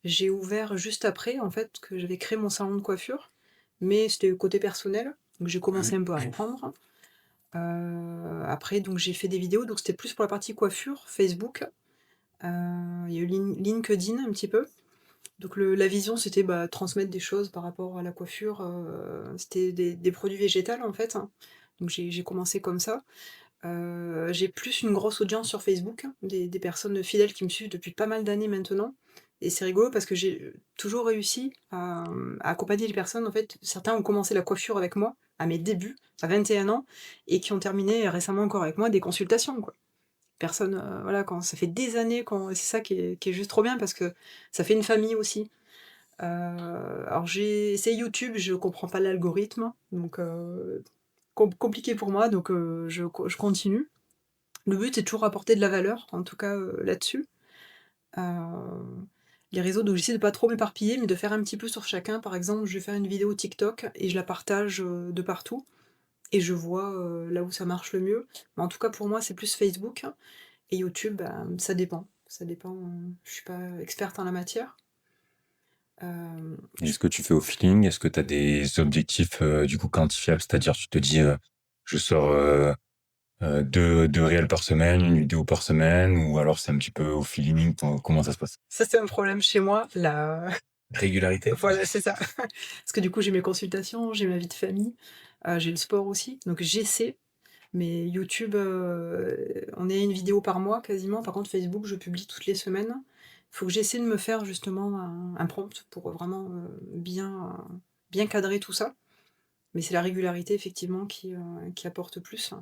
J'ai ouvert juste après, en fait, que j'avais créé mon salon de coiffure, mais c'était côté personnel, donc j'ai commencé un peu à reprendre. Après, donc j'ai fait des vidéos, donc c'était plus pour la partie coiffure, Facebook. Il y a eu LinkedIn un petit peu. Donc la vision, c'était bah, transmettre des choses par rapport à la coiffure. C'était des produits végétaux en fait, hein. Donc j'ai commencé comme ça. J'ai plus une grosse audience sur Facebook, hein, des personnes fidèles qui me suivent depuis pas mal d'années maintenant. Et c'est rigolo parce que j'ai toujours réussi à accompagner les personnes. En fait, certains ont commencé la coiffure avec moi à mes débuts, à 21 ans, et qui ont terminé récemment encore avec moi des consultations, quoi. Personne, voilà, quand ça fait des années c'est ça qui est juste trop bien parce que ça fait une famille aussi. Alors c'est YouTube, je comprends pas l'algorithme, donc compliqué pour moi, donc je continue. Le but c'est toujours apporter de la valeur, en tout cas là-dessus. Euh, les réseaux, donc j'essaie de pas trop m'éparpiller, mais de faire un petit peu sur chacun. Par exemple, je vais faire une vidéo TikTok et je la partage de partout. Et je vois là où ça marche le mieux. Mais en tout cas, pour moi, c'est plus Facebook. Et YouTube, bah, ça dépend. Ça dépend. Je suis pas experte en la matière. Je- Est-ce que tu fais au feeling? Est-ce que tu as des objectifs du coup quantifiables? C'est-à-dire, tu te dis, je sors deux réels par semaine, une vidéo par semaine, ou alors c'est un petit peu au feeling, comment ça se passe? Ça, c'est un problème chez moi. Régularité. Voilà, c'est ça. Parce que du coup, j'ai mes consultations, j'ai ma vie de famille, j'ai le sport aussi. Donc j'essaie. Mais YouTube, on est à une vidéo par mois quasiment. Par contre, Facebook, je publie toutes les semaines. Il faut que j'essaie de me faire justement un prompt pour vraiment bien cadrer tout ça. Mais c'est la régularité effectivement qui apporte plus.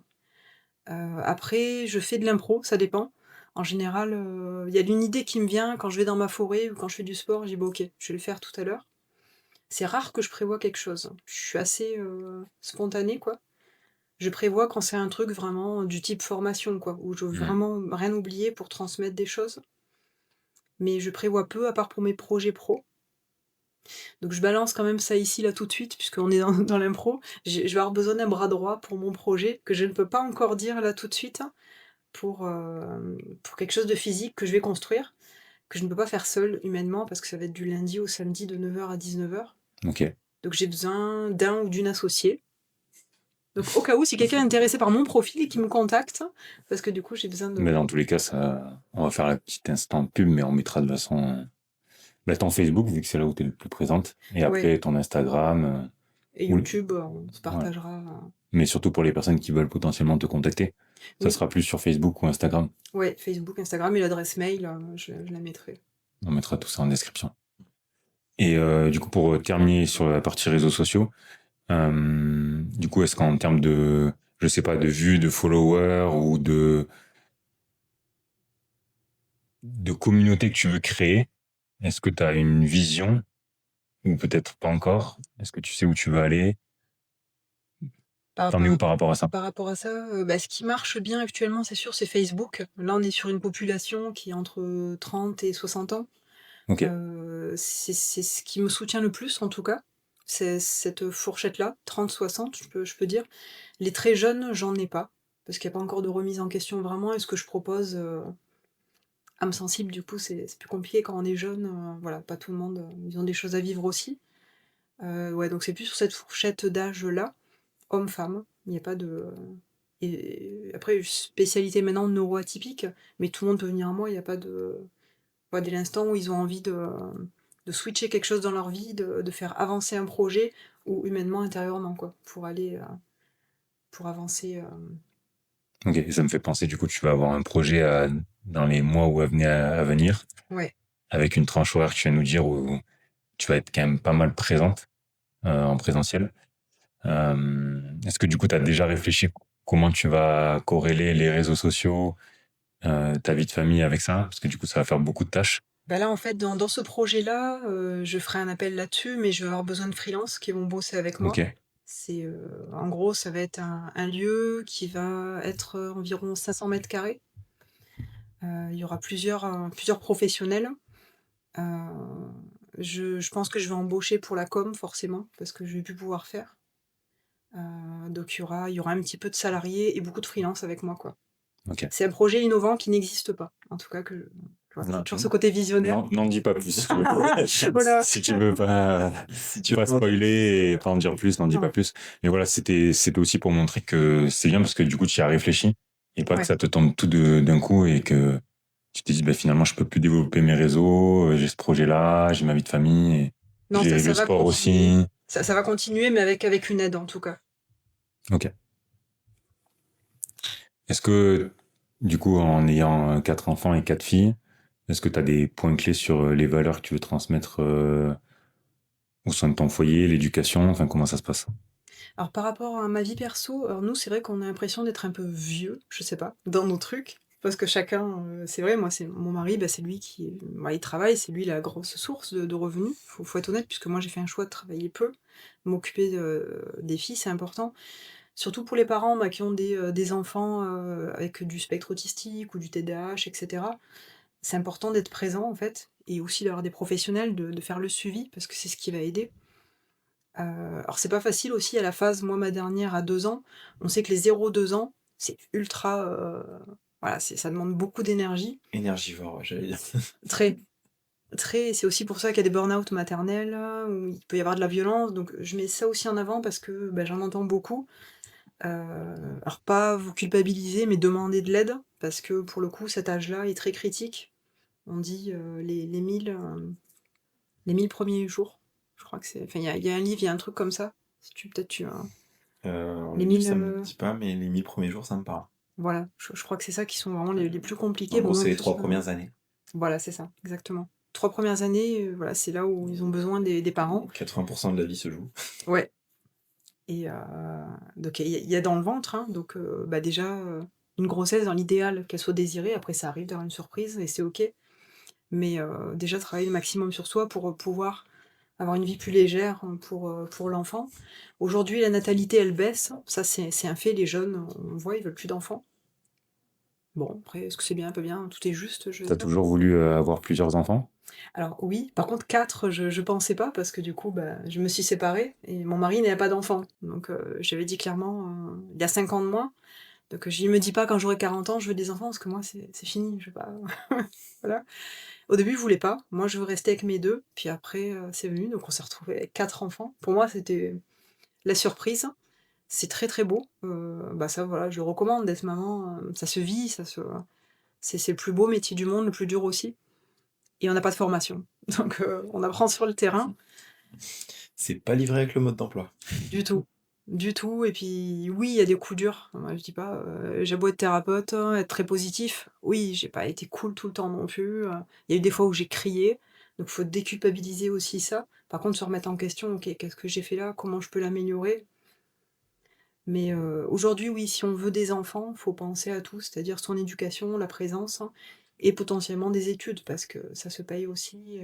Après, je fais de l'impro, ça dépend. En général, il y a une idée qui me vient quand je vais dans ma forêt ou quand je fais du sport, je dis bah, ok, je vais le faire tout à l'heure. C'est rare que je prévoie quelque chose. Je suis assez spontanée, quoi. Je prévois quand c'est un truc vraiment du type formation, quoi, où je veux Mm. vraiment rien oublier pour transmettre des choses. Mais je prévois peu, à part pour mes projets pro. Donc je balance quand même ça ici, là, tout de suite, puisqu'on est dans l'impro. Je vais avoir besoin d'un bras droit pour mon projet, que je ne peux pas encore dire là tout de suite, pour quelque chose de physique que je vais construire, que je ne peux pas faire seul humainement, parce que ça va être du lundi au samedi de 9h à 19h. Ok. Donc j'ai besoin d'un ou d'une associée. Donc au cas où, si quelqu'un est intéressé par mon profil et qui me contacte, parce que du coup j'ai besoin de... Mais dans tous les cas, on va faire la petite instant pub, mais on mettra de toute façon ton Facebook, vu que c'est là où tu es le plus présente. Et Ouais, après, ton Instagram. et Ou YouTube, on se ouais. partagera. Mais surtout pour les personnes qui veulent potentiellement te contacter. Ça Oui, sera plus sur Facebook ou Instagram. ouais, Facebook, Instagram et l'adresse mail, je la mettrai. On mettra tout ça en description. Et du coup, pour terminer sur la partie réseaux sociaux, du coup, est-ce qu'en termes de, je sais pas, de vues, de followers ou de communauté que tu veux créer, est-ce que tu as une vision ou peut-être pas encore? Est-ce que tu sais où tu veux aller? Par, T'en es où par- par rapport à ça? par rapport à ça, bah, ce qui marche bien actuellement, c'est sûr, c'est Facebook. Là, on est sur une population qui est entre 30 et 60 ans. Ok, C'est ce qui me soutient le plus, en tout cas. C'est cette fourchette-là, 30-60, je peux dire. Les très jeunes, j'en ai pas, parce qu'il n'y a pas encore de remise en question vraiment. Et ce que je propose, âme sensible, du coup, c'est plus compliqué quand on est jeune. Voilà, pas tout le monde, ils ont des choses à vivre aussi. Ouais, donc c'est plus sur cette fourchette d'âge-là, homme-femme. Il n'y a pas de. Et après, spécialité maintenant neuroatypique, mais tout le monde peut venir à moi, il n'y a pas de. Ouais, dès l'instant où ils ont envie de switcher quelque chose dans leur vie, de faire avancer un projet, ou humainement, intérieurement, quoi, pour avancer. ok. Ça me fait penser, du coup, tu vas avoir un projet dans les mois ou à venir, Ouais. avec une tranche horaire que tu vas nous dire où tu vas être quand même pas mal présente en présentiel. Est-ce que du coup, tu as déjà réfléchi comment tu vas corréler les réseaux sociaux, ta vie de famille avec ça? Parce que du coup, ça va faire beaucoup de tâches. Bah là, en fait, dans ce projet-là, je ferai un appel là-dessus, mais je vais avoir besoin de freelance qui vont bosser avec moi. Ok, En gros, ça va être un lieu qui va être environ 500 mètres carrés. Il y aura plusieurs professionnels. Euh, je pense que je vais embaucher pour la com, forcément, parce que je vais plus pouvoir faire. Donc il y aura un petit peu de salariés et beaucoup de freelance avec moi, quoi. ok. C'est un projet innovant qui n'existe pas. En tout cas, tu vois, c'est Non, toujours ce côté visionnaire. non, n'en dis pas plus. Voilà. Si tu veux pas, Si tu pas veux. spoiler et pas en dire plus, n'en dis pas Non. plus. Mais voilà, c'était aussi pour montrer que c'est bien parce que du coup, tu y as réfléchi et pas que Ouais. ça te tombe tout d'un coup et que tu te dis, bah, finalement, je peux plus développer mes réseaux, j'ai ce projet-là, j'ai ma vie de famille, et Non, j'ai ça le va sport continuer. aussi. Ça va continuer, mais avec une aide, en tout cas. Ok. Est-ce que, du coup, en ayant 4 enfants et 4 filles, est-ce que tu as des points clés sur les valeurs que tu veux transmettre au sein de ton foyer, l'éducation, enfin, comment ça se passe? Alors, par rapport à ma vie perso, alors nous, c'est vrai qu'on a l'impression d'être un peu vieux, je sais pas, dans nos trucs. Parce que chacun, c'est vrai, moi, c'est mon mari, bah, c'est lui bah, il travaille, c'est lui la grosse source de revenus. Faut être honnête, puisque moi, j'ai fait un choix de travailler peu. M'occuper des filles, c'est important. Surtout pour les parents bah, qui ont des enfants avec du spectre autistique ou du TDAH, etc. C'est important d'être présent, en fait, et aussi d'avoir des professionnels, de faire le suivi, parce que c'est ce qui va aider. Alors c'est pas facile aussi à la phase, moi ma dernière à 2 ans, on sait que les 0-2 ans, c'est ultra, voilà, ça demande beaucoup d'énergie. Énergivore, ouais, j'allais dire. Très, très, c'est aussi pour ça qu'il y a des burn-out maternels, où il peut y avoir de la violence, donc je mets ça aussi en avant parce que bah, j'en entends beaucoup. Alors pas vous culpabiliser, mais demander de l'aide, parce que pour le coup cet âge-là est très critique. On dit les 1000 premiers jours, je crois que c'est... Enfin il y a un livre, il y a un truc comme ça, si tu peut-être tu... Au Les début, 1000, ça me dit pas, mais les 1000 premiers jours, ça me parle. voilà, je crois que c'est ça qui sont vraiment les plus compliqués. En gros, Bon, c'est en les plus, 3 premières années. voilà, c'est ça, exactement. 3 premières années, voilà, c'est là où ils ont besoin des parents. 80% de la vie se joue. Ouais. Et donc il y a dans le ventre, hein, donc bah, déjà, une grossesse dans l'idéal qu'elle soit désirée, après ça arrive d'avoir une surprise et c'est OK. Mais déjà travailler le maximum sur soi pour, pouvoir avoir une vie plus légère, pour l'enfant. Aujourd'hui, la natalité, elle baisse, ça c'est un fait, les jeunes, on voit, ils veulent plus d'enfants. Bon, après, est-ce que c'est bien, pas bien? Tout est juste, je veux T'as dire. toujours voulu avoir plusieurs enfants? Alors oui, par contre 4, je pensais pas parce que du coup, bah, je me suis séparée et mon mari n'avait pas d'enfant. Donc j'avais dit clairement, il y a 5 ans de moins, donc je me dis pas quand j'aurai 40 ans, je veux des enfants parce que moi c'est fini, je veux pas voilà. Au début, je voulais pas. Moi, je veux rester avec mes 2, puis après, c'est venu, donc on s'est retrouvés avec 4 enfants. Pour moi, c'était la surprise. C'est très, très beau. Bah, ça, voilà, je le recommande d'être maman, ça se vit, c'est le plus beau métier du monde, le plus dur aussi et on n'a pas de formation. Donc on apprend sur le terrain. C'est pas livré avec le mode d'emploi. Du tout. Du tout et puis oui, il y a des coups durs. Moi, je dis pas, j'ai beau être thérapeute, être très positif, oui, j'ai pas été cool tout le temps non plus, il y a eu des fois où j'ai crié, donc faut déculpabiliser aussi ça. Par contre, se remettre en question: «OK, qu'est-ce que j'ai fait là? Comment je peux l'améliorer?» Mais aujourd'hui, oui, si on veut des enfants, faut penser à tout, c'est-à-dire son éducation, la présence, hein, et potentiellement des études parce que ça se paye aussi,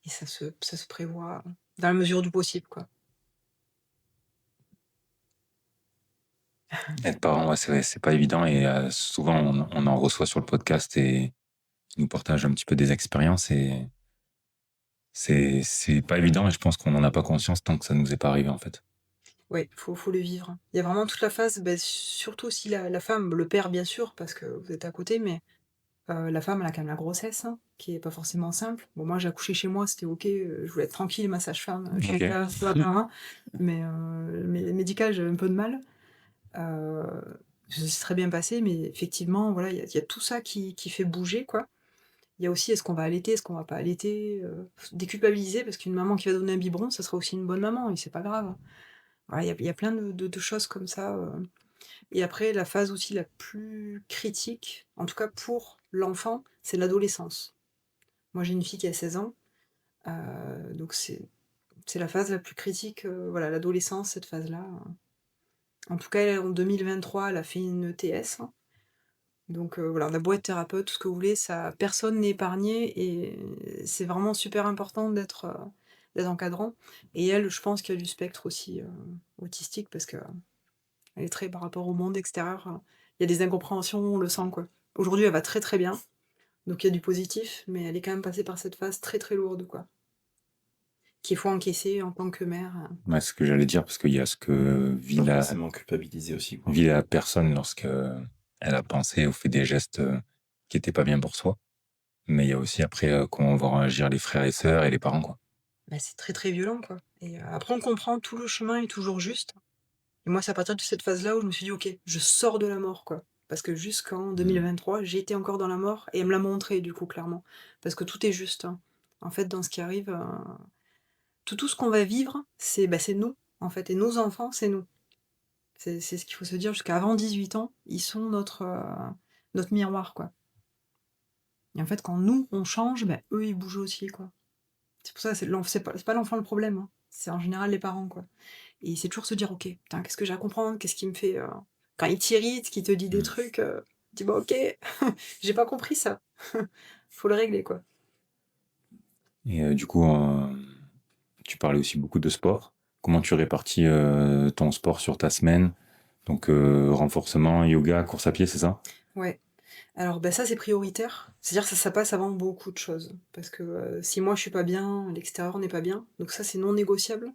et ça se prévoit dans la mesure du possible, quoi. Être parent, ouais, c'est pas évident et souvent on en reçoit sur le podcast et ils nous partagent un petit peu des expériences et c'est pas évident et je pense qu'on en a pas conscience tant que ça nous est pas arrivé en fait. Ouais, faut le vivre. Il y a vraiment toute la phase, bah, surtout aussi la femme, le père bien sûr, parce que vous êtes à côté, mais la femme, elle a quand même la grossesse, hein, qui est pas forcément simple. Bon, moi, j'ai accouché chez moi, c'était OK, je voulais être tranquille, ma sage-femme, je Ok. pas par mais médical, j'avais un peu de mal. Heu, ça s'est très bien passé, mais effectivement, voilà, il y a tout ça qui fait bouger, quoi. Il y a aussi, est-ce qu'on va allaiter, est-ce qu'on va pas allaiter? Déculpabiliser parce qu'une maman qui va donner un biberon, ça sera aussi une bonne maman et c'est pas grave. Voilà, il y a plein de choses comme ça, et après la phase aussi la plus critique, en tout cas pour l'enfant, c'est l'adolescence. Moi j'ai une fille qui a 16 ans, donc c'est la phase la plus critique, voilà, l'adolescence, cette phase-là, En tout cas, elle, en 2023, elle a fait une ETS, hein, donc voilà, on a beau être thérapeute, tout ce que vous voulez, ça personne n'est épargné et c'est vraiment super important d'être encadrant et elle, je pense qu'il y a du spectre aussi, autistique parce que elle est très par rapport au monde extérieur, il y a des incompréhensions, on le sent, quoi. Aujourd'hui, elle va très, très bien, donc il y a du positif, mais elle est quand même passée par cette phase très, très lourde, quoi, qu'il faut encaisser en tant que mère, Ouais, c'est ce que j'allais dire parce qu'il y a ce que Pas forcément culpabiliser aussi, quoi. vit la personne lorsque elle a pensé ou fait des gestes qui étaient pas bien pour soi. Mais il y a aussi après comment vont réagir les frères et sœurs et les parents quoi. Bah, c'est très, très violent, quoi et après on comprend, tout le chemin est toujours juste et moi, c'est à partir de cette phase-là où je me suis dit: «OK, je sors de la mort», quoi. Parce que jusqu'en 2023, j'étais encore dans la mort et elle me l'a montré, du coup, clairement. Parce que tout est juste, hein. En fait, dans ce qui arrive, tout ce qu'on va vivre, c'est nous, en fait et nos enfants, c'est nous. C'est ce qu'il faut se dire, jusqu'à avant 18 ans, ils sont notre miroir, quoi et en fait, quand nous, on change, bah, eux, ils bougent aussi, quoi. C'est pour ça, c'est pas l'enfant le problème, hein, c'est en général les parents, quoi. Et c'est toujours se dire: «OK, putain, qu'est-ce que j'ai à comprendre? Qu'est-ce qui me fait, quand il t'irrite, qu'il te dit des trucs, tu dis: «Bah, OK, j'ai pas compris ça». Faut le régler, quoi. Et du coup, tu parlais aussi beaucoup de sport. Comment tu répartis ton sport sur ta semaine? Donc renforcement, yoga, course à pied, c'est ça? Ouais. Alors, bah, ça, c'est prioritaire. C'est-à-dire ça passe avant beaucoup de choses. Parce que, si moi je suis pas bien, l'extérieur n'est pas bien. Donc ça, c'est non négociable.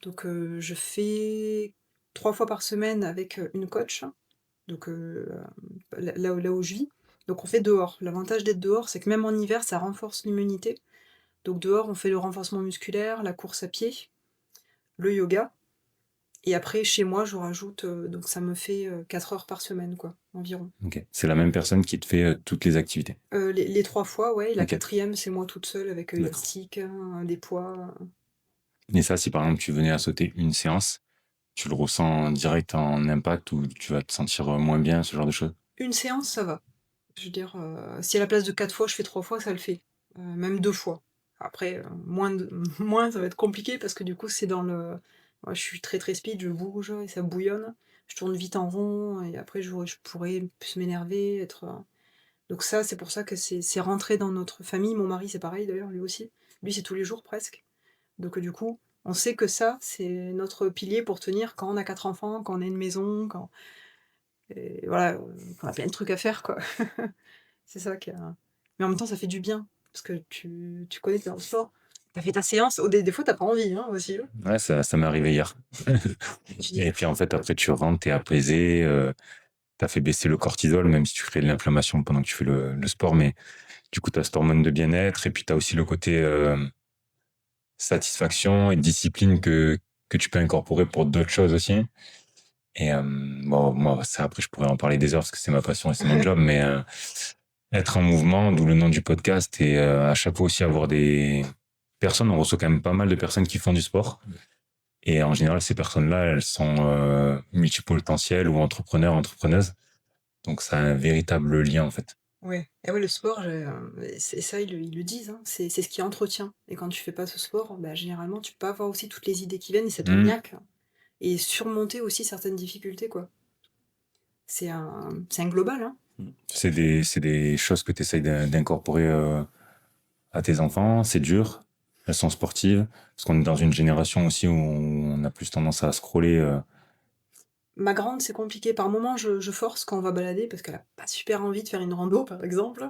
Donc, je fais 3 fois par semaine avec, une coach. Donc, là où je vis. Donc on fait dehors. L'avantage d'être dehors, c'est que même en hiver, ça renforce l'immunité. Donc dehors, on fait le renforcement musculaire, la course à pied, le yoga. Et après, chez moi, je rajoute, donc ça me fait 4 heures par semaine, quoi, environ. Ok. C'est la même personne qui te fait toutes les activités. Les 3 fois, ouais, et la Ok. quatrième, c'est moi toute seule avec D'accord. élastique, des poids. Et ça, si par exemple tu venais à sauter une séance, tu le ressens direct en impact ou tu vas te sentir moins bien, ce genre de choses? Une séance, ça va. Je veux dire, si à la place de 4 fois, je fais 3 fois, ça le fait. Même 2 fois. Après, moins de moins, ça va être compliqué parce que du coup, c'est dans le moi, je suis très, très speed, je bouge et ça bouillonne. Je tourne vite en rond et après je pourrais plus m'énerver, être, donc ça, c'est pour ça que c'est rentré dans notre famille. Mon mari, c'est pareil d'ailleurs, lui aussi. Lui, c'est tous les jours presque. Donc du coup, on sait que ça, c'est notre pilier pour tenir quand on a 4 enfants, quand on a une maison, quand et voilà, quand on a plein de trucs à faire, quoi. C'est ça qui a mais en même temps, ça fait du bien parce que tu connais, tu es dans le sport. Tu as fait ta séance, des fois, tu as pas envie, hein, aussi, hein. Ouais, ça m'est arrivé hier. Tu dis: Et puis en fait, après, tu rentres, t'es apaisé, t'as fait baisser le cortisol, même si tu crées de l'inflammation pendant que tu fais le sport, mais du coup, t'as cette hormone de bien-être, et puis t'as aussi le côté satisfaction et discipline que tu peux incorporer pour d'autres choses aussi. Et bon, moi, ça, après, je pourrais en parler des heures parce que c'est ma passion et c'est mon job, mais être en mouvement, d'où le nom du podcast, et à chaque fois aussi avoir des personnes, on reçoit quand même pas mal de personnes qui font du sport. Et en général, ces personnes-là, elles sont multipotentielles ou entrepreneurs, entrepreneuses. Donc, ça a un véritable lien, en fait. ouais. Et ouais, le sport, c'est ça, ils le disent, hein, c'est ce qui entretient. Et quand tu fais pas ce sport, bah, généralement, tu peux avoir aussi toutes les idées qui viennent et ça te Mmh. niaque. Et surmonter aussi certaines difficultés, quoi. C'est un global, hein. C'est des choses que tu essayes d'incorporer à tes enfants. C'est dur. Elles sont sportives. Parce qu'on est dans une génération aussi où on a plus tendance à scroller. Ma grande, c'est compliqué. Par moments, je force quand on va balader parce qu'elle a pas super envie de faire une rando, par exemple.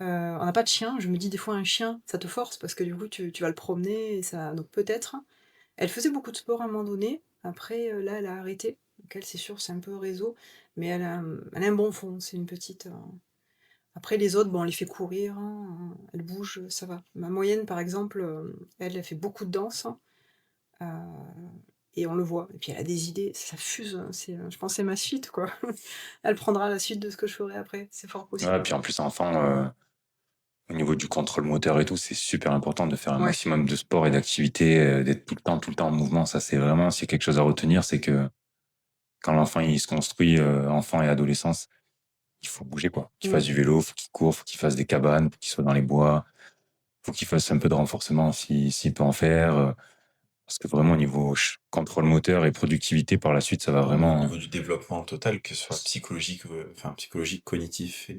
On n'a pas de chien. Je me dis des fois un chien, ça te force parce que du coup tu vas le promener et ça. Donc peut-être. Elle faisait beaucoup de sport à un moment donné. Après, là, elle a arrêté. Donc elle, c'est sûr, c'est un peu réseau, mais elle a un bon fond. C'est une petite. Après les autres, bon, on les fait courir, hein, elles bougent, ça va. Ma moyenne, par exemple, elle fait beaucoup de danse. Heu et on le voit et puis elle a des idées, ça fuse, je pense que c'est ma suite, quoi. Elle prendra la suite de ce que je ferai après, c'est fort Ouais, possible. puis en plus, enfant, au niveau du contrôle moteur et tout, c'est super important de faire un Ouais, maximum de sport et d'activité, d'être tout le temps en mouvement. Ça, c'est vraiment, s'il y a quelque chose à retenir, c'est que quand l'enfant il se construit, enfant et adolescence, il faut bouger, quoi. Qu'il fasse mmh, du vélo, faut qu'il court, faut qu'il fasse des cabanes, faut qu'il soit dans les bois, faut qu'il fasse un peu de renforcement s'il peut en faire. Parce que vraiment, au niveau contrôle moteur et productivité, par la suite, ça va Au vraiment. niveau du développement total, que ce soit psychologique, psychologique, cognitif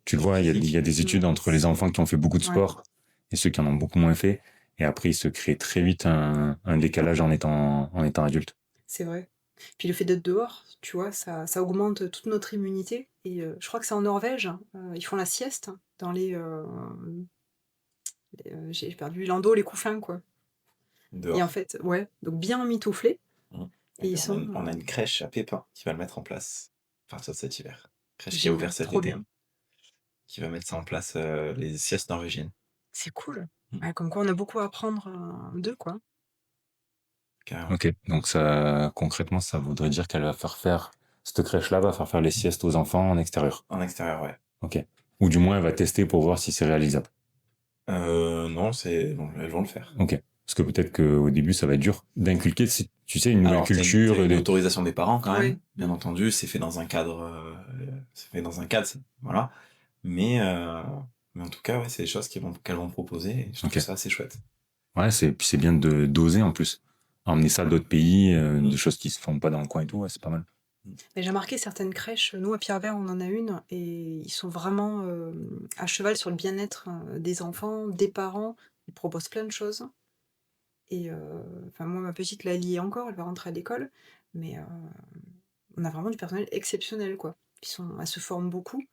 Tu le et vois, il y a physique. des études entre les enfants qui ont fait beaucoup de ouais, sport et ceux qui en ont beaucoup moins fait. Et après, il se crée très vite un décalage en étant adulte. c'est vrai. Puis le fait d'être dehors, tu vois, ça augmente toute notre immunité et je crois que c'est en Norvège, ils font la sieste dans j'ai perdu landau, les couffins, quoi et en Dehors. fait ouais, donc bien emmitouflés Mmh. Et et ils ben, sont, on a une crèche à Pépin qui va le mettre en place à partir de cet hiver. Crèche qui a ouvert génial, cet trop été, bien. qui va mettre ça en place, les siestes norvégiennes. C'est cool. Mmh. Ouais, comme quoi on a beaucoup à apprendre, d'eux, quoi. Carrément. Ok, donc ça, concrètement, ça voudrait dire qu'elle va faire cette crèche-là va faire les siestes aux enfants en extérieur. En extérieur, ouais. Ok. Ou du moins, elle va tester pour voir si c'est réalisable. Non, elles vont le faire. Ok. Parce que peut-être qu'au début, ça va être dur d'inculquer, tu sais, une nouvelle Alors, culture. t'as une autorisation des parents quand Ouais. même, bien entendu, c'est fait dans un cadre, voilà. Mais, euh, mais en tout cas, ouais, c'est des choses qu'elles vont proposer et je trouve Ok. ça assez chouette. Ouais, c'est bien de d'oser en plus. Emmener ça à d'autres pays, de choses qui se font pas dans le coin et tout, ouais, c'est pas mal. Mais j'ai remarqué certaines crèches, nous à Pierrevert, on en a une et ils sont vraiment, à cheval sur le bien-être, des enfants, des parents. Ils proposent plein de choses et enfin moi ma petite là, elle y est encore, elle va rentrer à l'école, mais on a vraiment du personnel exceptionnel, quoi. Elles se forment beaucoup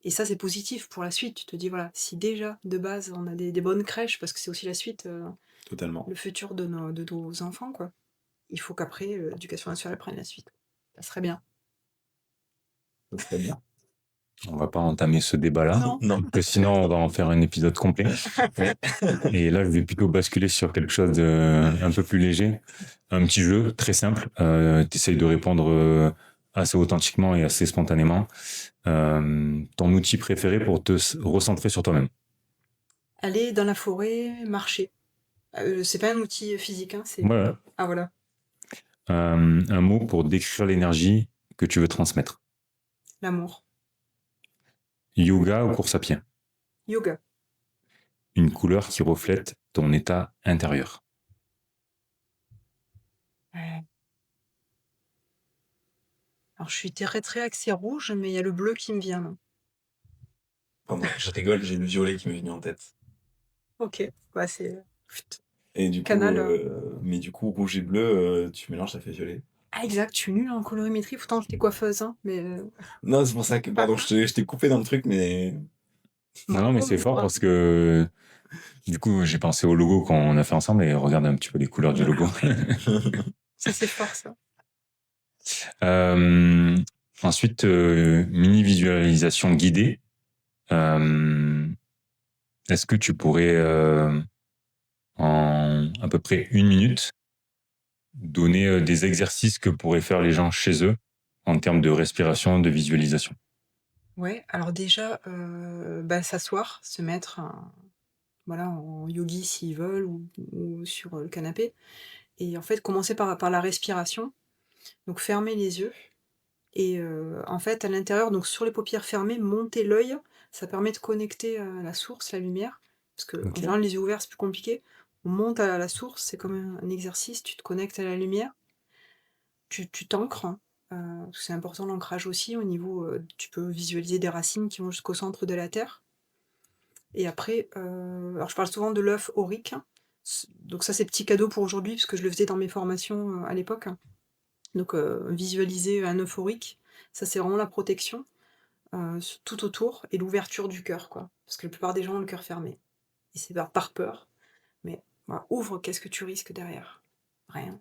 et ça c'est positif pour la suite. Tu te dis voilà, si déjà de base on a des bonnes crèches parce que c'est aussi la suite, Totalement. le futur de nos enfants, quoi. Il faut qu'après, l'éducation nationale prenne la suite. Ça serait bien. Ça serait bien. On va pas entamer ce débat-là, Non. Non. parce que sinon on va en faire un épisode complet. Et là, je vais plutôt basculer sur quelque chose de un peu plus léger. Un petit jeu très simple. Tu essayes de répondre assez authentiquement et assez spontanément. Ton outil préféré pour te recentrer sur toi-même. Aller dans la forêt, marcher. C'est pas un outil physique, hein, c'est Ouais. ah voilà. Un mot pour décrire l'énergie que tu veux transmettre. L'amour. Yoga ou course à pied. Yoga. Une couleur qui reflète ton état intérieur. Ouais. Alors, je suis très axée rouge, mais il y a le bleu qui me vient là. Pardon, je rigole, j'ai le violet qui m'est venu en tête. Ok, bah c'est Et du coup, canal. mais du coup, rouge et bleu, tu mélanges, ça fait violet. Ah exact, je suis nulle en colorimétrie, pourtant j'étais coiffeuse, hein, mais Non, c'est pour ça que, pardon, je t'ai coupé dans le truc, mais Non, mais c'est fort parce que du coup, j'ai pensé au logo qu'on a fait ensemble et regarde un petit peu les couleurs du logo. ça c'est fort ça. Ensuite, mini visualisation guidée. Est-ce que tu pourrais, en à peu près 1 minute, donner des exercices que pourraient faire les gens chez eux en termes de respiration, de visualisation? Ouais, alors déjà, bah, s'asseoir, se mettre voilà, en yogi s'ils veulent ou sur le canapé. Et en fait, commencer par la respiration. Donc fermer les yeux. Et en fait, à l'intérieur, donc sur les paupières fermées, monter l'œil, ça permet de connecter à la source, la lumière. Parce que en Ok. général, les yeux ouverts, c'est plus compliqué. On monte à la source, c'est comme un exercice, tu te connectes à la lumière, tu t'ancres, hein, parce que c'est important l'ancrage aussi au niveau, tu peux visualiser des racines qui vont jusqu'au centre de la terre. Et après, alors je parle souvent de l'œuf aurique, hein. Donc ça, c'est petit cadeau pour aujourd'hui, parce que je le faisais dans mes formations, à l'époque. Donc visualiser un œuf aurique, ça c'est vraiment la protection, tout autour et l'ouverture du cœur, quoi. Parce que la plupart des gens ont le cœur fermé. Et c'est par peur. Mais voilà, ouvre, qu'est-ce que tu risques derrière? Rien.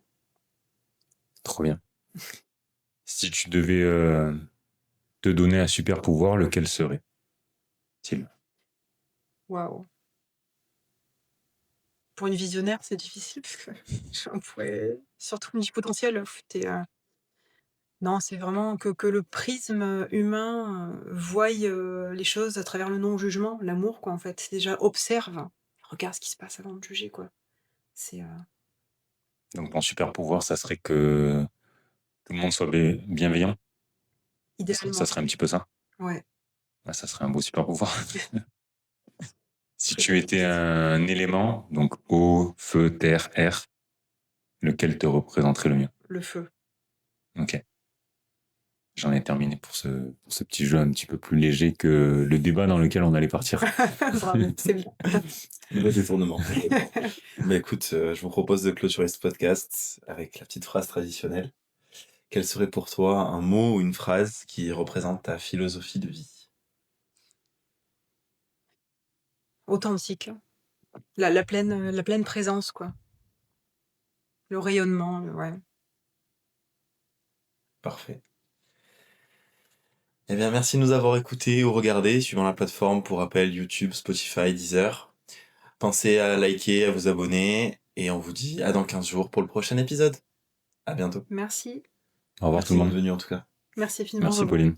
Trop bien. Si tu devais te donner un super pouvoir, lequel serait-il? Waouh! Pour une visionnaire, c'est difficile parce que j'en pourrais surtout multipotentiel, tu es, non, c'est vraiment que le prisme, humain, voie, les choses à travers le non-jugement, l'amour, quoi, en fait. Déjà, observe, regarde ce qui se passe avant de juger, quoi. C'est, Donc, ton super pouvoir, ça serait que tout le monde soit bienveillant. Ça idéalement, serait un petit peu ça. ouais. Ah, ça serait un beau super pouvoir. Si Très tu étais positif. un élément, donc eau, feu, terre, air, lequel te représenterait le mieux? Le feu. Ok. J'en ai terminé pour ce petit jeu un petit peu plus léger que le débat dans lequel on allait partir. Bravo, c'est bien. le détournement. Mais écoute, je vous propose de clôturer ce podcast avec la petite phrase traditionnelle. Quel serait pour toi un mot ou une phrase qui représente ta philosophie de vie? Authentique. La pleine présence, quoi. Le rayonnement, ouais. Parfait. Eh bien, merci de nous avoir écoutés ou regardés, suivant la plateforme pour rappel YouTube, Spotify, Deezer. Pensez à liker, à vous abonner, et on vous dit à dans 15 jours pour le prochain épisode. À bientôt. Merci. Au revoir tout Merci le d'être monde. venu en tout cas. Merci infiniment, Merci Renaud. Pauline.